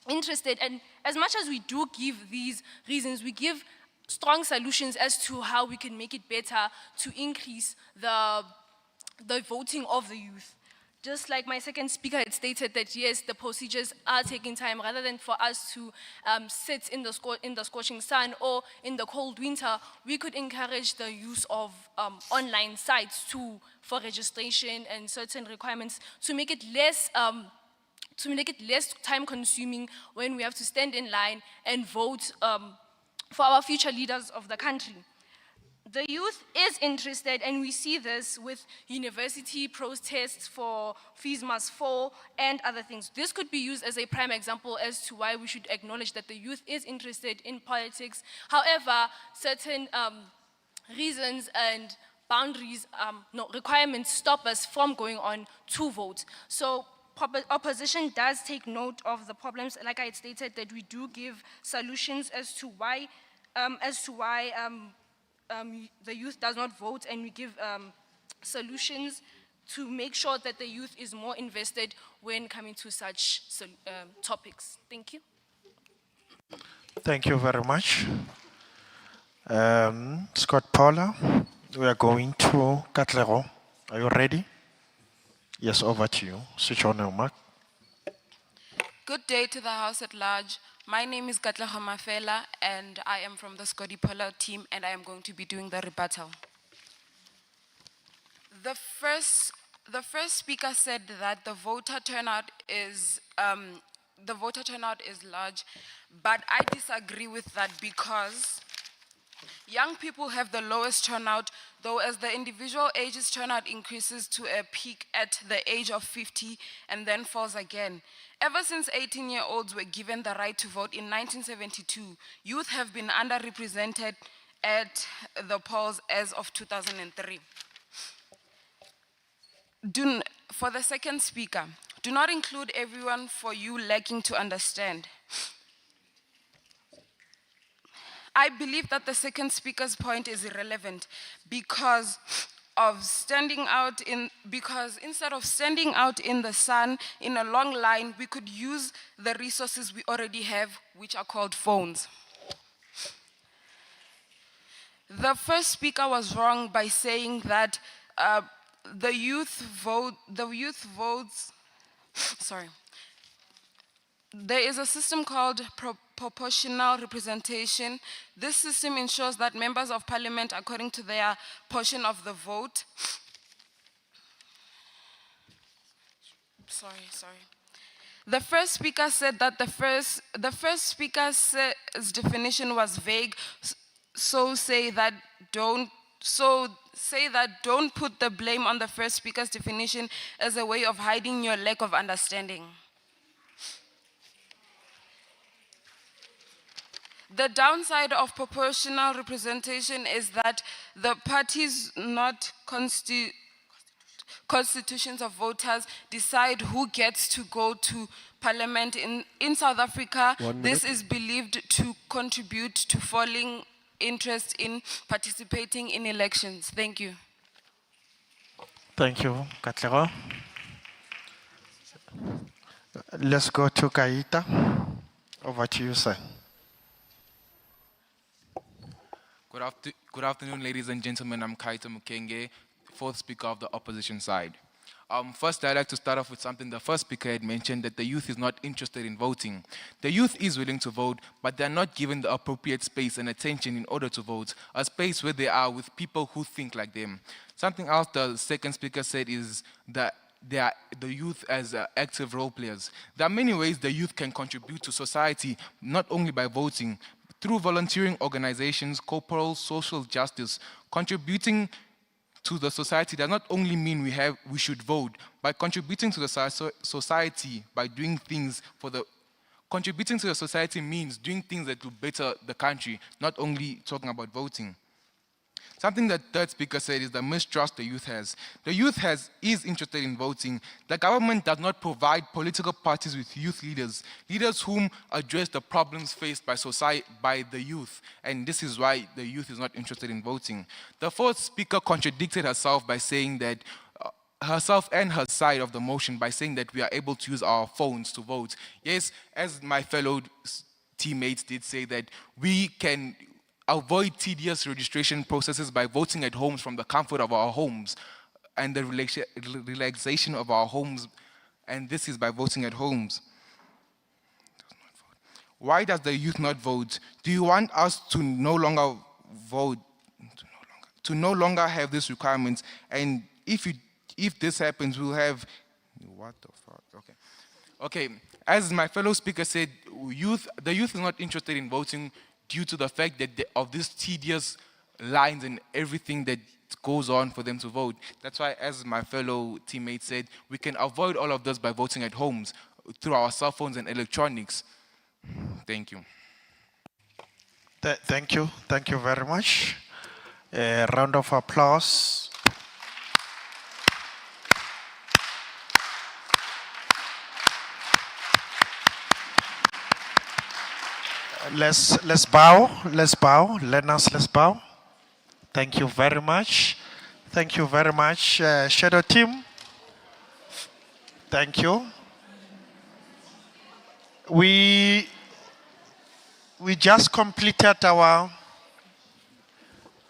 Speaker 13: interested. And as much as we do give these reasons, we give strong solutions as to how we can make it better to increase the voting of the youth. Just like my second speaker had stated that yes, the procedures are taking time, rather than for us to sit in the scorching sun or in the cold winter, we could encourage the use of online sites for registration and certain requirements to make it less time consuming when we have to stand in line and vote for our future leaders of the country. The youth is interested, and we see this with university protests for fees must fall and other things. This could be used as a prime example as to why we should acknowledge that the youth is interested in politics. However, certain reasons and boundaries, requirements stop us from going on to vote. So opposition does take note of the problems. Like I had stated, that we do give solutions as to why the youth does not vote, and we give solutions to make sure that the youth is more invested when coming to such topics. Thank you.
Speaker 12: Thank you very much. Scott Paula, we are going to Katlego. Are you ready? Yes, over to you. Switch on your mic.
Speaker 8: Good day to the House at large. My name is Katlego Mafela, and I am from the Scotty Polo team, and I am going to be doing the rebuttal. The first speaker said that the voter turnout is large, but I disagree with that because young people have the lowest turnout, though as the individual ages turnout increases to a peak at the age of 50 and then falls again. Ever since 18-year-olds were given the right to vote in 1972, youth have been underrepresented at the polls as of 2003. For the second speaker, do not include everyone for you lacking to understand. I believe that the second speaker's point is irrelevant because instead of standing out in the sun in a long line, we could use the resources we already have, which are called phones. The first speaker was wrong by saying that the youth votes. Sorry. There is a system called proportional representation. This system ensures that members of parliament, according to their portion of the vote, The first speaker said that the first speaker's definition was vague, so say that don't put the blame on the first speaker's definition as a way of hiding your lack of understanding. The downside of proportional representation is that the parties, not constitutions of voters, decide who gets to go to parliament. In South Africa, this is believed to contribute to falling interest in participating in elections. Thank you.
Speaker 12: Thank you, Katlego. Let's go to Kaita. Over to you, sir.
Speaker 14: Good afternoon, ladies and gentlemen. I'm Kaito Mukenge, fourth speaker of the opposition side. First, I'd like to start off with something the first speaker had mentioned, that the youth is not interested in voting. The youth is willing to vote, but they're not given the appropriate space and attention in order to vote, a space where they are with people who think like them. Something else the second speaker said is that they are the youth as active role players. There are many ways the youth can contribute to society, not only by voting, through volunteering organizations, corporal social justice. Contributing to the society does not only mean we should vote, by contributing to the society by doing things for the contributing to the society means doing things that will better the country, not only talking about voting. Something that third speaker said is the mistrust the youth has. The youth is interested in voting. The government does not provide political parties with youth leaders whom address the problems faced by society, by the youth, and this is why the youth is not interested in voting. The fourth speaker contradicted herself by saying that herself and her side of the motion by saying that we are able to use our phones to vote. Yes, as my fellow teammates did say, that we can avoid tedious registration processes by voting at homes from the comfort of our homes and the relaxation of our homes, and this is by voting at homes. Why does the youth not vote? Do you want us to no longer vote, to no longer have these requirements? And if this happens, we'll have, what the fuck, okay. Okay, as my fellow speaker said, the youth is not interested in voting due to the fact that of these tedious lines and everything that goes on for them to vote. That's why, as my fellow teammate said, we can avoid all of this by voting at homes through our cell phones and electronics. Thank you.
Speaker 12: Thank you. Thank you very much. A round of applause. Let's bow. Let's bow. Let's bow. Thank you very much. Thank you very much, Shadow Team. Thank you. We just completed our.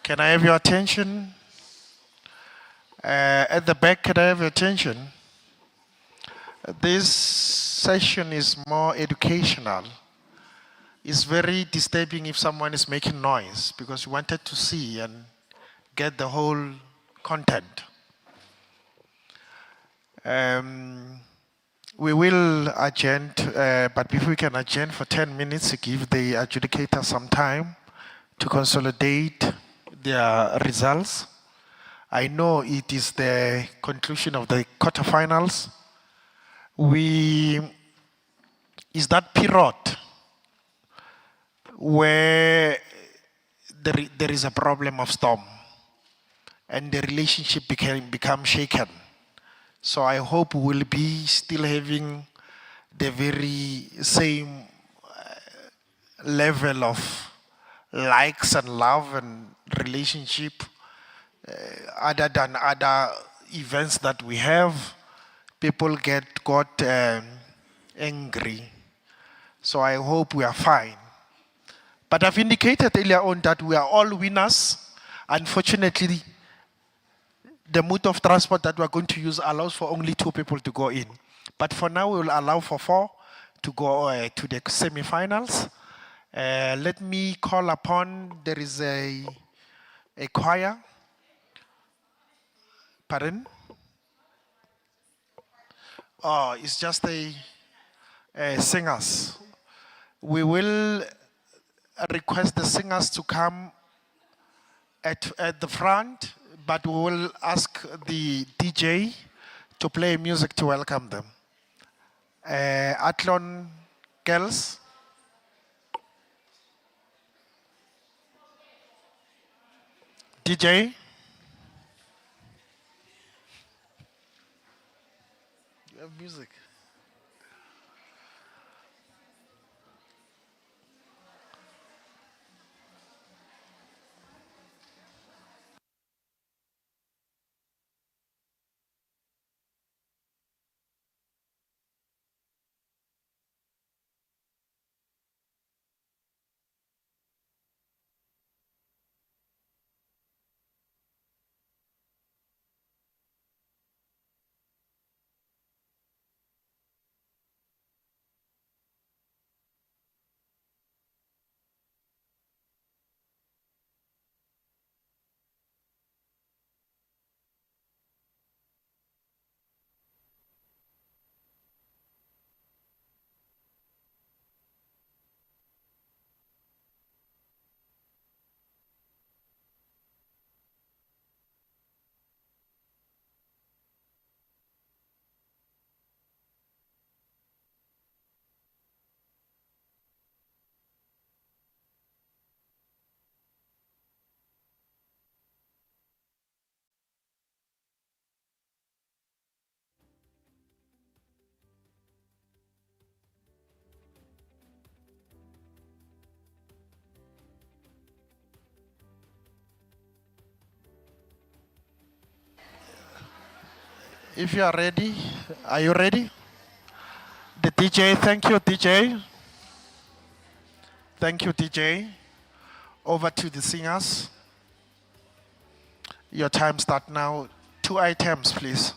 Speaker 12: Can I have your attention? At the back, can I have your attention? This session is more educational. It's very disturbing if someone is making noise because we wanted to see and get the whole content. We will adjourn, but before we can adjourn for 10 minutes to give the adjudicator some time to consolidate their results. I know it is the conclusion of the quarterfinals. Is that period where there is a problem of storm and the relationship become shaken. So I hope we'll be still having the very same level of likes and love and relationship other than other events that we have. People got angry. So I hope we are fine. But I've indicated earlier on that we are all winners. Unfortunately, the mode of transport that we're going to use allows for only 2 people to go in. But for now, we will allow for 4 to go to the semifinals. Let me call upon, there is a choir. Pardon? Oh, it's just a singers. We will request the singers to come at the front, but we will ask the DJ to play music to welcome them. Athlon girls. DJ. You have music. if you are ready, are you ready? The DJ, thank you, DJ. Thank you, DJ. Over to the singers. Your time start now. 2 items, please.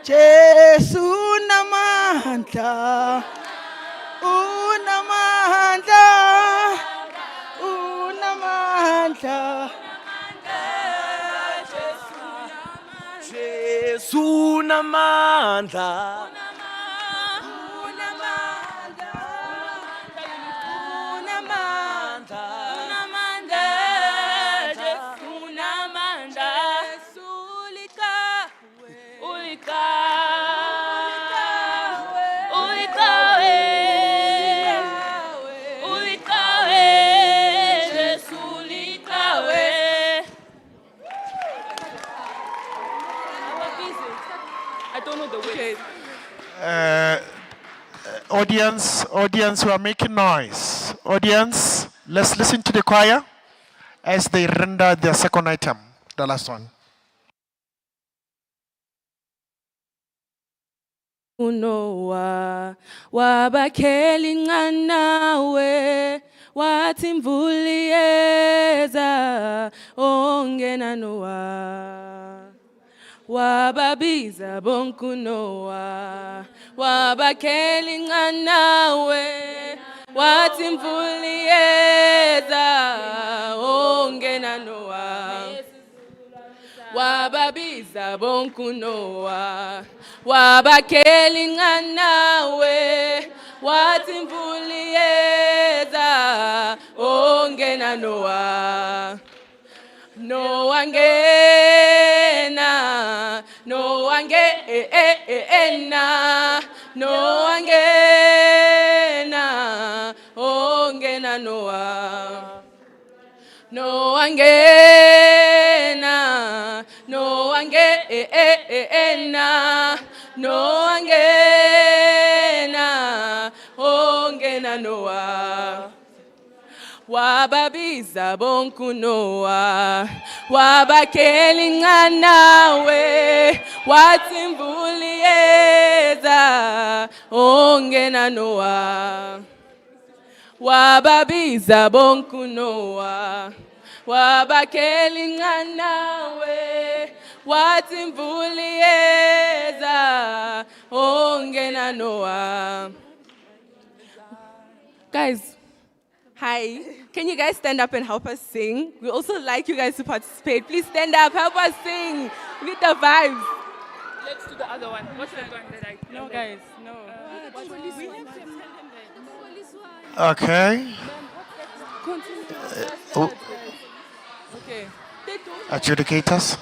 Speaker 15: Jesu namandla, unamandla, unamandla. Jesu namandla.
Speaker 3: I don't know the way.
Speaker 12: Audience who are making noise. Audience, let's listen to the choir as they render their second item, the last one.
Speaker 3: Unowa wabakheli nqanawe wathi imvuli yeza ongena nowa wababiza bonkunowa wabakheli nqanawe wathi imvuli yeza ongena nowa wababiza bonkunowa wabakheli nqanawe wathi imvuli yeza ongena nowa nowa ngena nowa ngena nowa ngena ongena nowa nowa ngena nowa ngena nowa ngena ongena nowa wababiza bonkunoa wabakeli nganawe wathi mvuli yeza ongena noa wababiza bonkunoa wabakeli nganawe wathi mvuli yeza ongena noa. Guys, hi. Can you guys stand up and help us sing? We also like you guys to participate. Please stand up, help us sing. We need the vibes.
Speaker 8: Let's do the other one. What's that one that I...
Speaker 3: No, guys, no.
Speaker 12: Okay. Oh,
Speaker 3: Okay.
Speaker 12: adjudicators.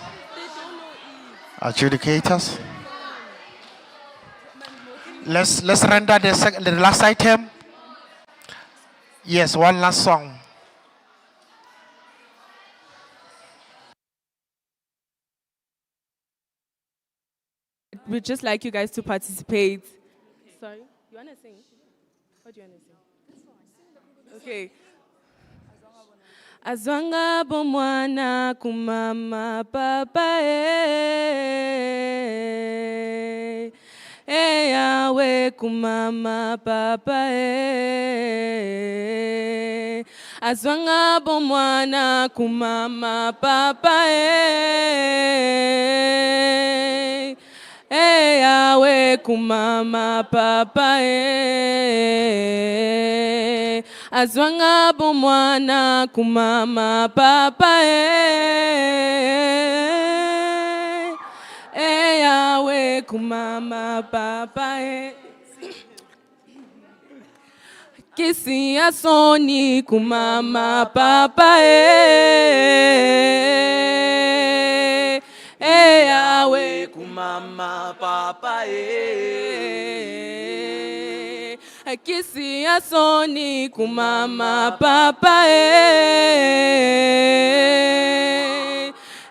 Speaker 12: Adjudicators. Let's render the last item. Yes, one last song.
Speaker 3: We'd just like you guys to participate. Sorry? You want to sing? What do you want to sing? Okay. Azwanga bomwana kumama papa yawe kumama papa Azwanga bomwana kumama papa yawe kumama papa Azwanga bomwana kumama papa yawe kumama papa Kisi asoni kumama papa yawe kumama papa Kisi asoni kumama papa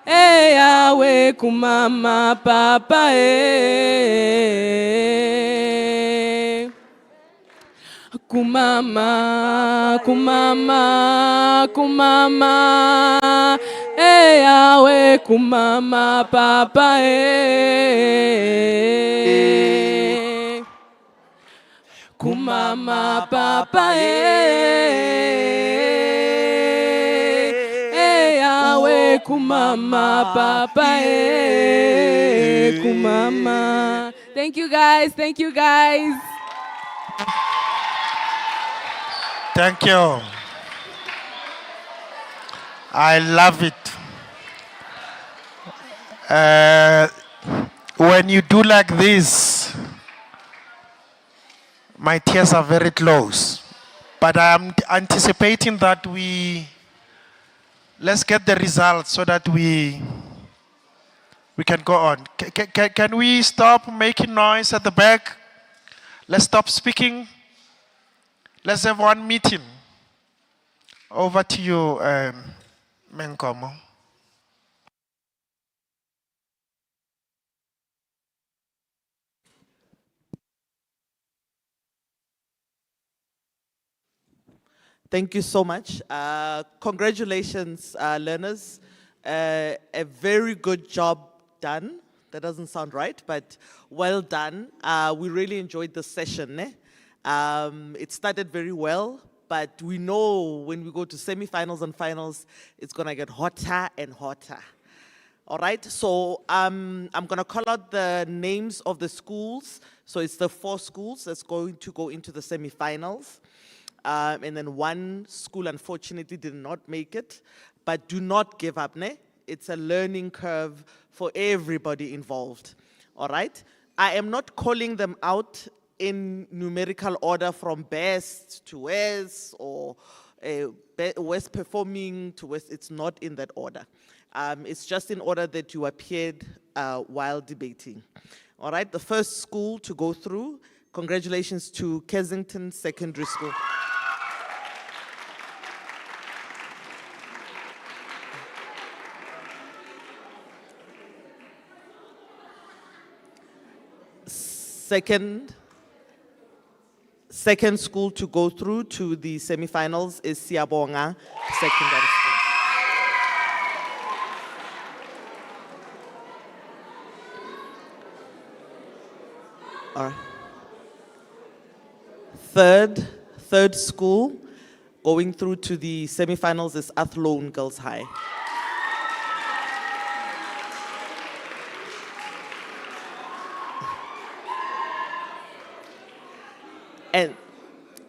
Speaker 3: yawe kumama papa kumama kumama kumama yawe kumama papa kumama papa yawe kumama papa kumama. Thank you guys. Thank you guys.
Speaker 12: Thank you. I love it. When you do like this, my tears are very close. But I am anticipating that let's get the results so that we can go on. Can we stop making noise at the back? Let's stop speaking. Let's have one meeting. Over to you, Menkomo.
Speaker 17: Thank you so much. Congratulations, learners. A very good job done. That doesn't sound right, but well done. We really enjoyed the session. It started very well, but we know when we go to semifinals and finals, it's gonna get hotter and hotter. All right, so I'm gonna call out the names of the schools. So it's the 4 schools that's going to go into the semifinals. And then 1 school unfortunately did not make it, but do not give up, ne? It's a learning curve for everybody involved, all right? I am not calling them out in numerical order from best to worst or worst performing to worst. It's not in that order. It's just in order that you appeared while debating. All right, the first school to go through, congratulations to Kensington Secondary School. Second school to go through to the semifinals is Siabonga Secondary School. All right. Third school going through to the semifinals is Athlone Girls High.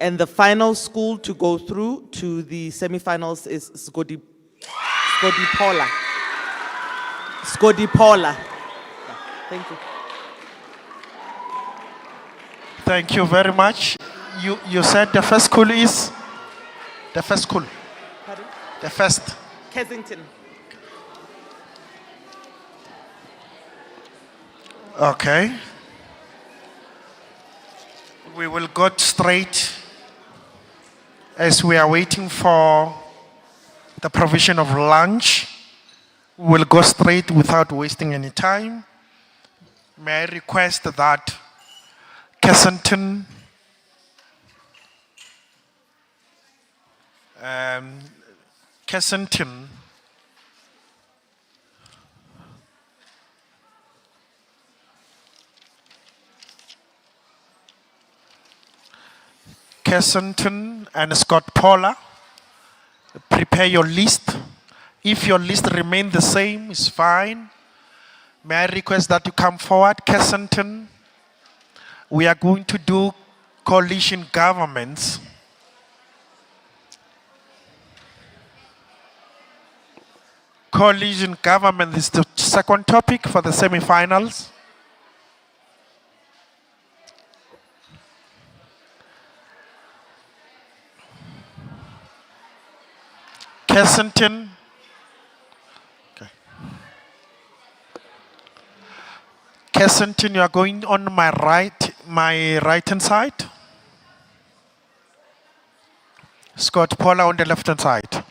Speaker 17: And the final school to go through to the semifinals is Skodipola. Yeah, thank you.
Speaker 12: Thank you very much. You said the first school is? The first school?
Speaker 17: Pardon?
Speaker 12: The first?
Speaker 17: Kensington.
Speaker 12: Okay. We will go straight as we are waiting for the provision of lunch. We will go straight without wasting any time. May I request that Kensington, Kensington, Kensington and Scott Paula, prepare your list. If your list remains the same, it's fine. May I request that you come forward, Kensington? We are going to do coalition governments. Coalition government is the second topic for the semifinals. Kensington. Okay. Kensington, you are going on my right hand side. Scott Paula on the left hand side.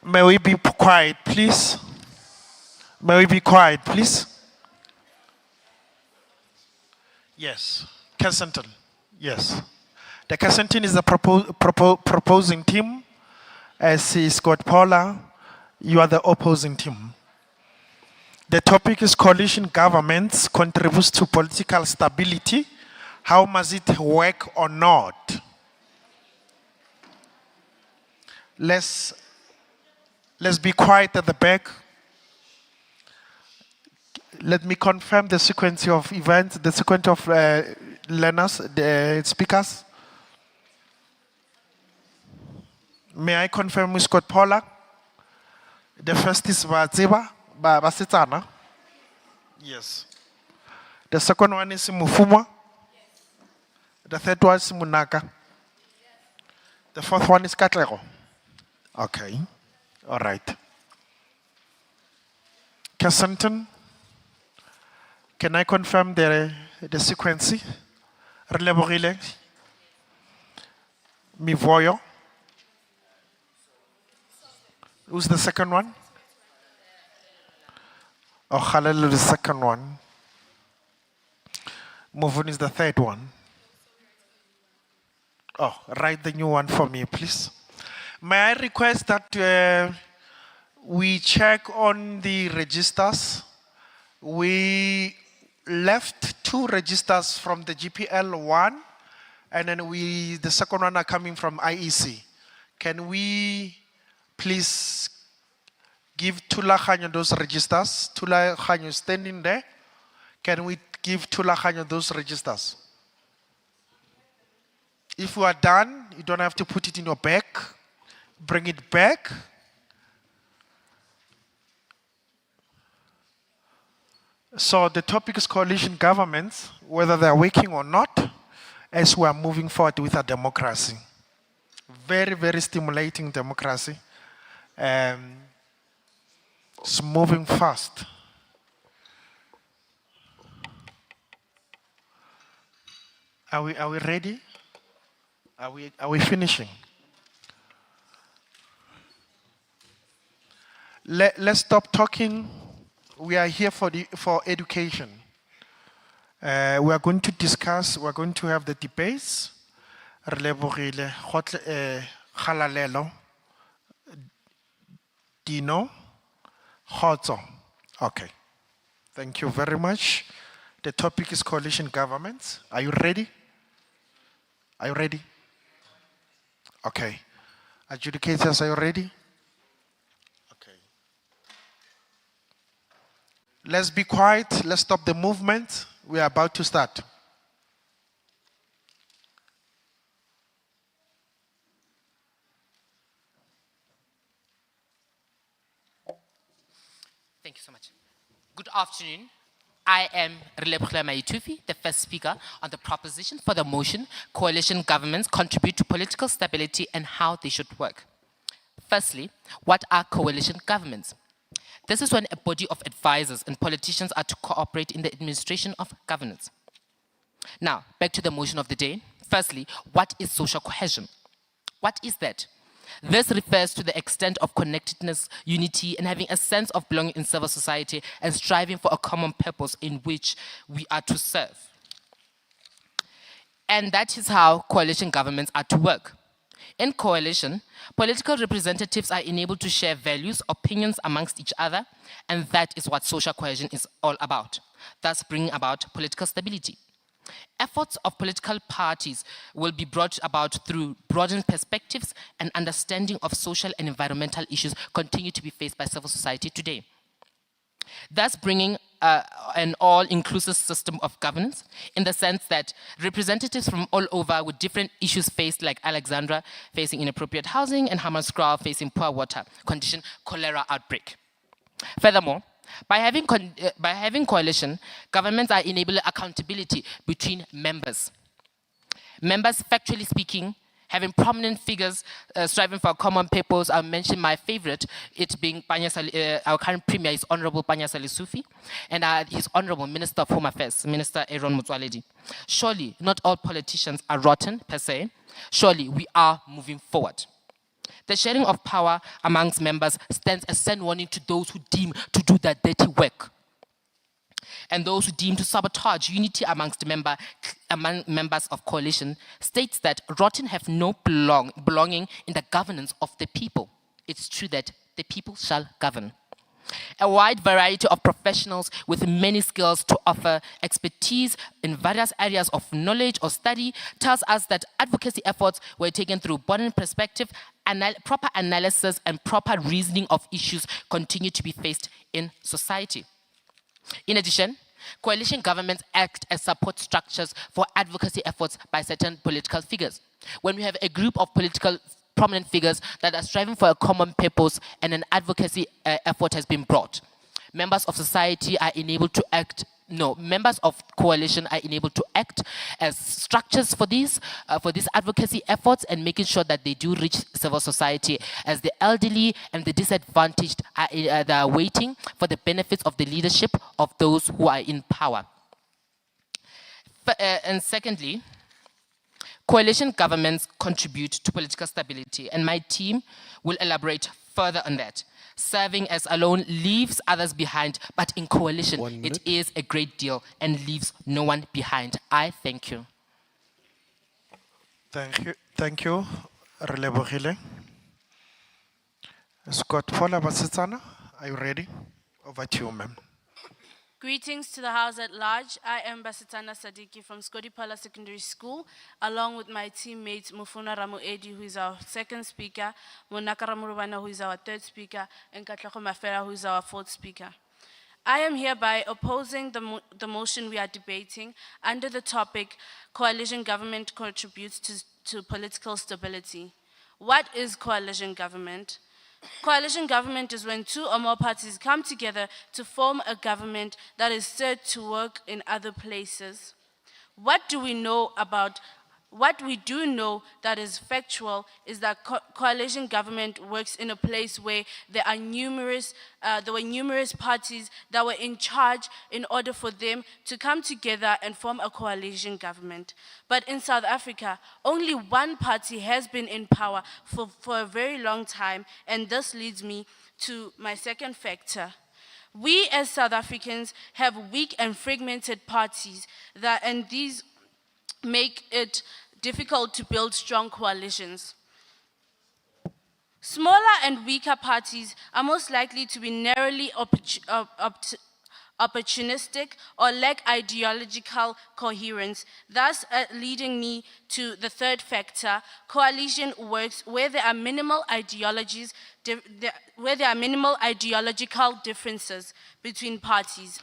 Speaker 12: May we be quiet, please? May we be quiet, please? Yes, Kensington. Yes. The Kensington is the proposing team. As is Scott Paula, you are the opposing team. The topic is coalition governments contributes to political stability. How must it work or not? Let's be quiet at the back. Let me confirm the sequence of events, the sequence of learners, the speakers. May I confirm with Scott Paula? The first is Baziba, Basitana. Yes. The second one is Mufuma. The third one is Munaka. The fourth one is Katlego. Okay. All right. Kensington, can I confirm the sequence? Releborile. Mivoyo. Who's the second one? Oh, Hallelu is the second one. Movun is the third one. Oh, write the new one for me, please. May I request that we check on the registers? We left 2 registers from the GPL 1, and then the second one are coming from IEC. Can we please give Tulahanyo those registers? Tulahanyo standing there. Can we give Tulahanyo those registers? If you are done, you don't have to put it in your bag. Bring it back. So the topic is coalition governments, whether they're working or not, as we are moving forward with our democracy. Very, very stimulating democracy. It's moving fast. Are we ready? Are we finishing? Let's stop talking. We are here for education. We are going to discuss, we are going to have the debates. Re lebogile, Kgalalelo, Dino, Khotso. Okay. Thank you very much. The topic is coalition governments. Are you ready? Are you ready? Okay. Adjudicators, are you ready? Okay. Let's be quiet. Let's stop the movement. We are about to start.
Speaker 18: Thank you so much. Good afternoon. I am Relebogile Maitufi, the first speaker on the proposition for the motion, coalition governments contribute to political stability and how they should work. Firstly, what are coalition governments? This is when a body of advisors and politicians are to cooperate in the administration of governance. Now, back to the motion of the day. Firstly, what is social cohesion? What is that? This refers to the extent of connectedness, unity, and having a sense of belonging in civil society and striving for a common purpose in which we are to serve. And that is how coalition governments are to work. In coalition, political representatives are enabled to share values, opinions amongst each other, and that is what social cohesion is all about, thus bringing about political stability. Efforts of political parties will be brought about through broadened perspectives and understanding of social and environmental issues continue to be faced by civil society today. Thus bringing an all-inclusive system of governance in the sense that representatives from all over with different issues faced, like Alexandra facing inappropriate housing and Hammanskraal facing poor water condition, cholera outbreak. Furthermore, by having coalition, governments are enabling accountability between members. Members, factually speaking, having prominent figures striving for a common purpose. I'll mention my favorite, it being our current premier is Honorable Panyasali Sufi, and his Honorable Minister of Home Affairs, Minister Aaron Motsoaledi. Surely, not all politicians are rotten per se. Surely, we are moving forward. The sharing of power amongst members stands as send warning to those who deem to do that dirty work, and those who deem to sabotage unity amongst members of coalition states that rotten have no belonging in the governance of the people. It's true that the people shall govern. A wide variety of professionals with many skills to offer expertise in various areas of knowledge or study tells us that advocacy efforts were taken through broadened perspective, proper analysis and proper reasoning of issues continue to be faced in society. In addition, coalition governments act as support structures for advocacy efforts by certain political figures. When we have a group of political prominent figures that are striving for a common purpose and an advocacy effort has been brought, members of society are enabled to act, members of coalition are enabled to act as structures for these advocacy efforts and making sure that they do reach civil society, as the elderly and the disadvantaged are waiting for the benefits of the leadership of those who are in power. And secondly, coalition governments contribute to political stability, and my team will elaborate further on that. Serving as alone leaves others behind, but in coalition, it is a great deal and leaves no one behind. I thank you.
Speaker 12: Thank you, Relebogile. Scott Paula Basetsana, are you ready? Over to you, ma'am.
Speaker 4: Greetings to the House at large. I am Basitana Sadiki from Skodipola Secondary School, along with my teammate Mufuna Ramuedi, who is our second speaker, Monaka Ramurubana, who is our third speaker, and Katlego Mafera, who is our fourth speaker. I am hereby opposing the motion we are debating under the topic, Coalition Government Contributes to Political Stability. What is coalition government? Coalition government is when two or more parties come together to form a government that is said to work in other places. What we do know that is factual is that coalition government works in a place where there were numerous parties that were in charge in order for them to come together and form a coalition government. But in South Africa, only one party has been in power for a very long time, and this leads me to my second factor. We as South Africans have weak and fragmented parties and these make it difficult to build strong coalitions. Smaller and weaker parties are most likely to be narrowly opportunistic or lack ideological coherence, thus leading me to the third factor. Coalition works where there are minimal ideological differences between parties.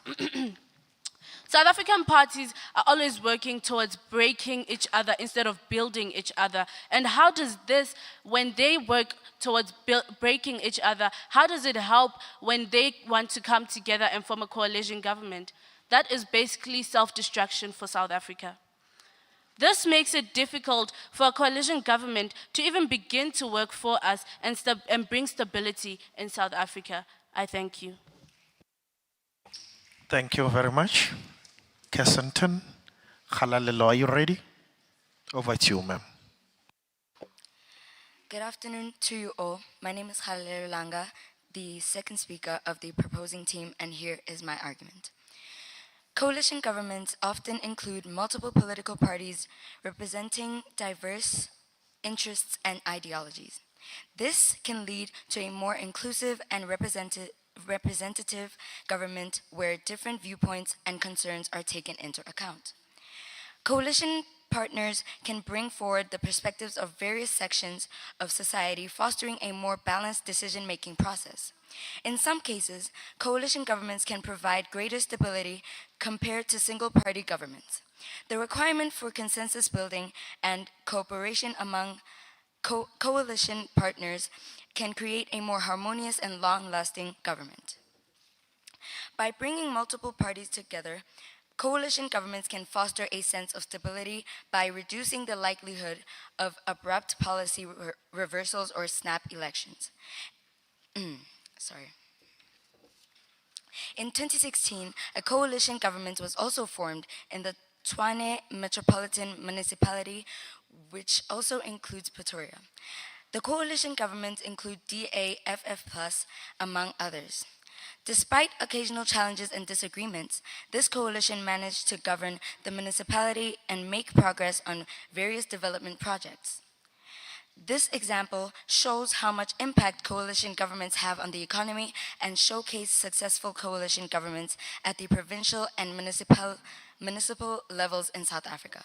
Speaker 4: South African parties are always working towards breaking each other instead of building each other. And how does this, when they work towards breaking each other, how does it help when they want to come together and form a coalition government? That is basically self-destruction for South Africa. This makes it difficult for a coalition government to even begin to work for us and bring stability in South Africa. I thank you.
Speaker 12: Thank you very much. Kessington, Halalelo, are you ready? Over to you, ma'am.
Speaker 19: Good afternoon to you all. My name is Halalelo Langa, the second speaker of the proposing team, and here is my argument. Coalition governments often include multiple political parties representing diverse interests and ideologies. This can lead to a more inclusive and representative government where different viewpoints and concerns are taken into account. Coalition partners can bring forward the perspectives of various sections of society, fostering a more balanced decision-making process. In some cases, coalition governments can provide greater stability compared to single-party governments. The requirement for consensus building and cooperation among coalition partners can create a more harmonious and long-lasting government. By bringing multiple parties together, coalition governments can foster a sense of stability by reducing the likelihood of abrupt policy reversals or snap elections. In 2016, a coalition government was also formed in the Tshwane Metropolitan Municipality, which also includes Pretoria. The coalition government include DAFF+, among others. Despite occasional challenges and disagreements, this coalition managed to govern the municipality and make progress on various development projects. This example shows how much impact coalition governments have on the economy and showcase successful coalition governments at the provincial and municipal levels in South Africa.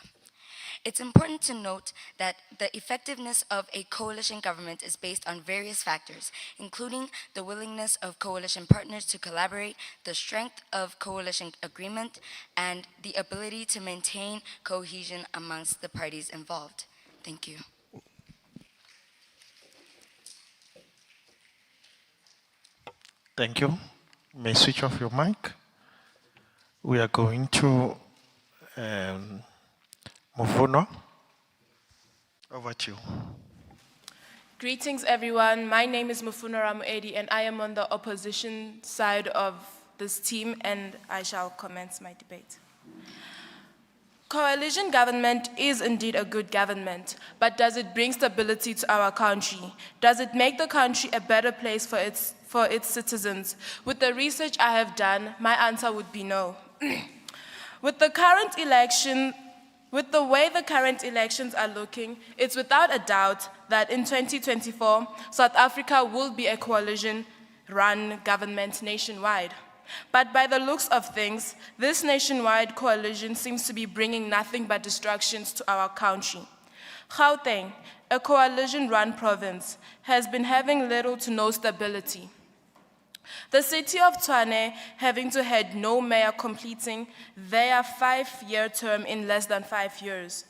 Speaker 19: It's important to note that the effectiveness of a coalition government is based on various factors, including the willingness of coalition partners to collaborate, the strength of coalition agreement, and the ability to maintain cohesion amongst the parties involved. Thank you.
Speaker 12: Thank you. May switch off your mic. We are going to Muvuno. Over to you.
Speaker 20: Greetings, everyone. My name is Mufuno Ramuedi, and I am on the opposition side of this team, and I shall commence my debate. Coalition government is indeed a good government, but does it bring stability to our country? Does it make the country a better place for its citizens? With the research I have done, my answer would be no. With the way the current elections are looking, it's without a doubt that in 2024, South Africa will be a coalition-run government nationwide. But by the looks of things, this nationwide coalition seems to be bringing nothing but destructions to our country. Gauteng, a coalition-run province, has been having little to no stability. The city of Tshwane having to head no mayor completing their 5-year term in less than 5 years.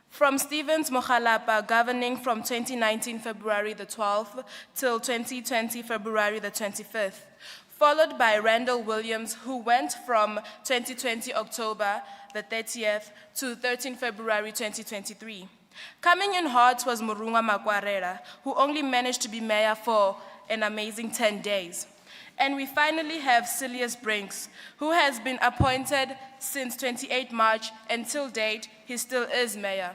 Speaker 20: From Stevens Mogalapa governing from 2019 February the 12th till 2020 February the 25th, followed by Randall Williams, who went from 2020 October the 30th to 13 February 2023. Coming in hot was Murunga Makwarela, who only managed to be mayor for an amazing 10 days. And we finally have Silius Brinks, who has been appointed since 28 March, and till date, he still is mayor.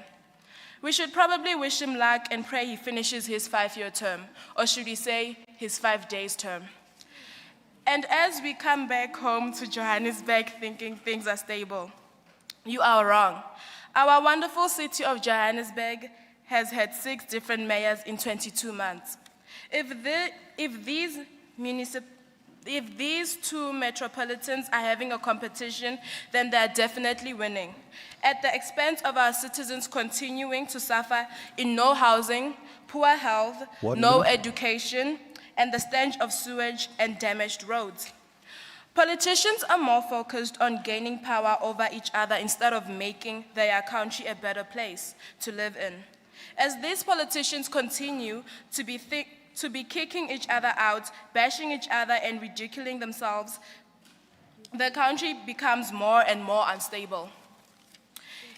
Speaker 20: We should probably wish him luck and pray he finishes his 5-year term, or should we say his 5 days term. And as we come back home to Johannesburg thinking things are stable, you are wrong. Our wonderful city of Johannesburg has had 6 different mayors in 22 months. If these two metropolitans are having a competition, then they're definitely winning, at the expense of our citizens continuing to suffer in no housing, poor health, no education, and the stench of sewage and damaged roads. Politicians are more focused on gaining power over each other instead of making their country a better place to live in. As these politicians continue to be kicking each other out, bashing each other, and ridiculing themselves, the country becomes more and more unstable.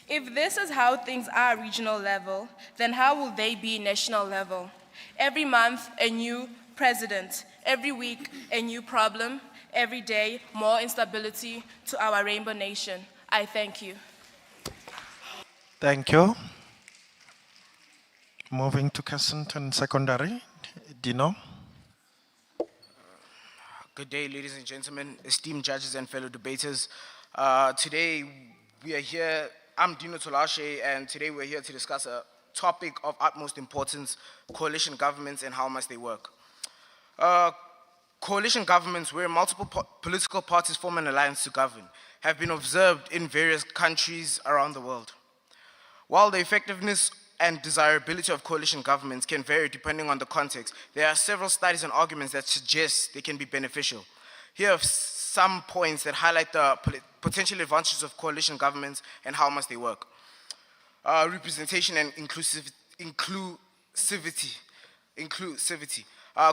Speaker 20: If this is how things are at regional level, then how will they be national level? Every month, a new president. Every week, a new problem. Every day, more instability to our rainbow nation. I thank you.
Speaker 12: Thank you. Moving to Kensington Secondary, Dino.
Speaker 9: Good day, ladies and gentlemen, esteemed judges and fellow debaters. Today we are here, I'm Dino Tolashe, and today we're here to discuss a topic of utmost importance: coalition governments and how must they work. Coalition governments, where multiple political parties form an alliance to govern, have been observed in various countries around the world. While the effectiveness and desirability of coalition governments can vary depending on the context, there are several studies and arguments that suggest they can be beneficial. Here are some points that highlight the potential advantages of coalition governments and how must they work. Representation and inclusivity.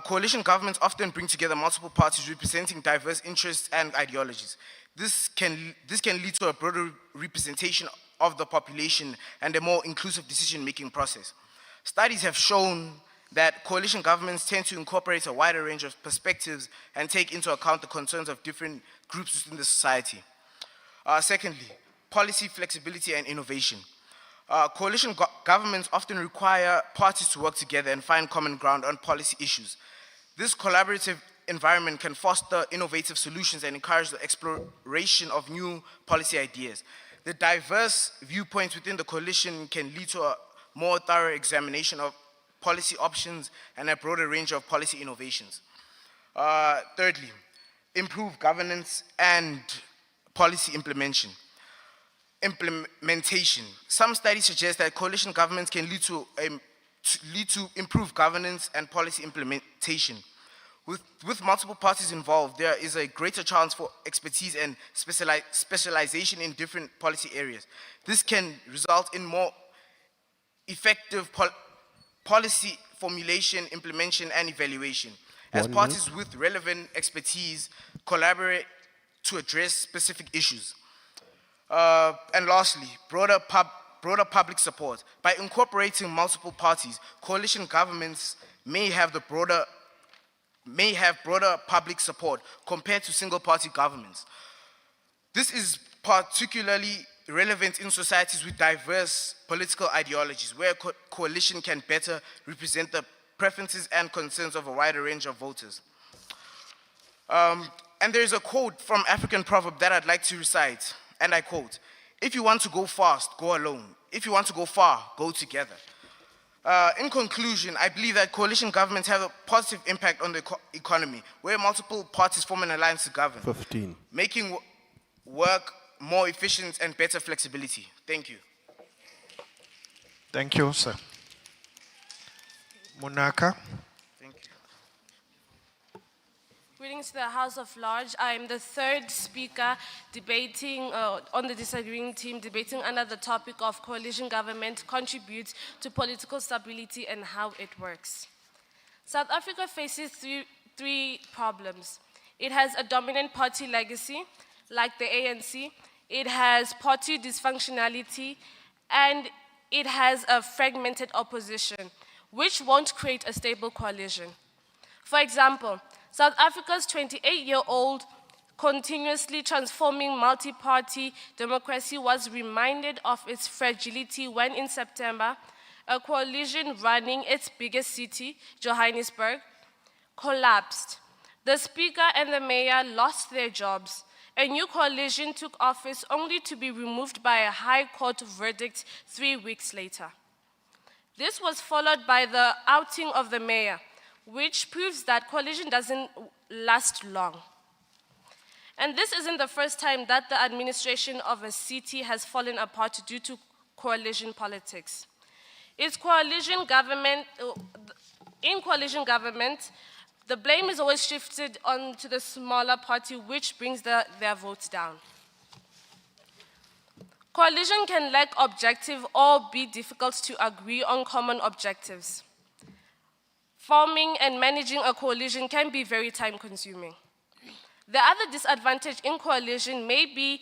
Speaker 9: Coalition governments often bring together multiple parties representing diverse interests and ideologies. This can lead to a broader representation of the population and a more inclusive decision-making process. Studies have shown that coalition governments tend to incorporate a wider range of perspectives and take into account the concerns of different groups within the society. Secondly, policy flexibility and innovation. Coalition governments often require parties to work together and find common ground on policy issues. This collaborative environment can foster innovative solutions and encourage the exploration of new policy ideas. The diverse viewpoints within the coalition can lead to a more thorough examination of policy options and a broader range of policy innovations. Thirdly, improved governance and policy implementation. Some studies suggest that coalition governments can lead to improved governance and policy implementation. With multiple parties involved, there is a greater chance for expertise and specialization in different policy areas. This can result in more effective policy formulation, implementation, and evaluation, as parties with relevant expertise collaborate to address specific issues. And lastly, broader public support. By incorporating multiple parties, coalition governments may have broader public support compared to single-party governments. This is particularly relevant in societies with diverse political ideologies, where coalition can better represent the preferences and concerns of a wider range of voters. And there is a quote from African proverb that I'd like to recite, and I quote, "If you want to go fast, go alone. If you want to go far, go together." In conclusion, I believe that coalition governments have a positive impact on the economy, where multiple parties form an alliance to govern, making work more efficient and better flexibility. Thank you.
Speaker 12: Thank you, sir. Munaka.
Speaker 11: Greetings to the House of Large. I am the third speaker debating on the disagreeing team, debating under the topic of coalition government contributes to political stability and how it works. South Africa faces three problems. It has a dominant party legacy, like the ANC. It has party dysfunctionality, and it has a fragmented opposition, which won't create a stable coalition. For example, South Africa's 28-year-old continuously transforming multi-party democracy was reminded of its fragility when in September, a coalition running its biggest city, Johannesburg, collapsed. The speaker and the mayor lost their jobs. A new coalition took office only to be removed by a high court verdict 3 weeks later. This was followed by the outing of the mayor, which proves that coalition doesn't last long. And this isn't the first time that the administration of a city has fallen apart due to coalition politics. In coalition government, the blame is always shifted onto the smaller party, which brings their votes down. Coalition can lack objective or be difficult to agree on common objectives. Forming and managing a coalition can be very time-consuming. The other disadvantage in coalition may be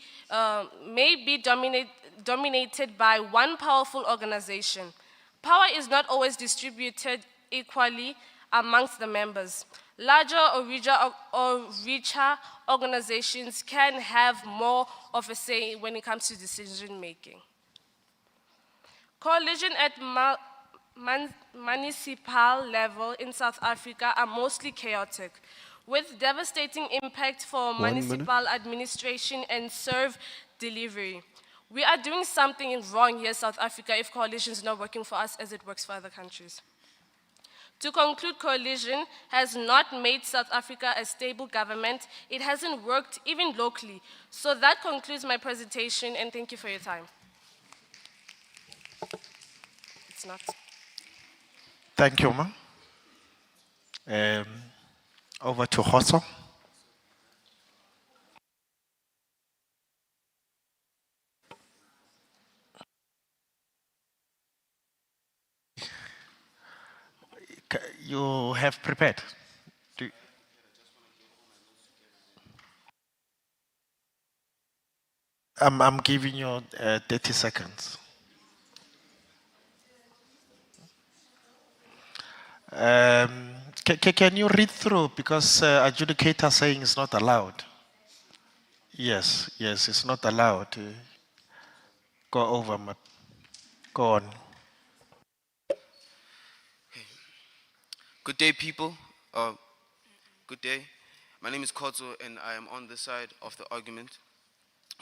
Speaker 11: dominated by one powerful organization. Power is not always distributed equally amongst the members. Larger or richer organizations can have more of a say when it comes to decision making. Coalition at municipal level in South Africa are mostly chaotic, with devastating impact for municipal administration and serve delivery. We are doing something wrong here in South Africa if coalition is not working for us as it works for other countries. To conclude, coalition has not made South Africa a stable government. It hasn't worked even locally. So that concludes my presentation, and thank you for your time. It's not.
Speaker 12: Thank you, ma. Over to Hosso. You have prepared? I'm giving you 30 seconds. Can you read through, because adjudicator saying it's not allowed? Yes, it's not allowed. Go over, go on.
Speaker 6: Good day, people. Good day. My name is Kodzo, and I am on the side of the argument.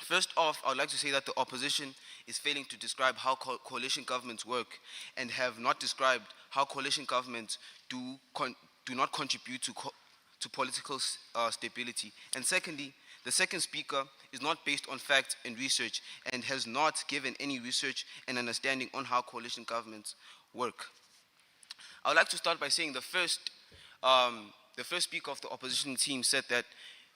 Speaker 6: First off, I would like to say that the opposition is failing to describe how coalition governments work and have not described how coalition governments do not contribute to political stability. And secondly, the second speaker is not based on fact and research and has not given any research and understanding on how coalition governments work. I would like to start by saying the first speaker of the opposition team said that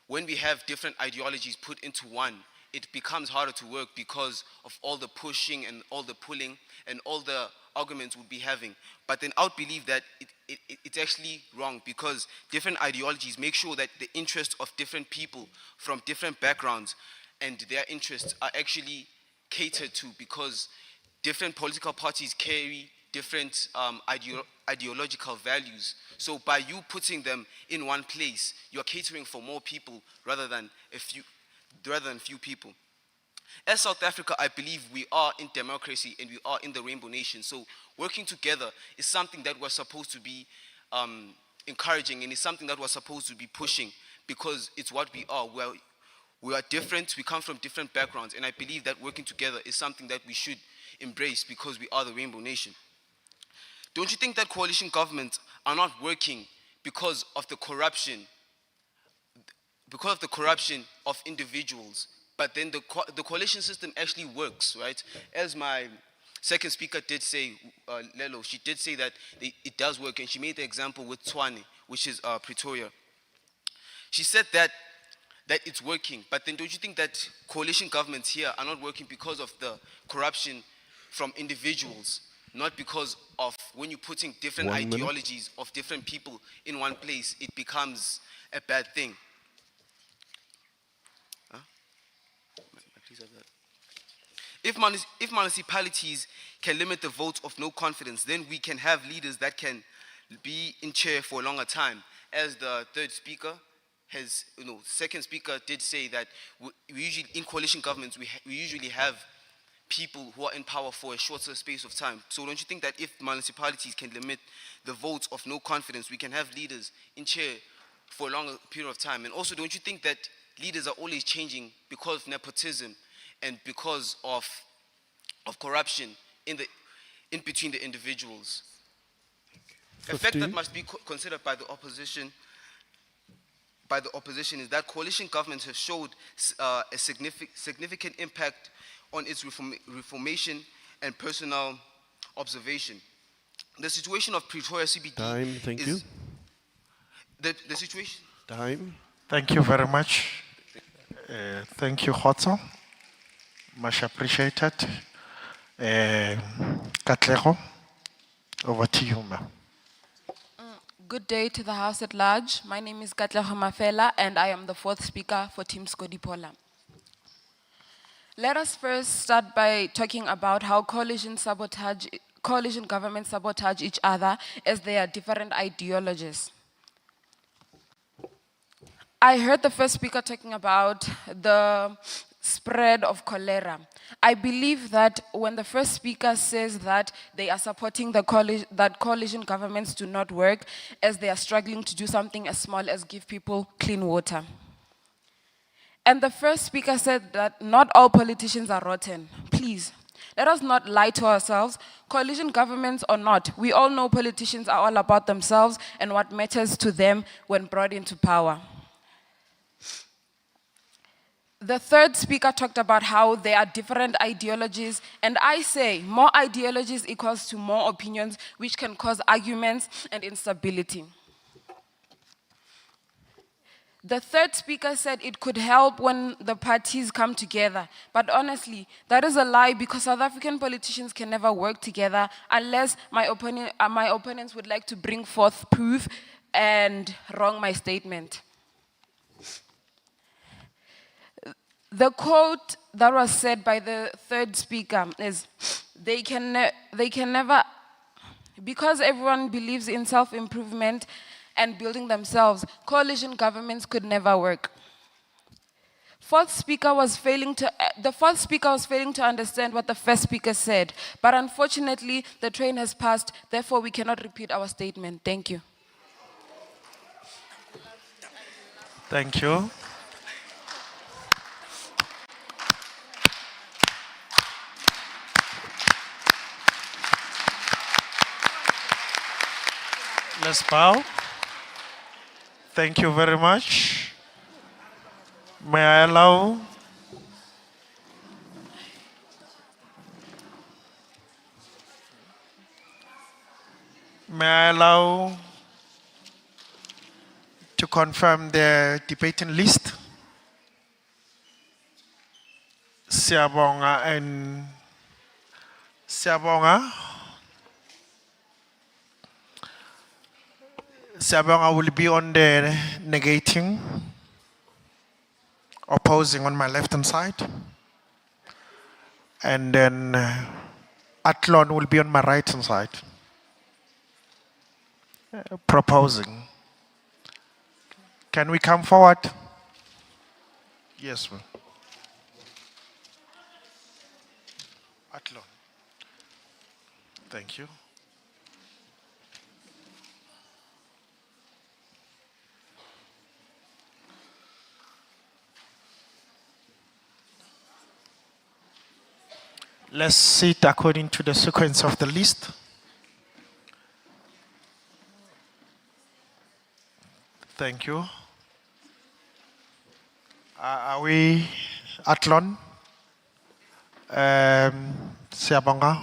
Speaker 6: when we have different ideologies put into one, it becomes harder to work because of all the pushing and all the pulling and all the arguments we'll be having. But then I would believe that it's actually wrong, because different ideologies make sure that the interests of different people from different backgrounds and their interests are actually catered to, because different political parties carry different ideological values. So by you putting them in one place, you're catering for more people rather than few people. As South Africa, I believe we are in democracy and we are in the Rainbow Nation. So working together is something that we're supposed to be encouraging, and it's something that we're supposed to be pushing, because it's what we are. We are different, we come from different backgrounds, and I believe that working together is something that we should embrace, because we are the Rainbow Nation. Don't you think that coalition governments are not working because of the corruption of individuals? But then the coalition system actually works, right? As my second speaker did say, Lelo, she did say that it does work, and she made the example with Tshwane, which is Pretoria. She said that it's working, but then don't you think that coalition governments here are not working because of the corruption from individuals, not because of when you're putting different ideologies of different people in one place, it becomes a bad thing? If municipalities can limit the votes of no confidence, then we can have leaders that can be in chair for a longer time. As the third speaker second speaker did say that we usually, in coalition governments, we usually have people who are in power for a shorter space of time. So don't you think that if municipalities can limit the votes of no confidence, we can have leaders in chair for a longer period of time? And also, don't you think that leaders are always changing because of nepotism and because of corruption in between the individuals? A fact that must be considered by the opposition is that coalition governments have showed a significant impact on its reformation and personal observation. The situation of Pretoria CBD
Speaker 16: Time, thank you.
Speaker 6: The situation.
Speaker 16: Time.
Speaker 12: Thank you very much. Thank you, Khotso. Much appreciated. Katlego, over to you, ma'am.
Speaker 3: Good day to the House at large. My name is Katleho Mafela, and I am the 4th speaker for Team Skodipola. Let us first start by talking about how coalition governments sabotage each other as they are different ideologies. I heard the first speaker talking about the spread of cholera. I believe that when the first speaker says that they are supporting that coalition governments do not work as they are struggling to do something as small as give people clean water. And the first speaker said that not all politicians are rotten. Please, let us not lie to ourselves. Coalition governments or not, we all know politicians are all about themselves and what matters to them when brought into power. The third speaker talked about how there are different ideologies, and I say more ideologies equals to more opinions, which can cause arguments and instability. The third speaker said it could help when the parties come together, but honestly, that is a lie because South African politicians can never work together unless my opponents would like to bring forth proof and wrong my statement. The quote that was said by the third speaker is, they can never, because everyone believes in self-improvement and building themselves, coalition governments could never work. The fourth speaker was failing to understand what the first speaker said, but unfortunately, the train has passed, therefore we cannot repeat our statement. Thank you.
Speaker 12: Thank you. Let's bow. Thank you very much. May I allow to confirm the debating list? Siyabonga and Siyabonga. Siyabonga will be on the negating, opposing on my left-hand side. And then Athlon will be on my right-hand side, proposing. Can we come forward? Yes, ma'am. Athlon. Thank you. Let's sit according to the sequence of the list. Thank you. Are we Athlon? Siyabonga?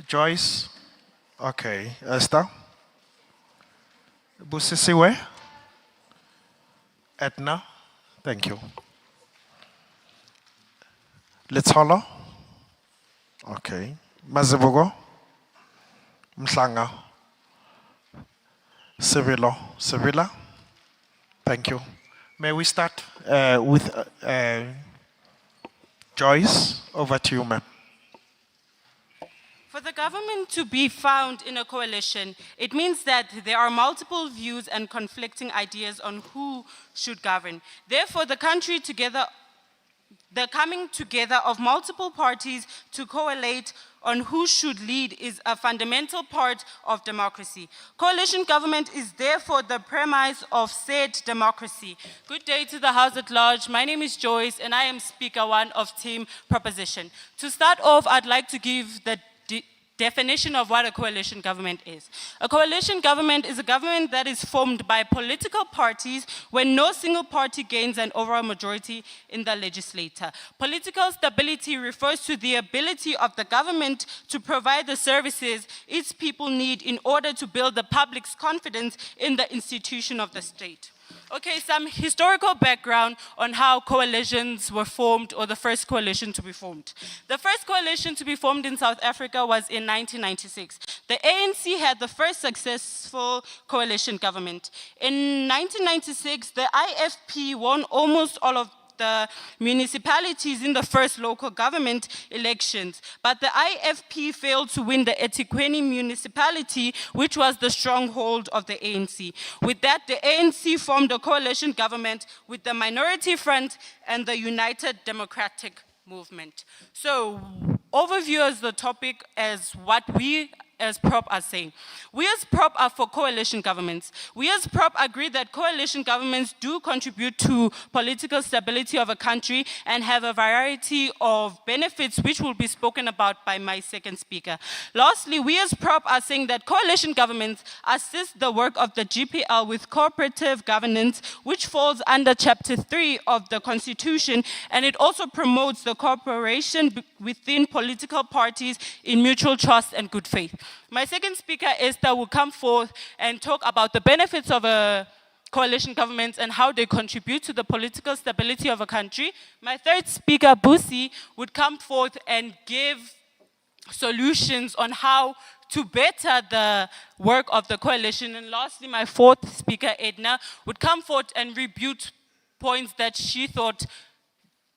Speaker 12: Joyce? Okay. Esther? Busisiwe? Edna? Thank you. Letsholo? Okay. Mazibuko? Mhlanga? Sevilla? Thank you. May we start with Joyce? Over to you, ma'am.
Speaker 7: For the government to be found in a coalition, it means that there are multiple views and conflicting ideas on who should govern. Therefore, the country together The coming together of multiple parties to coalesce on who should lead is a fundamental part of democracy. Coalition government is therefore the premise of said democracy. Good day to the House at large. My name is Joyce and I am Speaker 1 of Team Proposition. To start off, I'd like to give the definition of what a coalition government is. A coalition government is a government that is formed by political parties when no single party gains an overall majority in the legislature. Political stability refers to the ability of the government to provide the services its people need in order to build the public's confidence in the institution of the state. Okay, some historical background on how coalitions were formed, or the first coalition to be formed. The first coalition to be formed in South Africa was in 1996. The ANC had the first successful coalition government. In 1996, the IFP won almost all of the municipalities in the first local government elections, but the IFP failed to win the eThekwini municipality, which was the stronghold of the ANC. With that, the ANC formed a coalition government with the Minority Front and the United Democratic Movement. So, overview as the topic as what we as PROP are saying. We as PROP are for coalition governments. We as PROP agree that coalition governments do contribute to political stability of a country and have a variety of benefits which will be spoken about by my second speaker. Lastly, we as PROP are saying that coalition governments assist the work of the GPL with cooperative governance, which falls under Chapter 3 of the Constitution, and it also promotes the cooperation within political parties in mutual trust and good faith. My second speaker, Esther, will come forth and talk about the benefits of a coalition government and how they contribute to the political stability of a country. My third speaker, Busi, would come forth and give solutions on how to better the work of the coalition. And lastly, my fourth speaker, Edna, would come forth and rebut points that she thought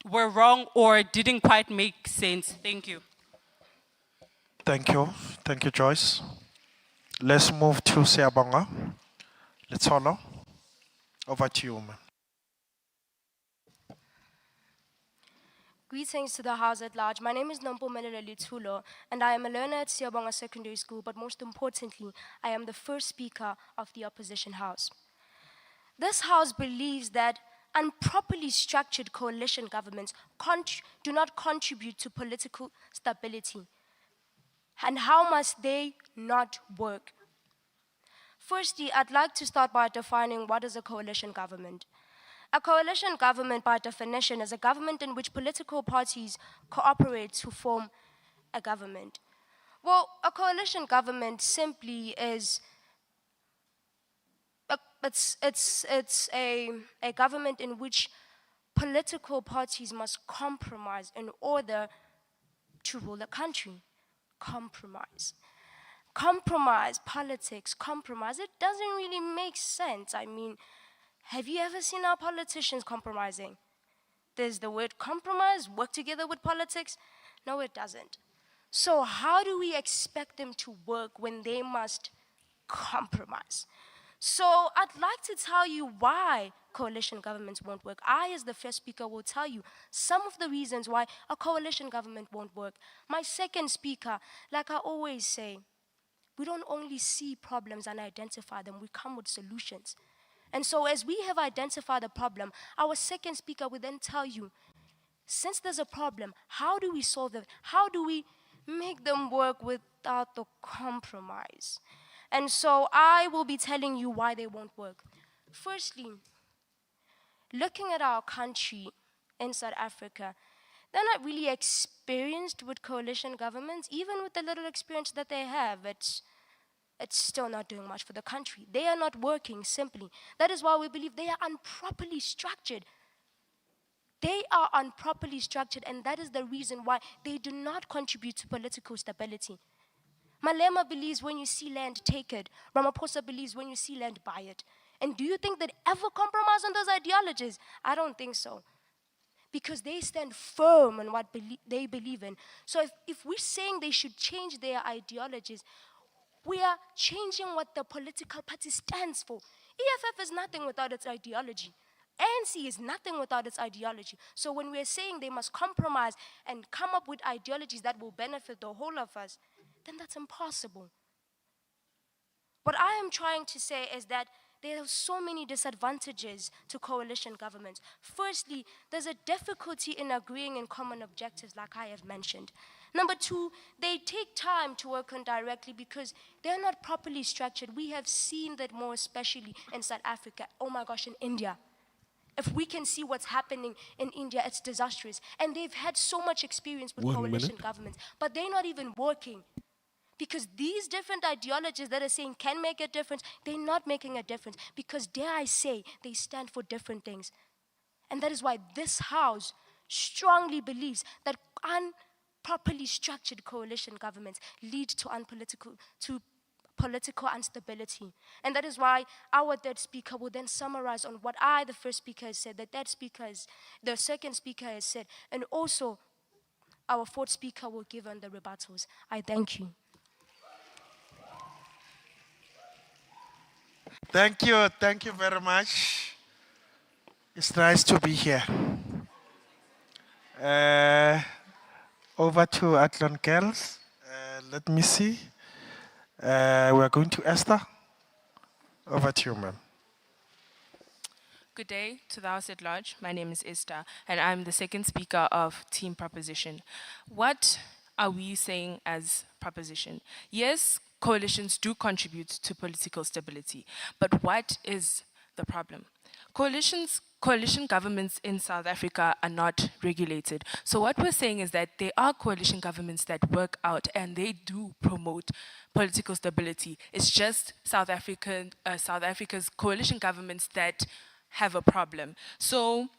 Speaker 7: were wrong or didn't quite make sense. Thank you.
Speaker 12: Thank you. Thank you, Joyce. Let's move to Siabonga. Let's follow. Over to you, ma'am.
Speaker 13: Greetings to the House at large. My name is Nompumelelo Litulo, and I am a learner at Siabonga Secondary School, but most importantly, I am the first speaker of the opposition house. This house believes that improperly structured coalition governments do not contribute to political stability. And how must they not work? Firstly, I'd like to start by defining what is a coalition government. A coalition government, by definition, is a government in which political parties cooperate to form a government. Well, a coalition government simply is it's a government in which political parties must compromise in order to rule the country. Compromise, politics, compromise. It doesn't really make sense. I mean, have you ever seen our politicians compromising? There's the word compromise, work together with politics. No, it doesn't. So how do we expect them to work when they must compromise? So I'd like to tell you why coalition governments won't work. I, as the first speaker, will tell you some of the reasons why a coalition government won't work. My second speaker, like I always say, we don't only see problems and identify them, we come with solutions. And so as we have identified the problem, our second speaker will then tell you, since there's a problem, how do we solve it? How do we make them work without the compromise? And so I will be telling you why they won't work. Firstly, looking at our country in South Africa, they're not really experienced with coalition governments. Even with the little experience that they have, it's still not doing much for the country. They are not working, simply. That is why we believe they are improperly structured. They are improperly structured, and that is the reason why they do not contribute to political stability. Malema believes when you see land, take it. Ramaphosa believes when you see land, buy it. And do you think they'd ever compromise on those ideologies? I don't think so. Because they stand firm on what they believe in. So if we're saying they should change their ideologies, we are changing what the political party stands for. EFF is nothing without its ideology. ANC is nothing without its ideology. So when we're saying they must compromise and come up with ideologies that will benefit the whole of us, then that's impossible. What I am trying to say is that there are so many disadvantages to coalition governments. Firstly, there's a difficulty in agreeing in common objectives, like I have mentioned. Number two, they take time to work on directly because they're not properly structured. We have seen that more especially in South Africa, oh my gosh, in India. If we can see what's happening in India, it's disastrous. And they've had so much experience with coalition governments, but they're not even working. Because these different ideologies that are saying can make a difference, they're not making a difference. Because dare I say, they stand for different things. And that is why this House strongly believes that unproperly structured coalition governments lead to political instability. And that is why our third speaker will then summarize on what the first speaker has said, the second speaker has said, and also our fourth speaker will give on the rebuttals. I thank you.
Speaker 12: Thank you very much. It's nice to be here. Over to Athlon Girls. Let me see. We're going to Esther. Over to you, ma'am.
Speaker 3: Good day to the House at large. My name is Esther, and I'm the second speaker of Team Proposition. What are we saying as Proposition? Yes, coalitions do contribute to political stability, but what is the problem? Coalition governments in South Africa are not regulated. So what we're saying is that there are coalition governments that work out and they do promote political stability. It's just South Africa's coalition governments that have a problem. So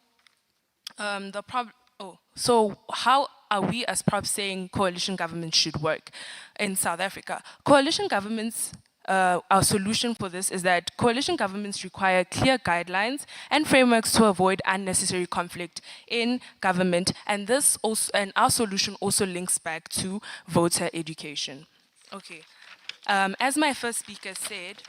Speaker 3: so how are we as props saying coalition governments should work in South Africa? Coalition governments, our solution for this is that coalition governments require clear guidelines and frameworks to avoid unnecessary conflict in government, and our solution also links back to voter education. Okay, as my first speaker said,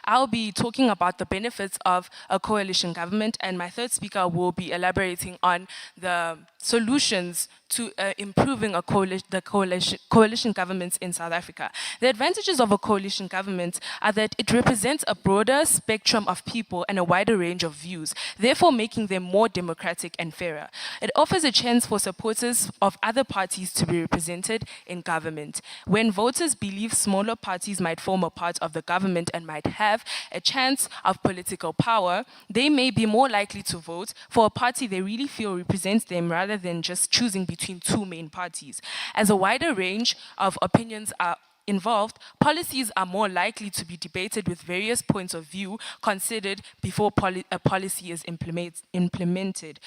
Speaker 3: I'll be talking about the benefits of a coalition government, and my third speaker will be elaborating on the solutions to improving the coalition governments in South Africa. The advantages of a coalition government are that it represents a broader spectrum of people and a wider range of views, therefore making them more democratic and fairer. It offers a chance for supporters of other parties to be represented in government. When voters believe smaller parties might form a part of the government and might have a chance of political power, they may be more likely to vote for a party they really feel represents them rather than just choosing between two main parties. As a wider range of opinions are involved, policies are more likely to be debated with various points of view considered before a policy is implemented.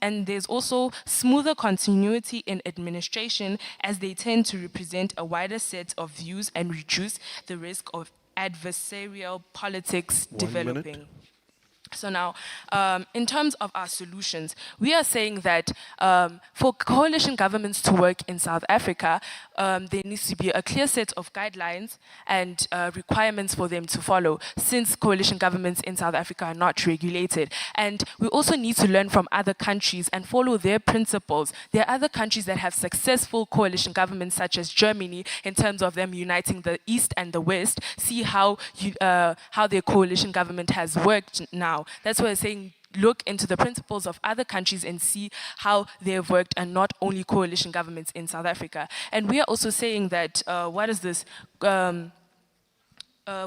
Speaker 3: And there's also smoother continuity in administration as they tend to represent a wider set of views and reduce the risk of adversarial politics developing. So now, in terms of our solutions, we are saying that for coalition governments to work in South Africa, there needs to be a clear set of guidelines and requirements for them to follow, since coalition governments in South Africa are not regulated. And we also need to learn from other countries and follow their principles. There are other countries that have successful coalition governments, such as Germany, in terms of them uniting the East and the West. See how their coalition government has worked now. That's why I'm saying look into the principles of other countries and see how they have worked, and not only coalition governments in South Africa. And we are also saying that,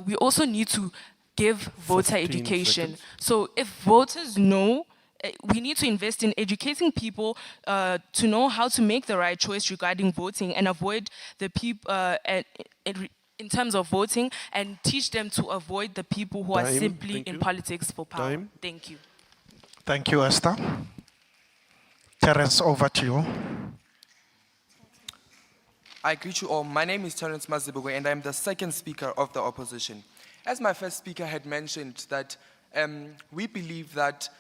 Speaker 3: we also need to give voter education. So if voters know, we need to invest in educating people to know how to make the right choice regarding voting and avoid the people, in terms of voting, and teach them to avoid the people who are simply in politics for power. Thank you.
Speaker 12: Thank you, Esther. Terence, over to you.
Speaker 2: I greet you all. My name is Terence Mazibugwe, and I'm the second speaker of the opposition. As my first speaker had mentioned, that we believe that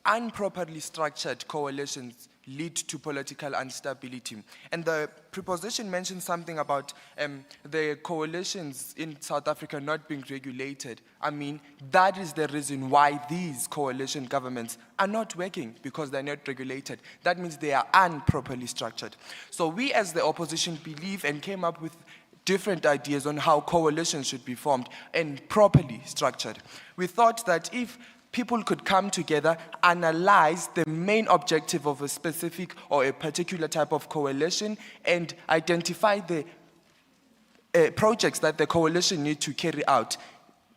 Speaker 2: unproperly structured coalitions lead to political instability. And the preposition mentions something about the coalitions in South Africa not being regulated. I mean, that is the reason why these coalition governments are not working, because they're not regulated. That means they are improperly structured. So we as the opposition believe and came up with different ideas on how coalitions should be formed and properly structured. We thought that if people could come together, analyze the main objective of a specific or a particular type of coalition, and identify the projects that the coalition need to carry out,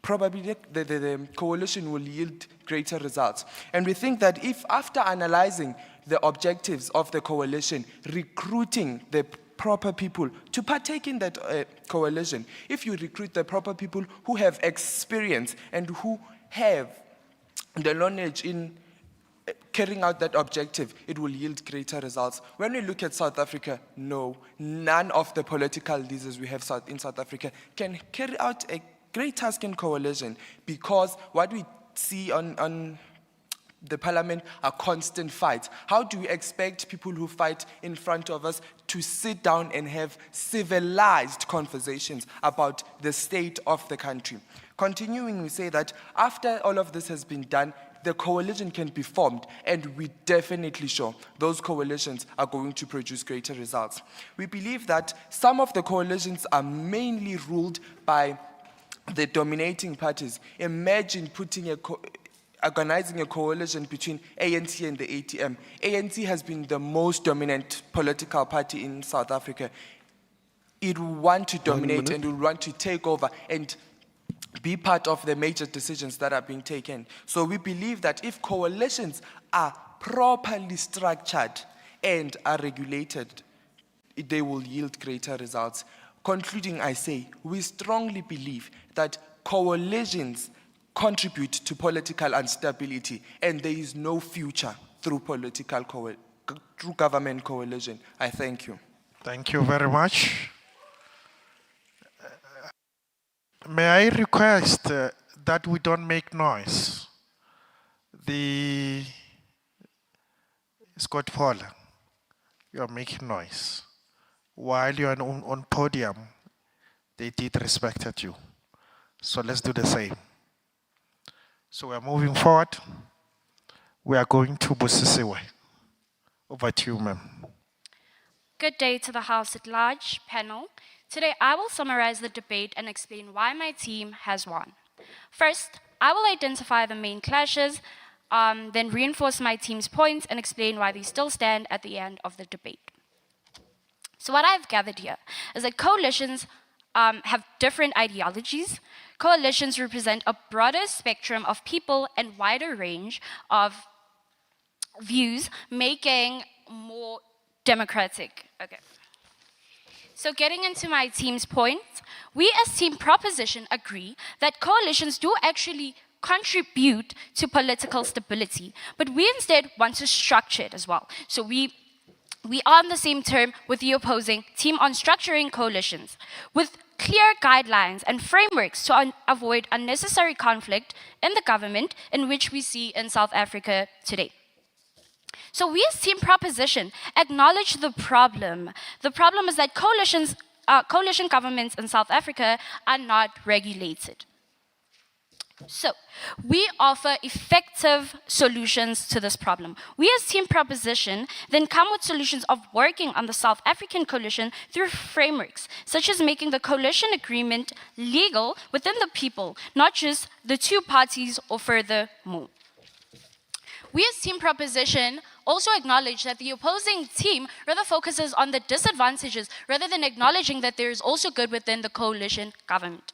Speaker 2: probably the coalition will yield greater results. And we think that if, after analyzing the objectives of the coalition, recruiting the proper people to partake in that coalition, if you recruit the proper people who have experience and who have the knowledge in carrying out that objective, it will yield greater results. When we look at South Africa, no, none of the political leaders we have in South Africa can carry out a great task in coalition, because what we see on the parliament are constant fights. How do we expect people who fight in front of us to sit down and have civilized conversations about the state of the country? Continuing, we say that after all of this has been done, the coalition can be formed, and we're definitely sure those coalitions are going to produce greater results. We believe that some of the coalitions are mainly ruled by the dominating parties. Imagine organizing a coalition between ANC and the ATM. ANC has been the most dominant political party in South Africa. It will want to dominate and will want to take over and be part of the major decisions that are being taken. So we believe that if coalitions are properly structured and are regulated, they will yield greater results. Concluding, I say, we strongly believe that coalitions contribute to political instability, and there is no future through through government coalition. I thank you.
Speaker 12: Thank you very much. May I request that we don't make noise? Scott Paul, you are making noise. While you are on podium, they did respected you. So let's do the same. So we are moving forward. We are going to Busisiwe. Over to you, ma'am.
Speaker 1: Good day to the House at large, panel. Today I will summarize the debate and explain why my team has won. First, I will identify the main clashes, then reinforce my team's points and explain why they still stand at the end of the debate. So what I've gathered here is that coalitions have different ideologies. Coalitions represent a broader spectrum of people and wider range of views, making more democratic. Okay. So getting into my team's points, we as Team Proposition agree that coalitions do actually contribute to political stability, but we instead want to structure it as well. So we are on the same term with the opposing team on structuring coalitions with clear guidelines and frameworks to avoid unnecessary conflict in the government, in which we see in South Africa today. So we as Team Proposition acknowledge the problem. The problem is that coalition governments in South Africa are not regulated. So we offer effective solutions to this problem. We as Team Proposition then come with solutions of working on the South African coalition through frameworks, such as making the coalition agreement legal within the people, not just the two parties or furthermore. We as Team Proposition also acknowledge that the opposing team rather focuses on the disadvantages rather than acknowledging that there is also good within the coalition government.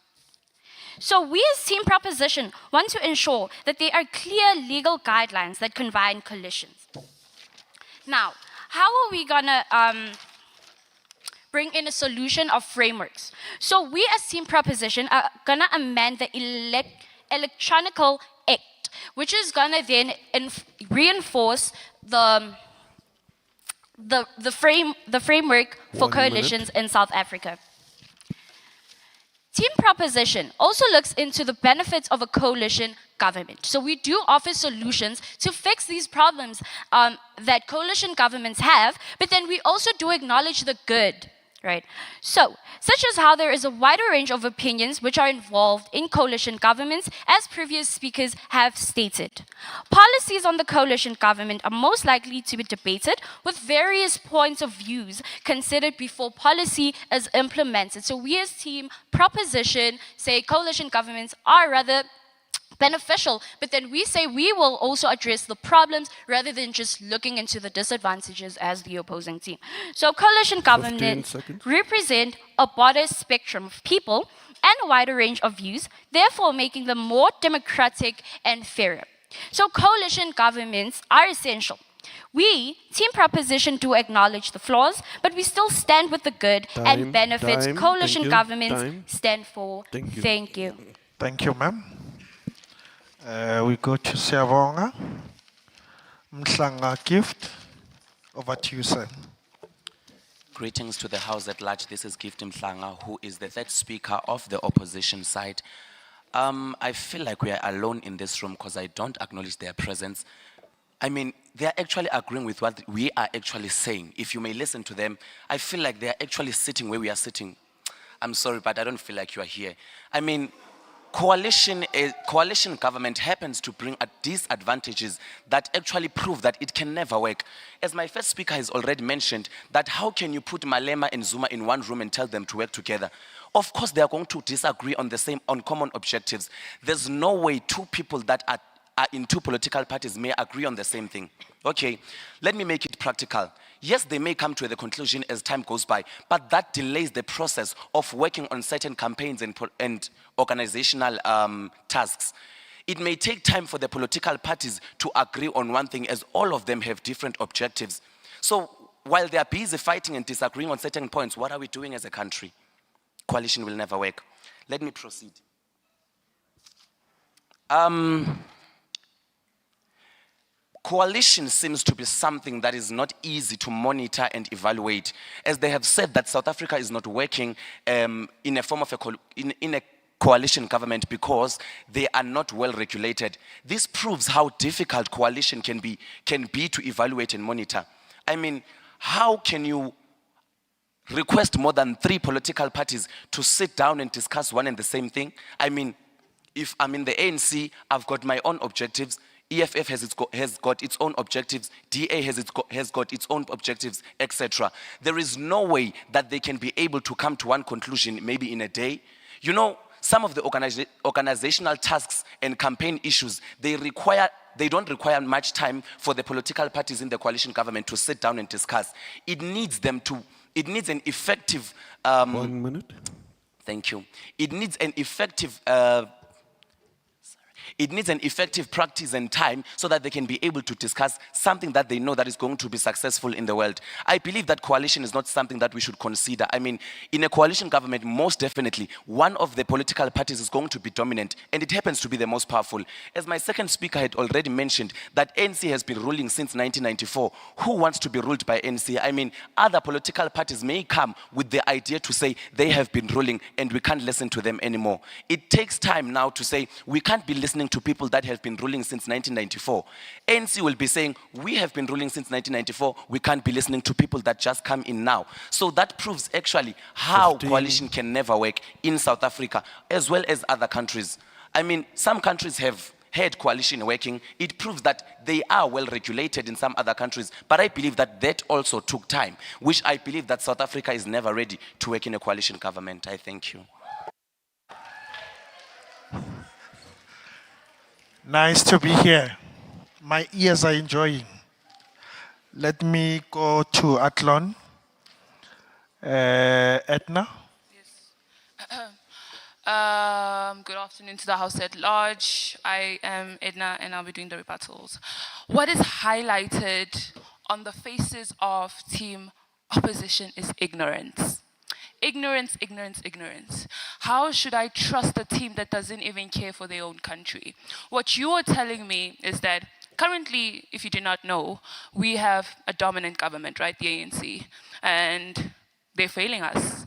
Speaker 1: So we as Team Proposition want to ensure that there are clear legal guidelines that confine coalitions. Now, how are we gonna bring in a solution of frameworks? So we as Team Proposition are gonna amend the Electronical Act, which is gonna then reinforce the framework for coalitions in South Africa. Team Proposition also looks into the benefits of a coalition government. So we do offer solutions to fix these problems that coalition governments have, but then we also do acknowledge the good. Right. So, such as how there is a wider range of opinions which are involved in coalition governments, as previous speakers have stated. Policies on the coalition government are most likely to be debated with various points of views considered before policy is implemented. So we as Team Proposition say coalition governments are rather beneficial, but then we say we will also address the problems rather than just looking into the disadvantages as the opposing team. So coalition governments represent a broader spectrum of people and a wider range of views, therefore making them more democratic and fairer. So coalition governments are essential. We, Team Proposition, do acknowledge the flaws, but we still stand with the good and benefits coalition governments stand for. Thank you.
Speaker 12: Thank you, ma'am. We go to Siavonga. Mhlanga Gift. Over to you, sir.
Speaker 21: Greetings to the House at large. This is Gift Mhlanga, who is the third speaker of the opposition side. I feel like we are alone in this room because I don't acknowledge their presence. I mean, they are actually agreeing with what we are actually saying. If you may listen to them, I feel like they are actually sitting where we are sitting. I'm sorry, but I don't feel like you are here. I mean, coalition government happens to bring disadvantages that actually prove that it can never work. As my first speaker has already mentioned, that how can you put Malema and Zuma in one room and tell them to work together? Of course, they are going to disagree on common objectives. There's no way two people that are in two political parties may agree on the same thing. Okay, let me make it practical. Yes, they may come to the conclusion as time goes by, but that delays the process of working on certain campaigns and organizational tasks. It may take time for the political parties to agree on one thing, as all of them have different objectives. So while they are busy fighting and disagreeing on certain points, what are we doing as a country? Coalition will never work. Let me proceed. Coalition seems to be something that is not easy to monitor and evaluate, as they have said that South Africa is not working in a form of in a coalition government because they are not well regulated. This proves how difficult coalition can be to evaluate and monitor. I mean, how can you request more than 3 political parties to sit down and discuss one and the same thing? I mean, if I'm in the ANC, I've got my own objectives. EFF has got its own objectives, DA has got its own objectives, etc. There is no way that they can be able to come to one conclusion maybe in a day. You know, some of the organizational tasks and campaign issues, they don't require much time for the political parties in the coalition government to sit down and discuss. It needs an effective...
Speaker 16: 1 minute.
Speaker 21: Thank you. It needs an effective practice and time so that they can be able to discuss something that they know that is going to be successful in the world. I believe that coalition is not something that we should consider. I mean, in a coalition government, most definitely, one of the political parties is going to be dominant, and it happens to be the most powerful. As my second speaker had already mentioned, that ANC has been ruling since 1994. Who wants to be ruled by ANC? I mean, other political parties may come with the idea to say they have been ruling and we can't listen to them anymore. It takes time now to say we can't be listening to people that have been ruling since 1994. ANC will be saying, we have been ruling since 1994, we can't be listening to people that just come in now. So that proves actually how coalition can never work in South Africa, as well as other countries. I mean, some countries have had coalition working. It proves that they are well regulated in some other countries, but I believe that also took time, which I believe that South Africa is never ready to work in a coalition government. I thank you.
Speaker 12: Nice to be here. My ears are enjoying. Let me go to Athlon. Edna.
Speaker 8: Good afternoon to the House at large. I am Edna and I'll be doing the rebuttals. What is highlighted on the faces of Team Opposition is ignorance. Ignorance, ignorance, ignorance. How should I trust a team that doesn't even care for their own country? What you are telling me is that currently, if you do not know, we have a dominant government, right, the ANC, and they're failing us.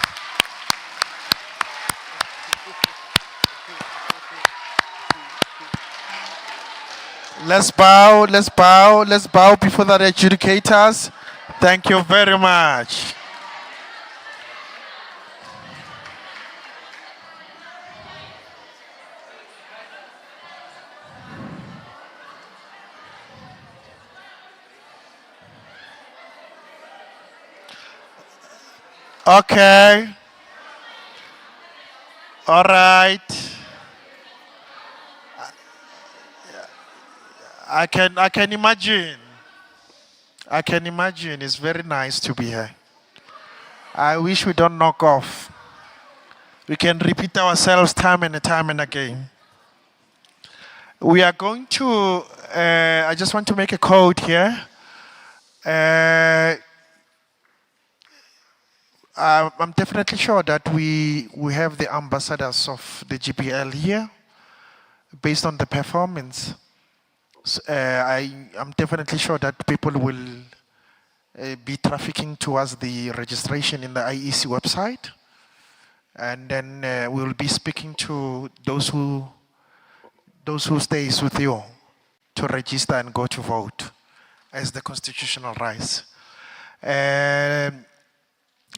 Speaker 12: let's bow before the adjudicators. Thank you very much. Okay, all right. I can imagine. I can imagine. It's very nice to be here. I wish we don't knock off. We can repeat ourselves time and time and again. We are going to, I just want to make a code here. Uh, I'm definitely sure that we have the ambassadors of the GPL here based on the performance. I'm definitely sure that people will be trafficking towards the registration in the IEC website. And then we'll be speaking to those who stays with you to register and go to vote as the constitutional rights.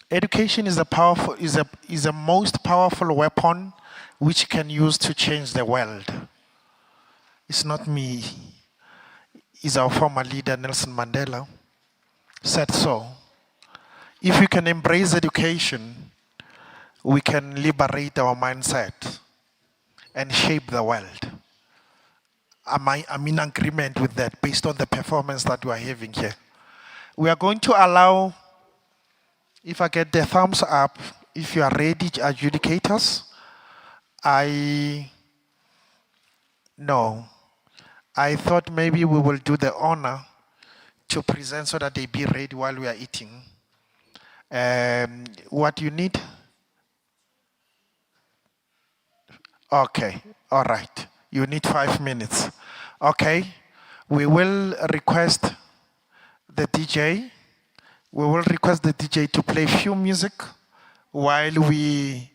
Speaker 12: Education is a most powerful weapon which can use to change the world. It's not me. It's our former leader Nelson Mandela said so. If we can embrace education, we can liberate our mindset and shape the world. I'm in agreement with that based on the performance that we are having here. We are going to allow, if I get the thumbs up, if you are ready, adjudicators, no. I thought maybe we will do the honor to present so that they be ready while we are eating. What you need? Okay, all right. You need 5 minutes. Okay, we will request the DJ. We will request the DJ to play few music while we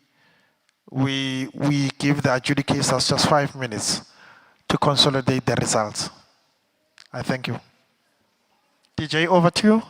Speaker 12: give the adjudicators just 5 minutes to consolidate the results. I thank you. DJ, over to you.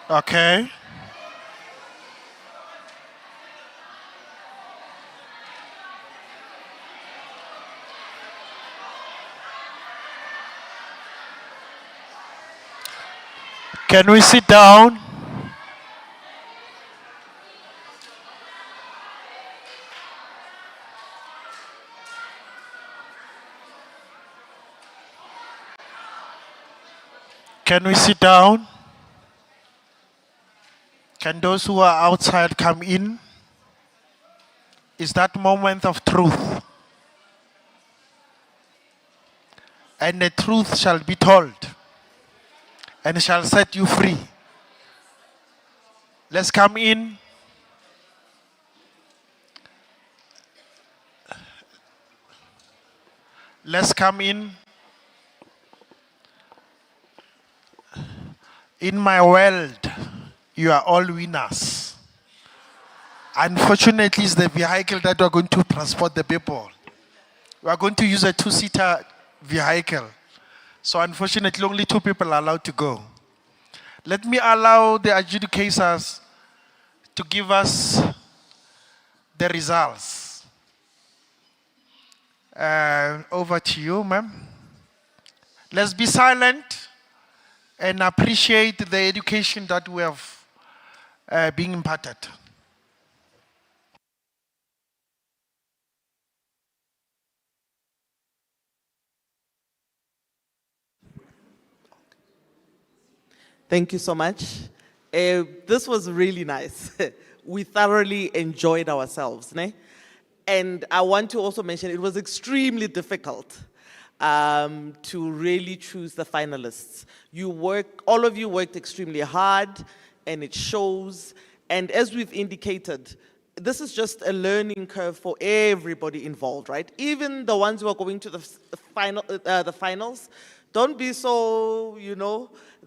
Speaker 12: Okay. Can we sit down? Can we sit down? Can those who are outside come in? Is that moment of truth? And the truth shall be told and shall set you free. Let's come in. Let's come in. In my world, you are all winners. Unfortunately, it's the vehicle that we're going to transport the people. We are going to use a two-seater vehicle. So unfortunately, only 2 people are allowed to go. Let me allow the adjudicators to give us the results. Over to you, ma'am. Let's be silent and appreciate the education that we have been imparted.
Speaker 17: Thank you so much. This was really nice. We thoroughly enjoyed ourselves. Ne? And I want to also mention it was extremely difficult to really choose the finalists. All of you worked extremely hard, and it shows. And as we've indicated, this is just a learning curve for everybody involved, right? Even the ones who are going to the finals. Don't be so,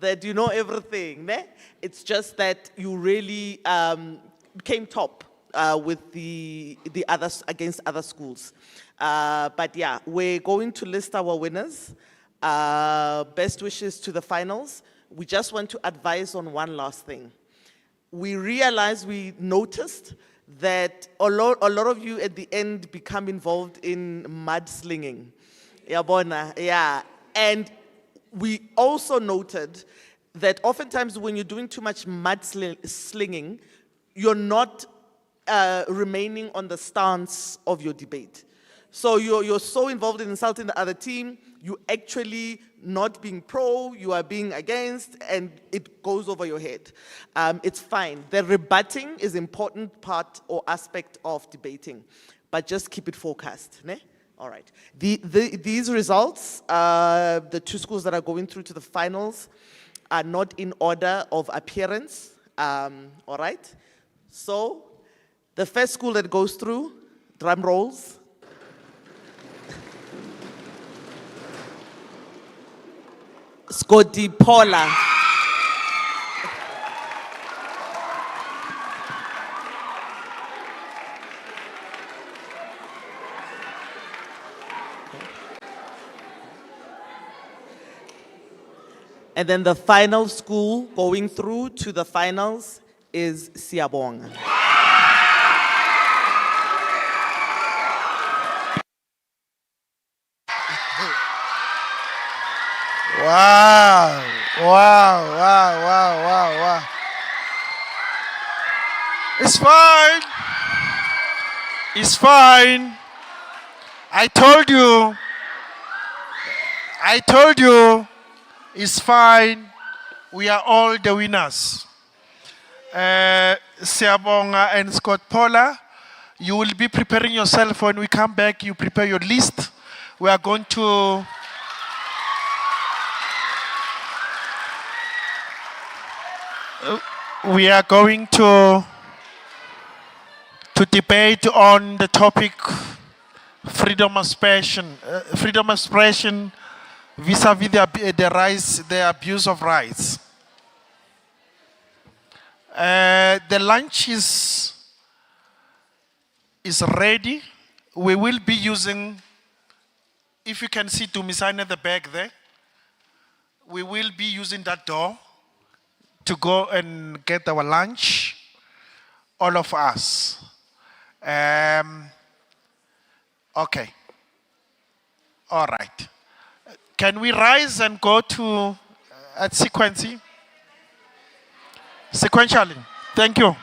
Speaker 17: that you know everything. Ne? It's just that you really came top with the others against other schools. But yeah, we're going to list our winners. Best wishes to the finals. We just want to advise on one last thing. We noticed that a lot of you at the end become involved in mudslinging. Yeah. And we also noted that oftentimes when you're doing too much mudslinging, you're not remaining on the stance of your debate. So you're so involved in insulting the other team, you actually not being pro, you are being against, and it goes over your head. It's fine. The rebutting is an important part or aspect of debating, but just keep it focused. Ne? All right. These results, the 2 schools that are going through to the finals, are not in order of appearance. All right. So, the first school that goes through, drum rolls. Scotty Paula. And then the final school going through to the finals is Siabonga.
Speaker 12: Wow. It's fine. It's fine. I told you. It's fine. We are all the winners. Siabonga and Scott Paula, you will be preparing yourself when we come back. You prepare your list. We are going to debate on the topic freedom of expression vis-a-vis the abuse of rights. The lunch is ready. We will be using, if you can see Dumisane at the back there, we will be using that door to go and get our lunch, all of us. Okay. All right. Can we rise and go to at sequencing? Sequentially. Thank you.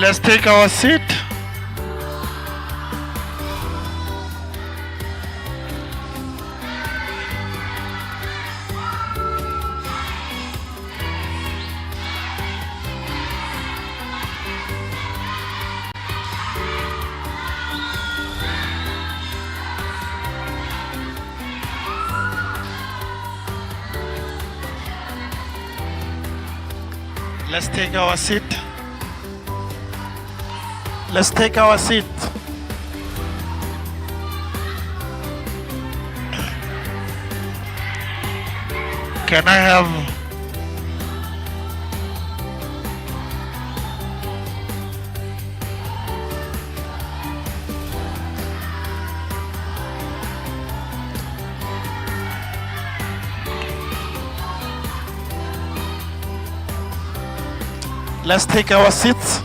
Speaker 12: Let's take our seat. Let's take our seat. Let's take our seat. Can I have Let's take our seats.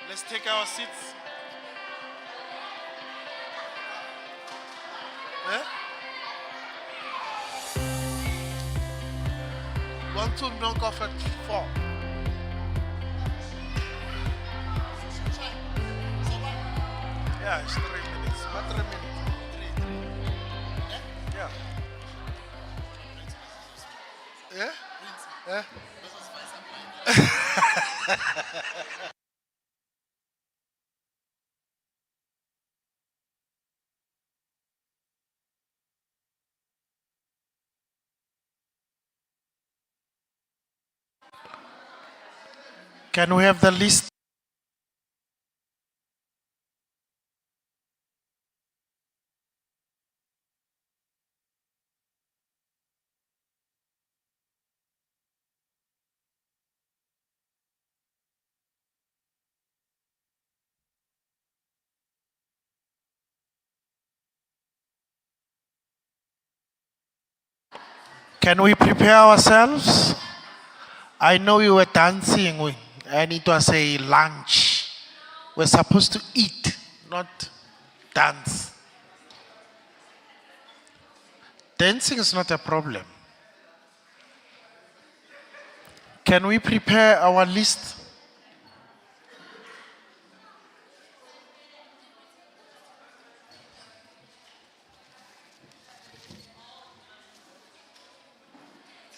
Speaker 12: Let's take our seats. Eh? Want to knock off at 4. Yeah, it's 3 minutes. Not 3 minutes. Yeah. Yeah? Yeah? Can we have the list? Can we prepare ourselves? I know you were dancing, and it was a lunch. We're supposed to eat, not dance. Dancing is not a problem. Can we prepare our list?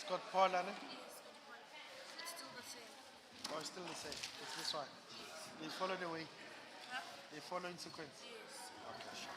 Speaker 12: Scott Paul, Anna?
Speaker 11: It's still the same.
Speaker 12: Oh, it's still the same. It's this one. They follow the way. They follow in sequence.
Speaker 11: Yes.
Speaker 12: Okay, sure.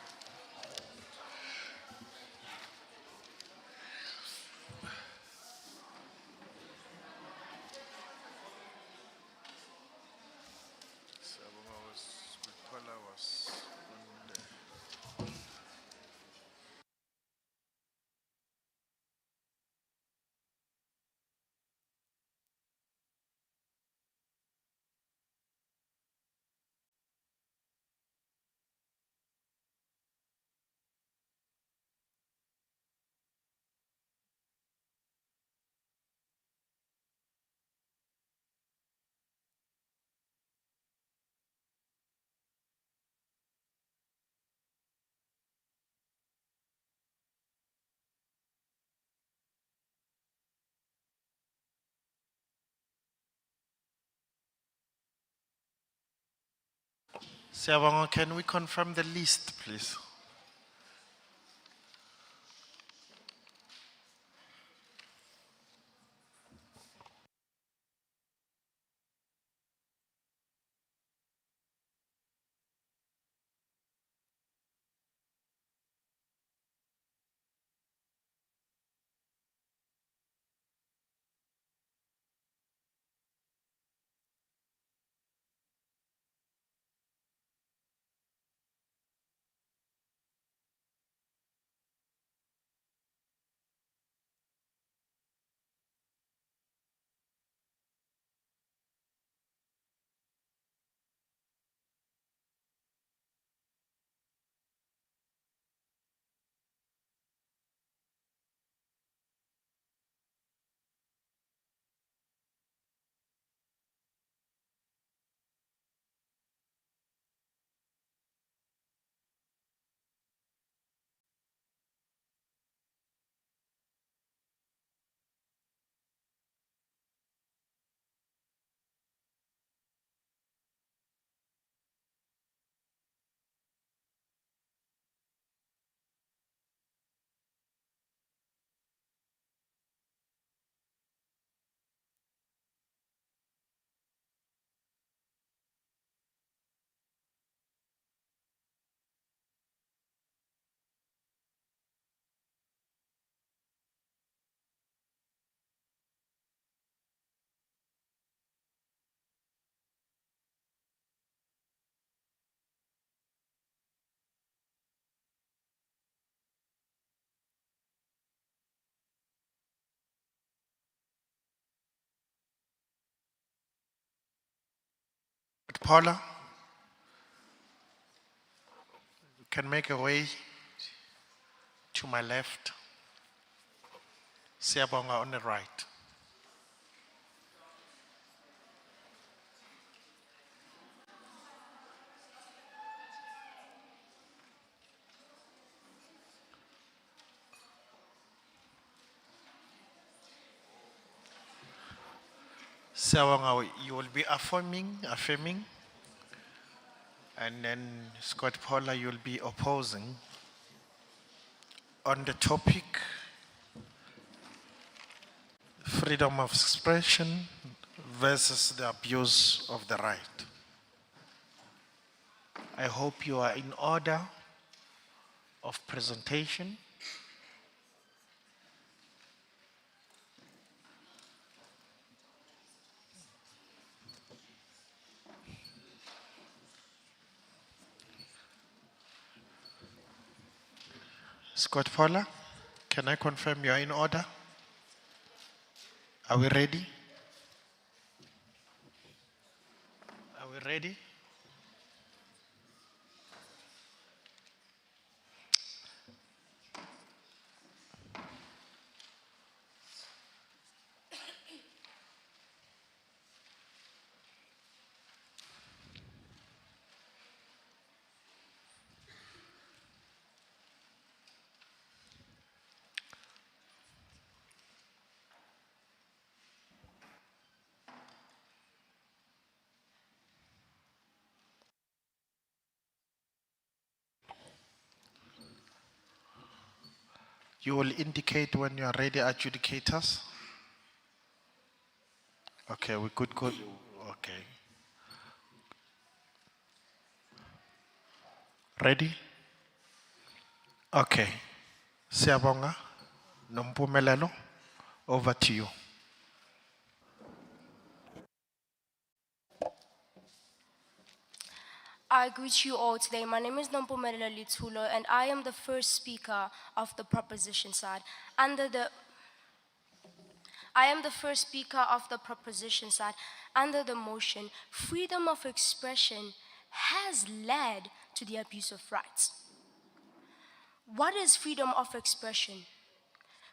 Speaker 12: Siabongo, can we confirm the list, please? Paula, you can make a way to my left. Siyabonga on the right. Siyabonga, you will be affirming, and then Scott Paula, you'll be opposing on the topic freedom of expression versus the abuse of the right. I hope you are in order of presentation. Scott Paula, can I confirm you are in order? Are we ready? Are we ready? You will indicate when you are ready, adjudicators. Okay, we could go. Okay. Ready? Okay. Siyabonga, Nompumelelo, over to you.
Speaker 10: I greet you all today. My name is Nompumelelo Litulo, and I am the first speaker of the proposition side. I am the first speaker of the proposition side. Under the motion, freedom of expression has led to the abuse of rights. What is freedom of expression?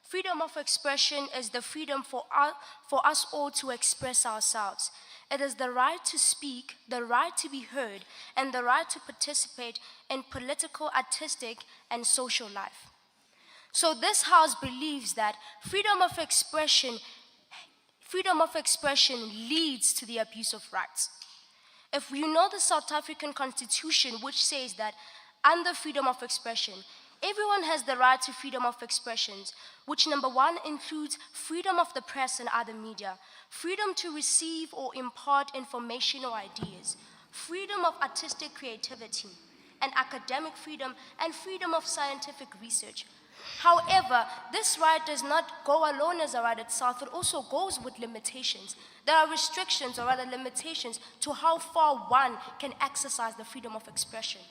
Speaker 10: Freedom of expression is the freedom for us all to express ourselves. It is the right to speak, the right to be heard, and the right to participate in political, artistic, and social life. So this house believes that freedom of expression leads to the abuse of rights. If you know the South African Constitution, which says that under freedom of expression, everyone has the right to freedom of expressions, which number one includes freedom of the press and other media, freedom to receive or impart information or ideas, freedom of artistic creativity, and academic freedom, and freedom of scientific research. However, this right does not go alone as a right itself, it also goes with limitations. There are restrictions, or rather limitations, to how far one can exercise the freedom of expression.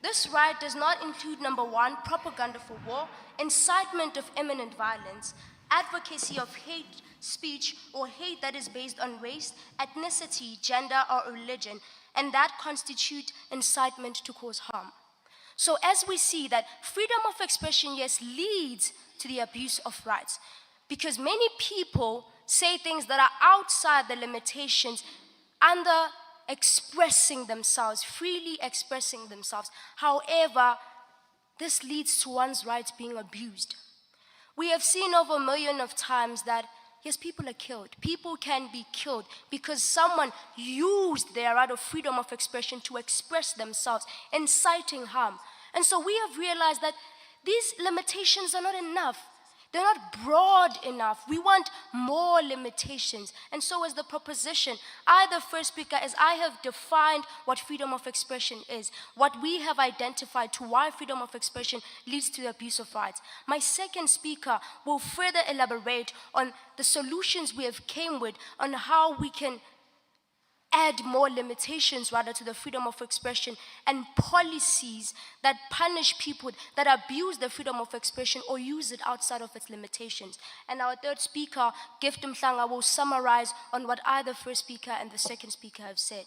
Speaker 10: This right does not include, number one, propaganda for war, incitement of imminent violence, advocacy of hate speech or hate that is based on race, ethnicity, gender, or religion, and that constitute incitement to cause harm. So as we see that freedom of expression, yes, leads to the abuse of rights, because many people say things that are outside the limitations under expressing themselves, freely expressing themselves. However, this leads to one's rights being abused. We have seen over a million of times that, yes, people are killed. People can be killed because someone used their right of freedom of expression to express themselves, inciting harm. And so we have realized that these limitations are not enough. They're not broad enough. We want more limitations. And so as the proposition, I, the first speaker, as I have defined what freedom of expression is, what we have identified to why freedom of expression leads to the abuse of rights. My second speaker will further elaborate on the solutions we have came with on how we can add more limitations rather to the freedom of expression and policies that punish people that abuse the freedom of expression or use it outside of its limitations. And our third speaker, Gift Mhlanga, will summarize on what I, the first speaker, and the second speaker have said.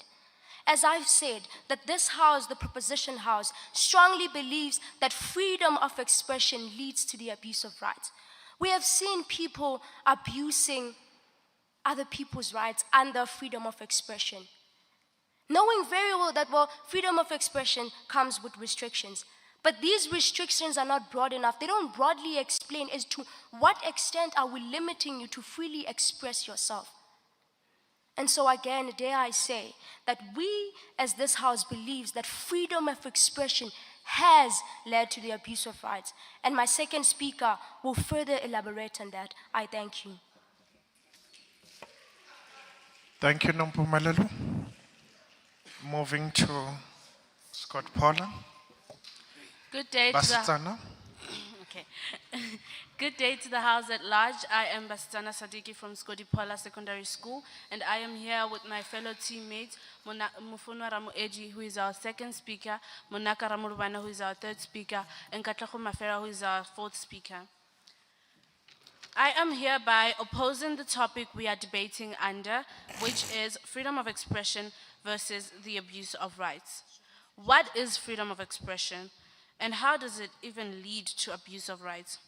Speaker 10: As I've said, that this house, the proposition house, strongly believes that freedom of expression leads to the abuse of rights. We have seen people abusing other people's rights under freedom of expression, knowing very well that, well, freedom of expression comes with restrictions. But these restrictions are not broad enough. They don't broadly explain as to what extent are we limiting you to freely express yourself. And so again, dare I say that we as this house believes that freedom of expression has led to the abuse of rights. And my second speaker will further elaborate on that. I thank you.
Speaker 12: Thank you, Nompumelelo. Moving to Scott Paula.
Speaker 4: Good day to the,
Speaker 12: Basitsana.
Speaker 4: okay. Good day to the house at large. I am Basitsana Sadiki from Skodipola Secondary School, and I am here with my fellow teammates, Mufunwa Ramuedi, who is our second speaker, Monaka Ramurubana, who is our third speaker, and Katlego Mafera, who is our fourth speaker. I am hereby opposing the topic we are debating under, which is freedom of expression versus the abuse of rights. What is freedom of expression, and how does it even lead to abuse of rights?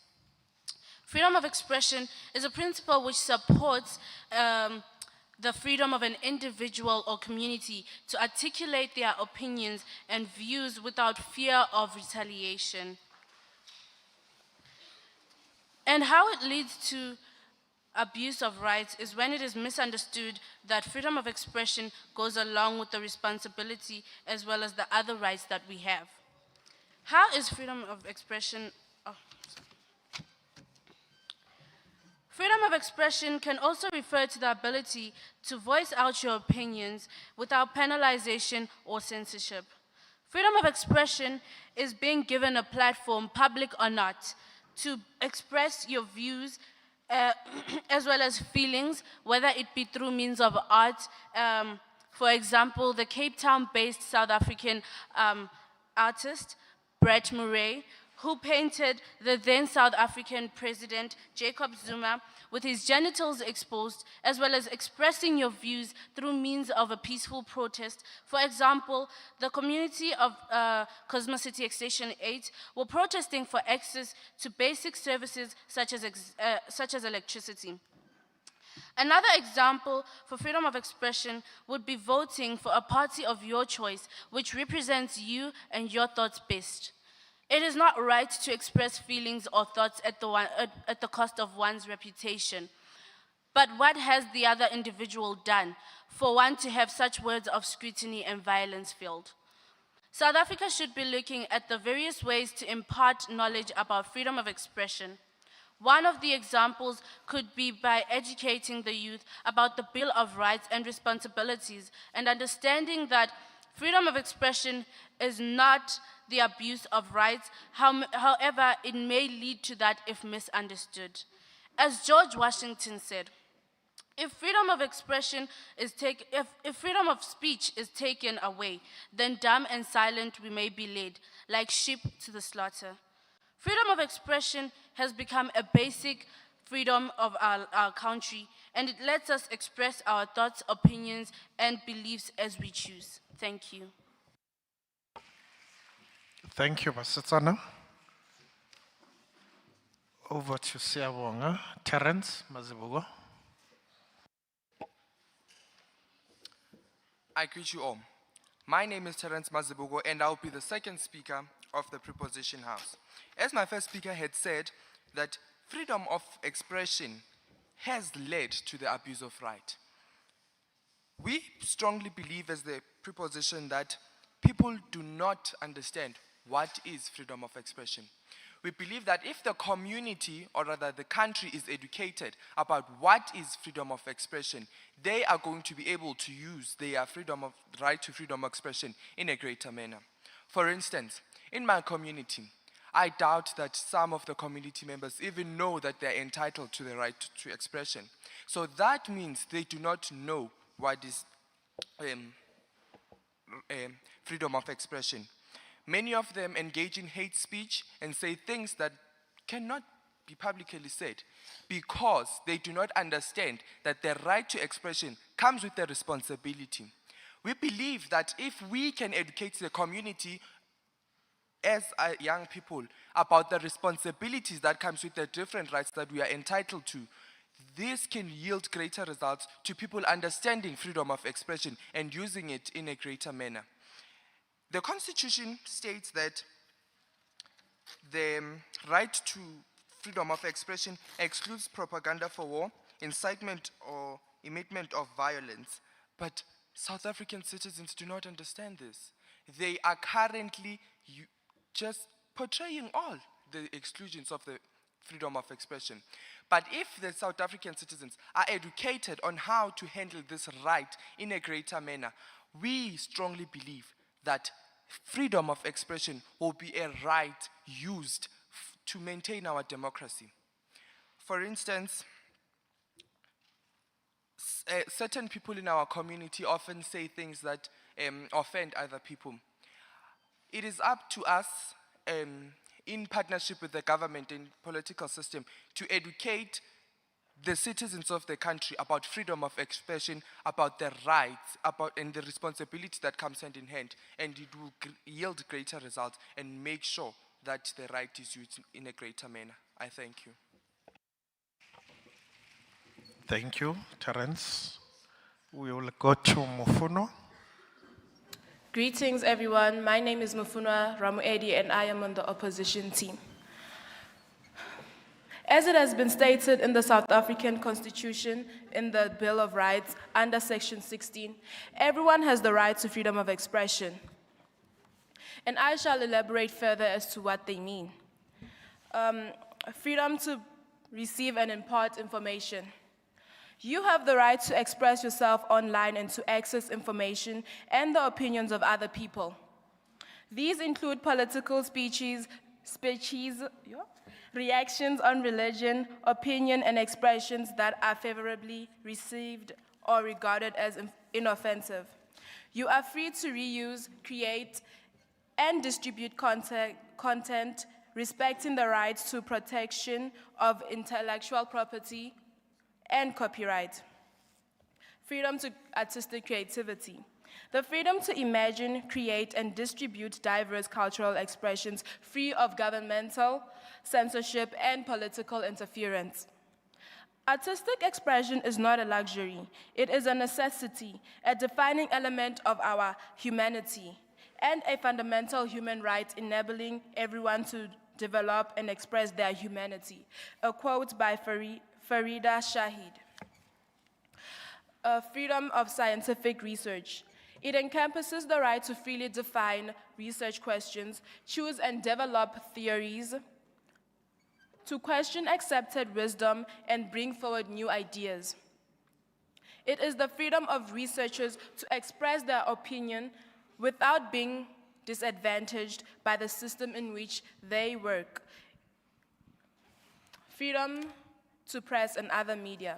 Speaker 4: Freedom of expression is a principle which supports the freedom of an individual or community to articulate their opinions and views without fear of retaliation. And how it leads to abuse of rights is when it is misunderstood that freedom of expression goes along with the responsibility as well as the other rights that we have. How is freedom of expression? Freedom of expression can also refer to the ability to voice out your opinions without penalization or censorship. Freedom of expression is being given a platform, public or not, to express your views as well as feelings, whether it be through means of art. For example, the Cape Town-based South African artist, Brett Murray, who painted the then South African president, Jacob Zuma, with his genitals exposed, as well as expressing your views through means of a peaceful protest. For example, the community of Cosmo City Extension 8 were protesting for access to basic services such as electricity. Another example for freedom of expression would be voting for a party of your choice, which represents you and your thoughts best. It is not right to express feelings or thoughts at the cost of one's reputation. But what has the other individual done for one to have such words of scrutiny and violence filled? South Africa should be looking at the various ways to impart knowledge about freedom of expression. One of the examples could be by educating the youth about the Bill of Rights and Responsibilities and understanding that freedom of expression is not the abuse of rights. However, it may lead to that if misunderstood. As George Washington said, if freedom of expression is if freedom of speech is taken away, then dumb and silent we may be led, like sheep to the slaughter. Freedom of expression has become a basic freedom of our country, and it lets us express our thoughts, opinions, and beliefs as we choose. Thank you.
Speaker 12: Thank you, Basitsana. Over to Siabonga. Terence Mazibugo.
Speaker 2: I greet you all. My name is Terence Mazibugo, and I'll be the second speaker of the Preposition House. As my first speaker had said, that freedom of expression has led to the abuse of right. We strongly believe as the Preposition that people do not understand what is freedom of expression. We believe that if the community, or rather the country, is educated about what is freedom of expression, they are going to be able to use their right to freedom of expression in a greater manner. For instance, in my community, I doubt that some of the community members even know that they're entitled to the right to expression. So that means they do not know what is freedom of expression. Many of them engage in hate speech and say things that cannot be publicly said because they do not understand that their right to expression comes with a responsibility. We believe that if we can educate the community as young people about the responsibilities that comes with the different rights that we are entitled to, this can yield greater results to people understanding freedom of expression and using it in a greater manner. The Constitution states that the right to freedom of expression excludes propaganda for war, incitement or incitement of violence. But South African citizens do not understand this. They are currently just portraying all the exclusions of the freedom of expression. But if the South African citizens are educated on how to handle this right in a greater manner, we strongly believe that freedom of expression will be a right used to maintain our democracy. For instance, certain people in our community often say things that offend other people. It is up to us, in partnership with the government and political system, to educate the citizens of the country about freedom of expression, about their rights, and the responsibility that comes hand in hand, and it will yield greater results and make sure that the right is used in a greater manner. I thank you.
Speaker 12: Thank you, Terence. We will go to Mufuno.
Speaker 20: Greetings, everyone. My name is Mufunwa Ramuedi, and I am on the opposition team. As it has been stated in the South African Constitution, in the Bill of Rights, under Section 16, everyone has the right to freedom of expression. And I shall elaborate further as to what they mean. Freedom to receive and impart information. You have the right to express yourself online and to access information and the opinions of other people. These include political speeches, reactions on religion, opinion, and expressions that are favorably received or regarded as inoffensive. You are free to reuse, create, and distribute content respecting the rights to protection of intellectual property and copyright. Freedom to artistic creativity. The freedom to imagine, create, and distribute diverse cultural expressions free of governmental censorship and political interference. Artistic expression is not a luxury. It is a necessity, a defining element of our humanity, and a fundamental human right enabling everyone to develop and express their humanity. A quote by Farida Shahid. Freedom of scientific research. It encompasses the right to freely define research questions, choose and develop theories, to question accepted wisdom, and bring forward new ideas. It is the freedom of researchers to express their opinion without being disadvantaged by the system in which they work. Freedom to press and other media.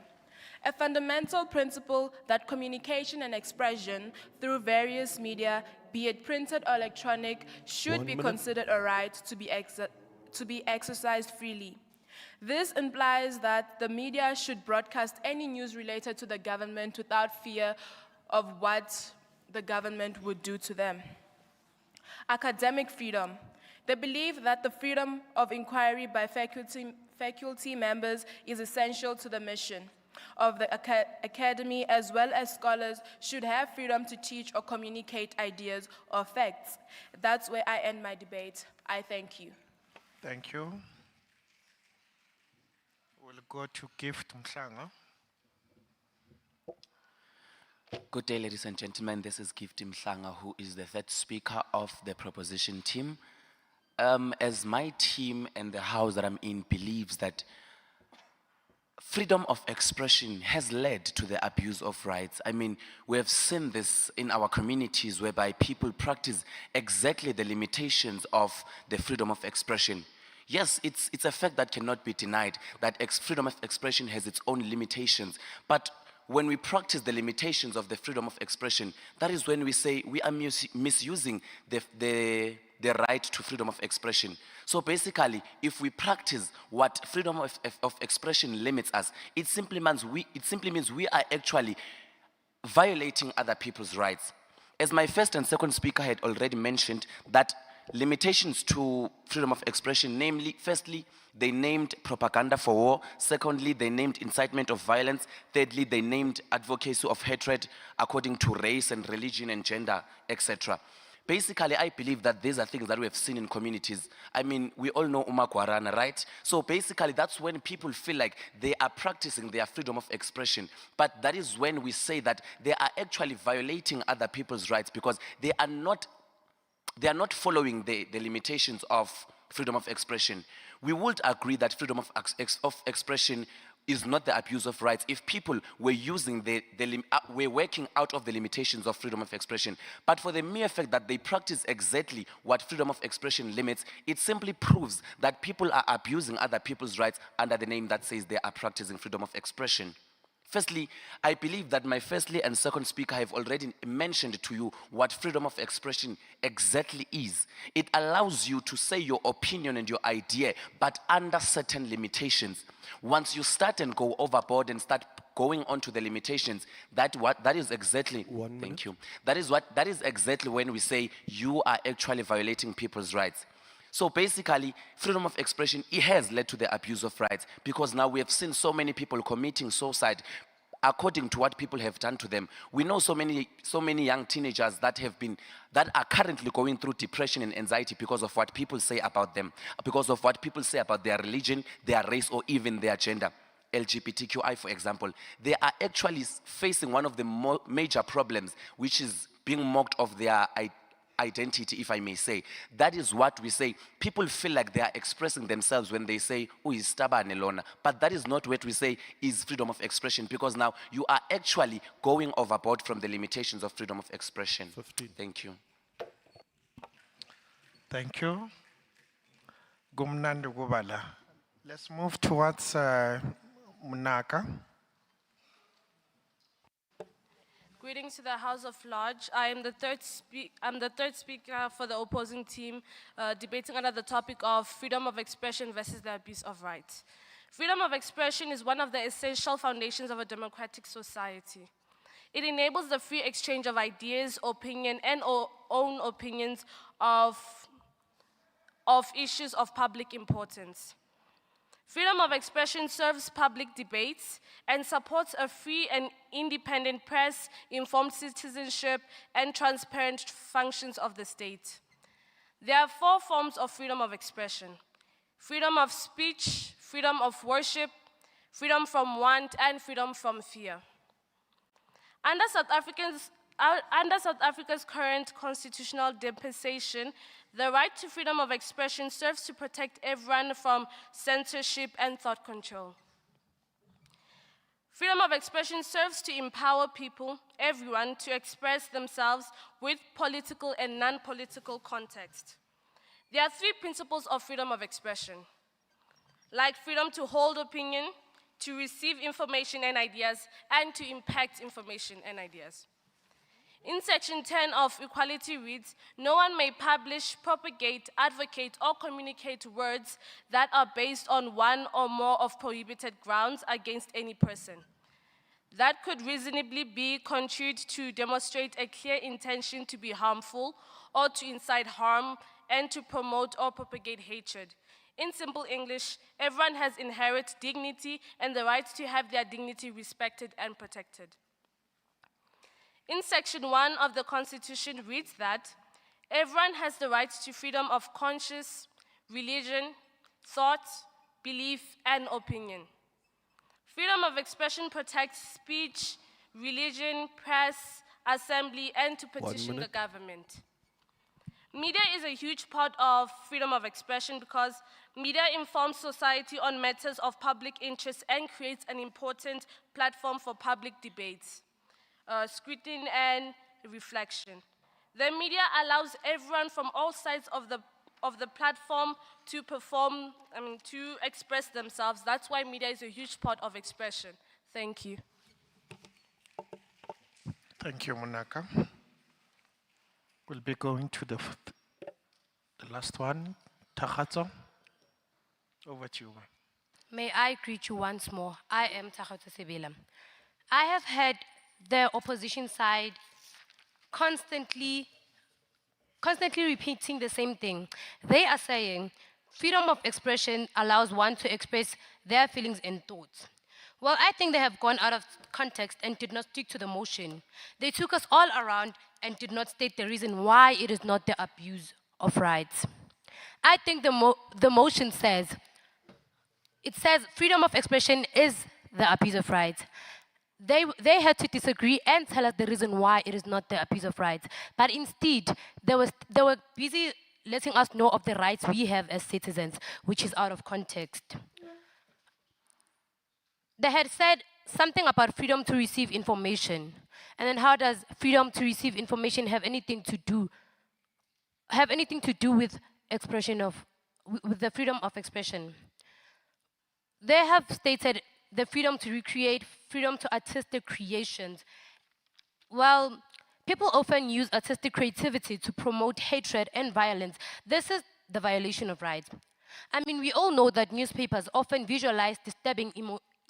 Speaker 20: A fundamental principle that communication and expression through various media, be it printed or electronic, should be considered a right to be exercised freely. This implies that the media should broadcast any news related to the government without fear of what the government would do to them. Academic freedom. They believe that the freedom of inquiry by faculty members is essential to the mission of the academy, as well as scholars should have freedom to teach or communicate ideas or facts. That's where I end my debate. I thank you.
Speaker 12: Thank you. We'll go to Gift Mhlanga.
Speaker 21: Good day, ladies and gentlemen. This is Gift Mhlanga, who is the third speaker of the proposition team. As my team and the house that I'm in believes that freedom of expression has led to the abuse of rights. I mean, we have seen this in our communities whereby people practice exactly the limitations of the freedom of expression. Yes, it's a fact that cannot be denied, that freedom of expression has its own limitations. But when we practice the limitations of the freedom of expression, that is when we say we are misusing the right to freedom of expression. So basically, if we practice what freedom of expression limits us, it simply means we are actually violating other people's rights. As my first and second speaker had already mentioned, that limitations to freedom of expression, namely, firstly, they named propaganda for war. Secondly, they named incitement of violence. Thirdly, they named advocacy of hatred according to race and religion and gender, etc. Basically, I believe that these are things that we have seen in communities. I mean, we all know umakwarana, right? So basically, that's when people feel like they are practicing their freedom of expression. But that is when we say that they are actually violating other people's rights because they are not following the limitations of freedom of expression. We would agree that freedom of expression is not the abuse of rights if people were using were working out of the limitations of freedom of expression. But for the mere fact that they practice exactly what freedom of expression limits, it simply proves that people are abusing other people's rights under the name that says they are practicing freedom of expression. Firstly, I believe that my firstly and second speaker have already mentioned to you what freedom of expression exactly is. It allows you to say your opinion and your idea, but under certain limitations. Once you start and go overboard and start going on to the limitations, that is exactly thank you. That is exactly when we say you are actually violating people's rights. So basically, freedom of expression, it has led to the abuse of rights because now we have seen so many people committing suicide according to what people have done to them. We know so many young teenagers that are currently going through depression and anxiety because of what people say about them, because of what people say about their religion, their race, or even their gender. LGBTQI, for example, they are actually facing one of the major problems, which is being mocked of their identity, if I may say. That is what we say. People feel like they are expressing themselves when they say, oh, is stubborn alone. But that is not what we say is freedom of expression, because now you are actually going overboard from the limitations of freedom of expression.
Speaker 16: 15.
Speaker 12: Thank you. Thank you. Gumnandi Gubala. Let's move towards Munaka.
Speaker 11: Greetings to the House of Lodge. I am the third speaker for the opposing team, debating under the topic of freedom of expression versus the abuse of rights. Freedom of expression is one of the essential foundations of a democratic society. It enables the free exchange of ideas, opinion, and own opinions of issues of public importance. Freedom of expression serves public debates and supports a free and independent press, informed citizenship, and transparent functions of the state. There are 4 forms of freedom of expression: freedom of speech, freedom of worship, freedom from want, and freedom from fear. Under South Africa's current constitutional dispensation, the right to freedom of expression serves to protect everyone from censorship and thought control. Freedom of expression serves to empower people, everyone, to express themselves with political and non-political context. There are 3 principles of freedom of expression, like freedom to hold opinion, to receive information and ideas, and to impact information and ideas. In Section 10 of Equality reads, no one may publish, propagate, advocate, or communicate words that are based on one or more of prohibited grounds against any person. That could reasonably be construed to demonstrate a clear intention to be harmful or to incite harm and to promote or propagate hatred. In simple English, everyone has inherent dignity and the right to have their dignity respected and protected. In Section 1 of the Constitution reads that everyone has the right to freedom of conscience, religion, thought, belief, and opinion. Freedom of expression protects speech, religion, press, assembly, and to petition the government. Media is a huge part of freedom of expression because media informs society on matters of public interest and creates an important platform for public debates, scrutiny, and reflection. The media allows everyone from all sides of the platform to to express themselves. That's why media is a huge part of expression. Thank you.
Speaker 12: Thank you, Munaka. We'll be going to the last one. Takhatso, over to you.
Speaker 5: May I greet you once more? I am Takhatso Sebela. I have heard the opposition side constantly repeating the same thing. They are saying freedom of expression allows one to express their feelings and thoughts. Well, I think they have gone out of context and did not stick to the motion. They took us all around and did not state the reason why it is not the abuse of rights. I think the motion says, it says freedom of expression is the abuse of rights. They had to disagree and tell us the reason why it is not the abuse of rights. But instead, they were busy letting us know of the rights we have as citizens, which is out of context. They had said something about freedom to receive information. And then how does freedom to receive information have anything to do with with the freedom of expression? They have stated the freedom to recreate, freedom to artistic creations. Well, people often use artistic creativity to promote hatred and violence. This is the violation of rights. I mean, we all know that newspapers often visualize disturbing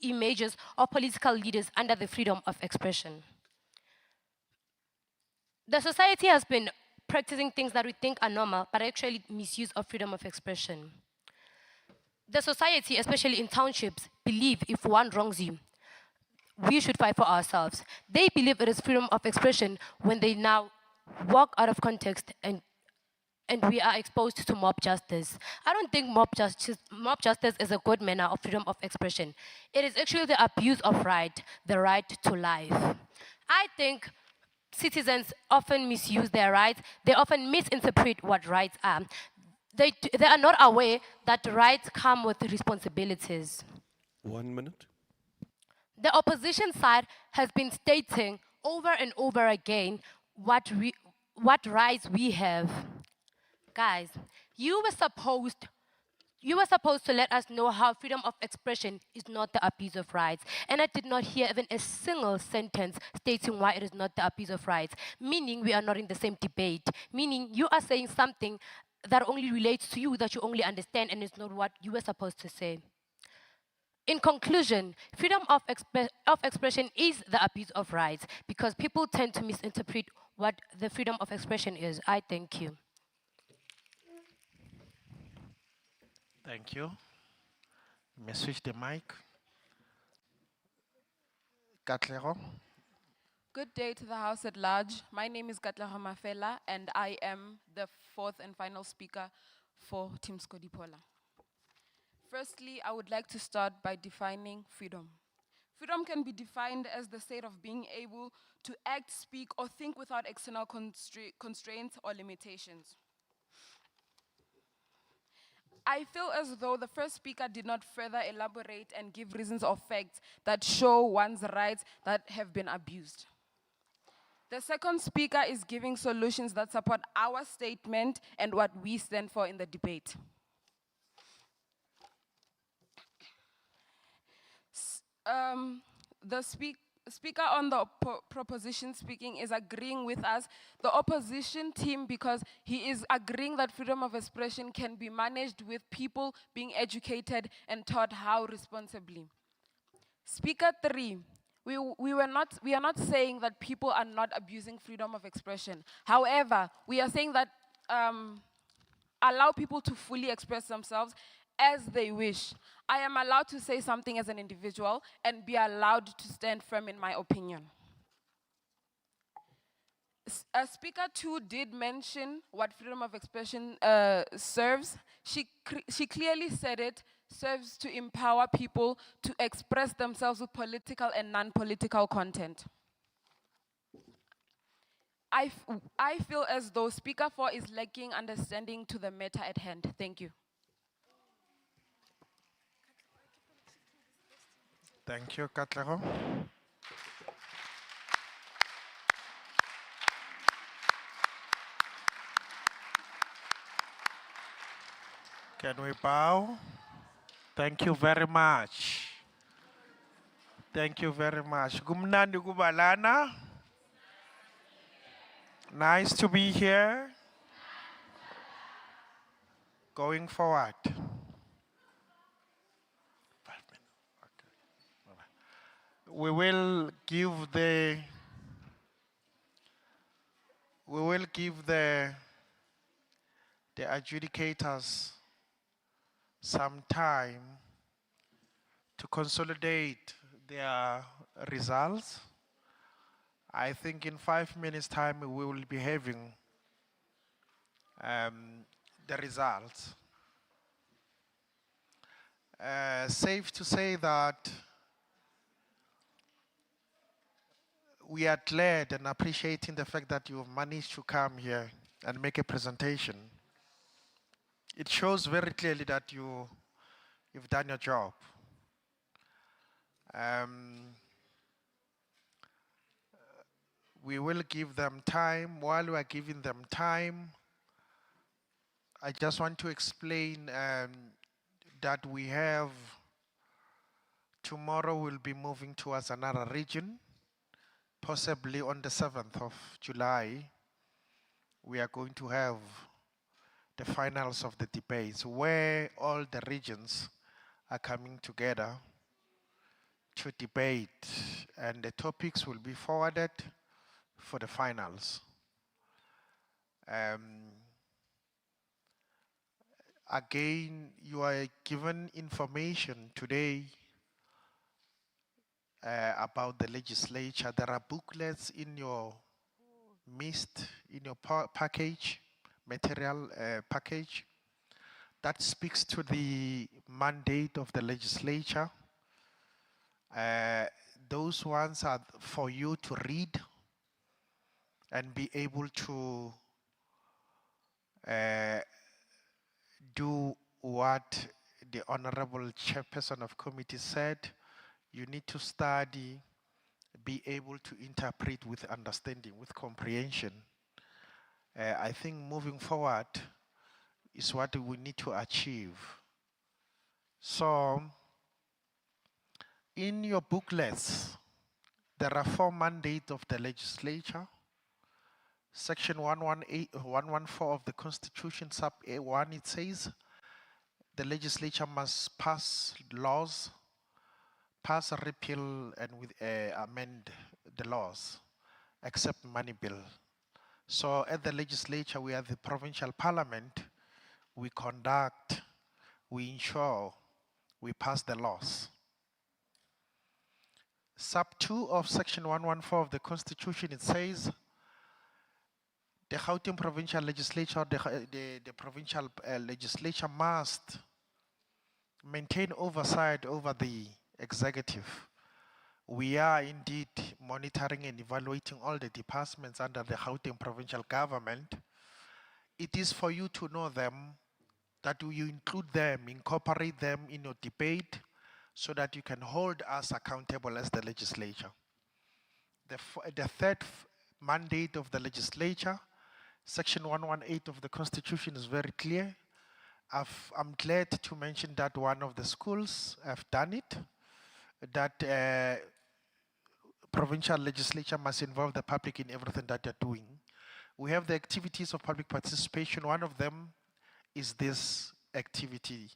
Speaker 5: images of political leaders under the freedom of expression. The society has been practicing things that we think are normal, but actually misuse of freedom of expression. The society, especially in townships, believe if one wrongs you, we should fight for ourselves. They believe it is freedom of expression when they now walk out of context and we are exposed to mob justice. I don't think mob justice is a good manner of freedom of expression. It is actually the abuse of right, the right to life. I think citizens often misuse their rights. They often misinterpret what rights are. They are not aware that rights come with responsibilities.
Speaker 16: 1 minute.
Speaker 5: The opposition side has been stating over and over again what rights we have. Guys, you were supposed to let us know how freedom of expression is not the abuse of rights. And I did not hear even a single sentence stating why it is not the abuse of rights, meaning we are not in the same debate, meaning you are saying something that only relates to you, that you only understand, and it's not what you were supposed to say. In conclusion, freedom of expression is the abuse of rights because people tend to misinterpret what the freedom of expression is. I thank you.
Speaker 12: Thank you. May I switch the mic? Katlego.
Speaker 14: Good day to the House at large. My name is Katlego Mafela, and I am the fourth and final speaker for Team Skodipola. Firstly, I would like to start by defining freedom. Freedom can be defined as the state of being able to act, speak, or think without external constraints or limitations. I feel as though the first speaker did not further elaborate and give reasons or facts that show one's rights that have been abused. The second speaker is giving solutions that support our statement and what we stand for in the debate. The speaker on the proposition speaking is agreeing with us, the opposition team, because he is agreeing that freedom of expression can be managed with people being educated and taught how responsibly. Speaker 3, we are not saying that people are not abusing freedom of expression. However, we are saying that allow people to fully express themselves as they wish. I am allowed to say something as an individual and be allowed to stand firm in my opinion. Speaker 2 did mention what freedom of expression serves. She clearly said it serves to empower people to express themselves with political and non-political content. I feel as though Speaker 4 is lacking understanding to the matter at hand. Thank you.
Speaker 12: Thank you, Katlego. Can we bow? Thank you very much. Thank you very much. Gumnandi kubalana. Nice to be here. Going forward. 5 minutes. Okay. We will give the we will give the adjudicators some time to consolidate their results. I think in 5 minutes' time we will be having the results. Safe to say that we are glad and appreciating the fact that you've managed to come here and make a presentation. It shows very clearly that you've done your job. We will give them time. While we are giving them time, I just want to explain that we have, tomorrow we'll be moving towards another region, possibly on the 7th of July. We are going to have the finals of the debates where all the regions are coming together to debate, and the topics will be forwarded for the finals. Again, you are given information today about the legislature. There are booklets in your midst, in your package, material package, that speaks to the mandate of the legislature. Those ones are for you to read and be able to do what the Honorable Chairperson of Committee said. You need to study, be able to interpret with understanding, with comprehension. I think moving forward is what we need to achieve. So, in your booklets, there are 4 mandates of the legislature. Section 114 of the Constitution, sub A1, it says, the legislature must pass laws, pass, repeal, and amend the laws, except money bill. So at the legislature, we are the provincial parliament. We conduct, we ensure, we pass the laws. Sub 2 of section 114 of the Constitution, it says, the Gauteng provincial legislature, the provincial legislature must maintain oversight over the executive. We are indeed monitoring and evaluating all the departments under the Gauteng provincial government. It is for you to know them, that you include them, incorporate them in your debate, so that you can hold us accountable as the legislature. The third mandate of the legislature, section 118 of the Constitution, is very clear. I'm glad to mention that one of the schools have done it, that provincial legislature must involve the public in everything that they're doing. We have the activities of public participation. One of them is this activity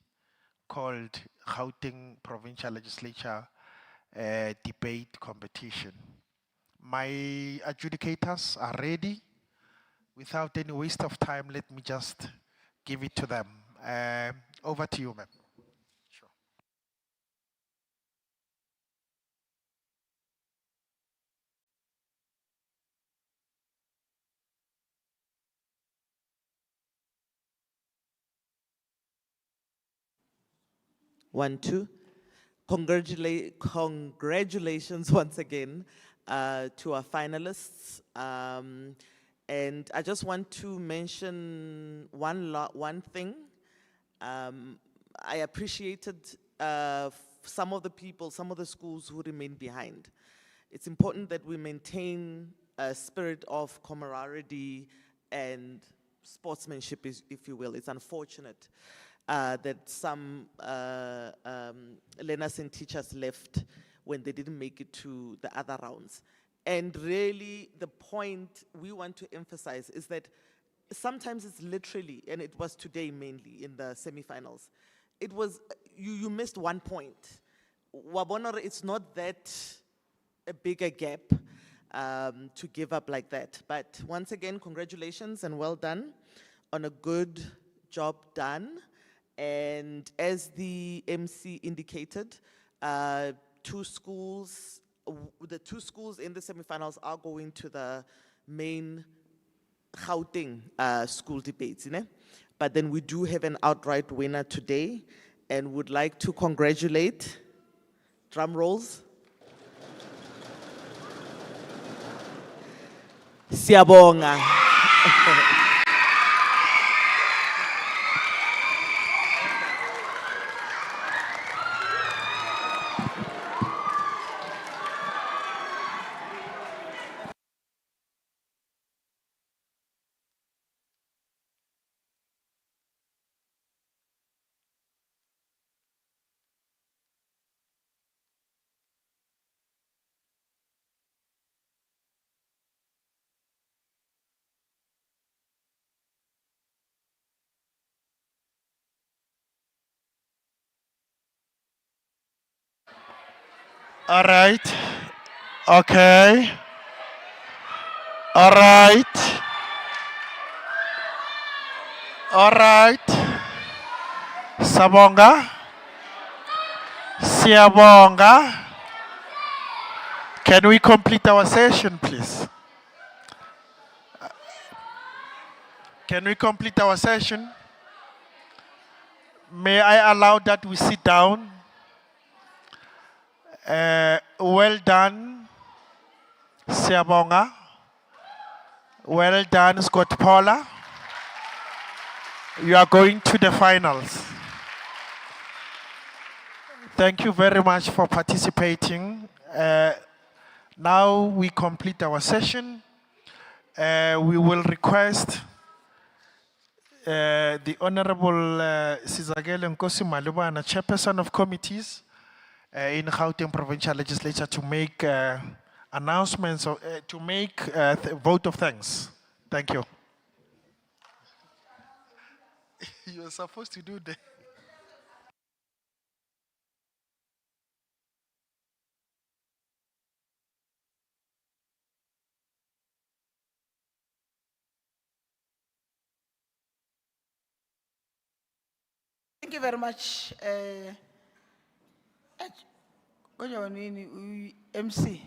Speaker 12: called Gauteng Provincial Legislature Debate Competition. My adjudicators are ready. Without any waste of time, let me just give it to them. Over to you, ma'am. Sure.
Speaker 17: One, two. Congratulations once again to our finalists. And I just want to mention one thing. I appreciated some of the people, some of the schools who remain behind. It's important that we maintain a spirit of camaraderie and sportsmanship, if you will. It's unfortunate that some learners and teachers left when they didn't make it to the other rounds. And really, the point we want to emphasize is that sometimes it's literally, and it was today mainly in the semifinals, it was, you missed 1 point. Wabonor, it's not that a bigger gap. to give up like that. But once again, congratulations and well done on a good job done. And as the MC indicated, the two schools in the semifinals are going to the main Gauteng school debates. But then we do have an outright winner today and would like to congratulate, drum rolls, Siyabonga.
Speaker 12: All right. Okay. All right. All right. Sabonga. Siyabonga. Can we complete our session, please? Can we complete our session? May I allow that we sit down? Well done, Siyabonga. Well done, Scott Paula. You are going to the finals. Thank you very much for participating. Now we complete our session. We will request the Honorable Sizakele Nkosi Malubana, Chairperson of Committees in Gauteng Provincial Legislature, to make announcements, or, to make vote of thanks. Thank you. You're supposed to do that.
Speaker 15: Thank you very much, MC.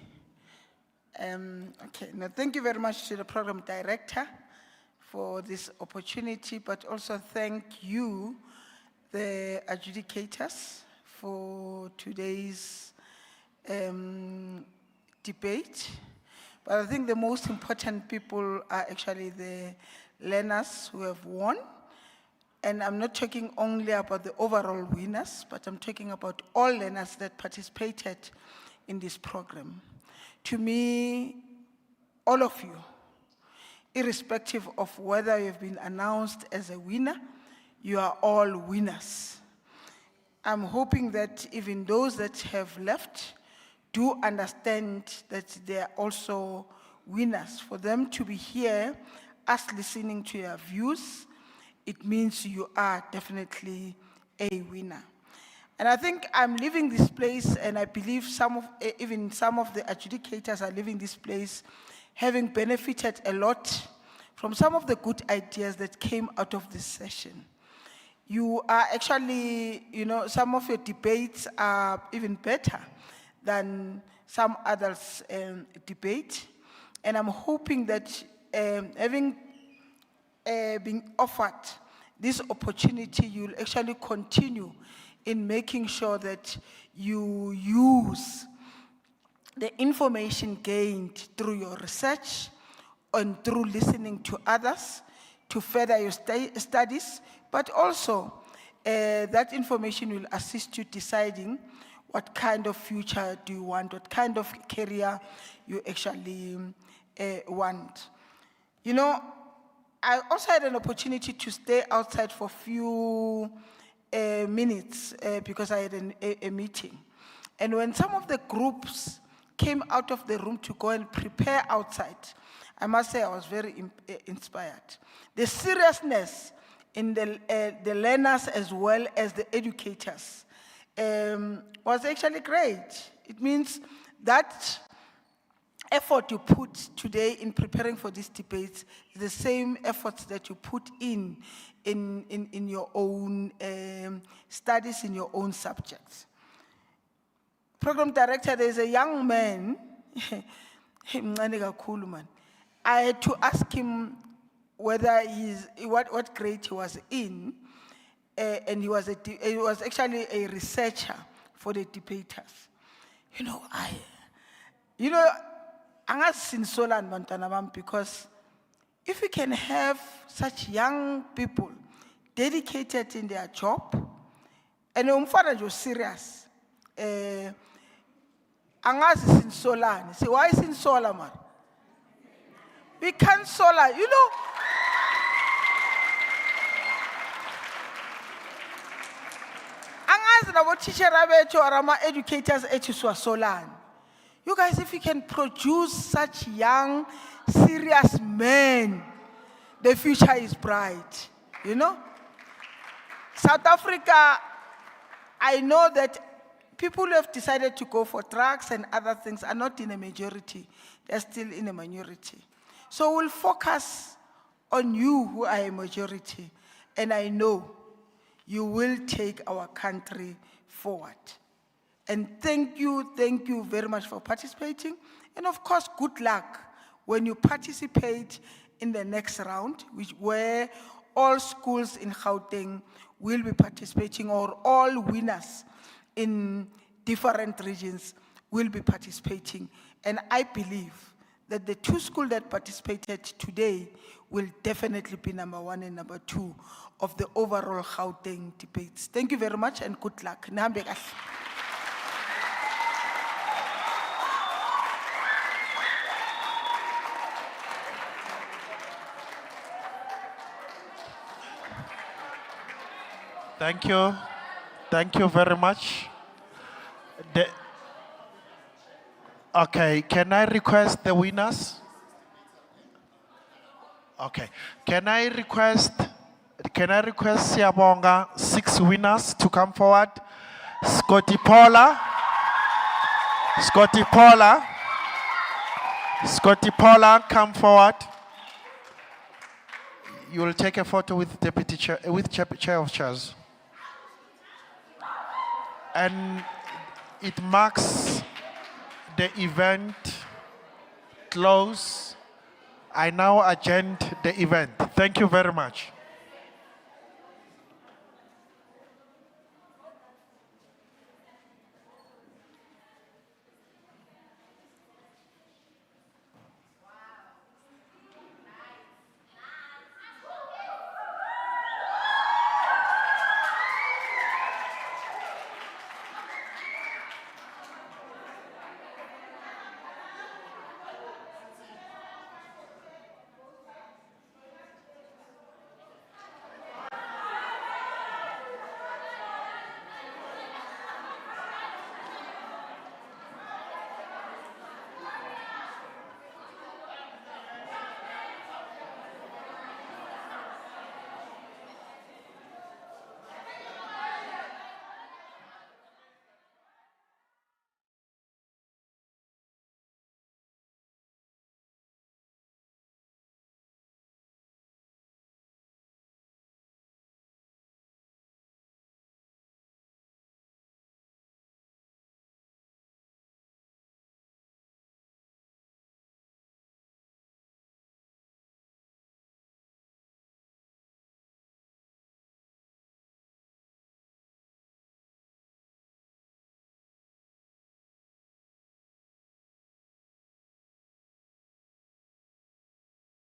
Speaker 15: Okay, now thank you very much to the program director for this opportunity, but also thank you, the adjudicators, for today's debate. But I think the most important people are actually the learners who have won. And I'm not talking only about the overall winners, but I'm talking about all learners that participated in this program. To me, all of you, irrespective of whether you've been announced as a winner, you are all winners. I'm hoping that even those that have left do understand that they are also winners. For them to be here, us listening to your views, it means you are definitely a winner. And I think I'm leaving this place, and I believe even some of the adjudicators are leaving this place having benefited a lot from some of the good ideas that came out of this session. You are actually, some of your debates are even better than some others' debate. And I'm hoping that having being offered this opportunity, you'll actually continue in making sure that you use the information gained through your research and through listening to others to further your studies, but also that information will assist you deciding what kind of future do you want, what kind of career you actually want. I also had an opportunity to stay outside for a few minutes because I had a meeting. And when some of the groups came out of the room to go and prepare outside, I must say I was very inspired. The seriousness in the learners as well as the educators was actually great. It means that effort you put today in preparing for these debates is the same efforts that you put in your own studies, in your own subjects. Program director, there's a young man, I had to ask him whether what grade he was in, and he was actually a researcher for the debaters. Angasinsolan Mantanabam, because if we can have such young people dedicated in their job, and umfana jo serious, angasinsolan. Say, why is in solar, man? We can't solar, Angas na teacher rabecho arama educators etuswa solan. You guys, if you can produce such young, serious men, the future is bright, South Africa, I know that people who have decided to go for drugs and other things are not in a majority. They're still in a minority. So we'll focus on you who are a majority. And I know you will take our country forward. And thank you very much for participating. And of course, good luck when you participate in the next round, where all schools in Gauteng will be participating, or all winners in different regions will be participating. And I believe that the two schools that participated today will definitely be number 1 and number 2 of the overall Gauteng debates. Thank you very much and good luck.
Speaker 12: Thank you. Thank you very much. Okay, can I request the winners? Okay, can I request Siabonga 6 winners to come forward? Scotty Paula, come forward. You will take a photo with deputy chair, with chair of chairs. And it marks the event close. I now adjourn the event. Thank you very much.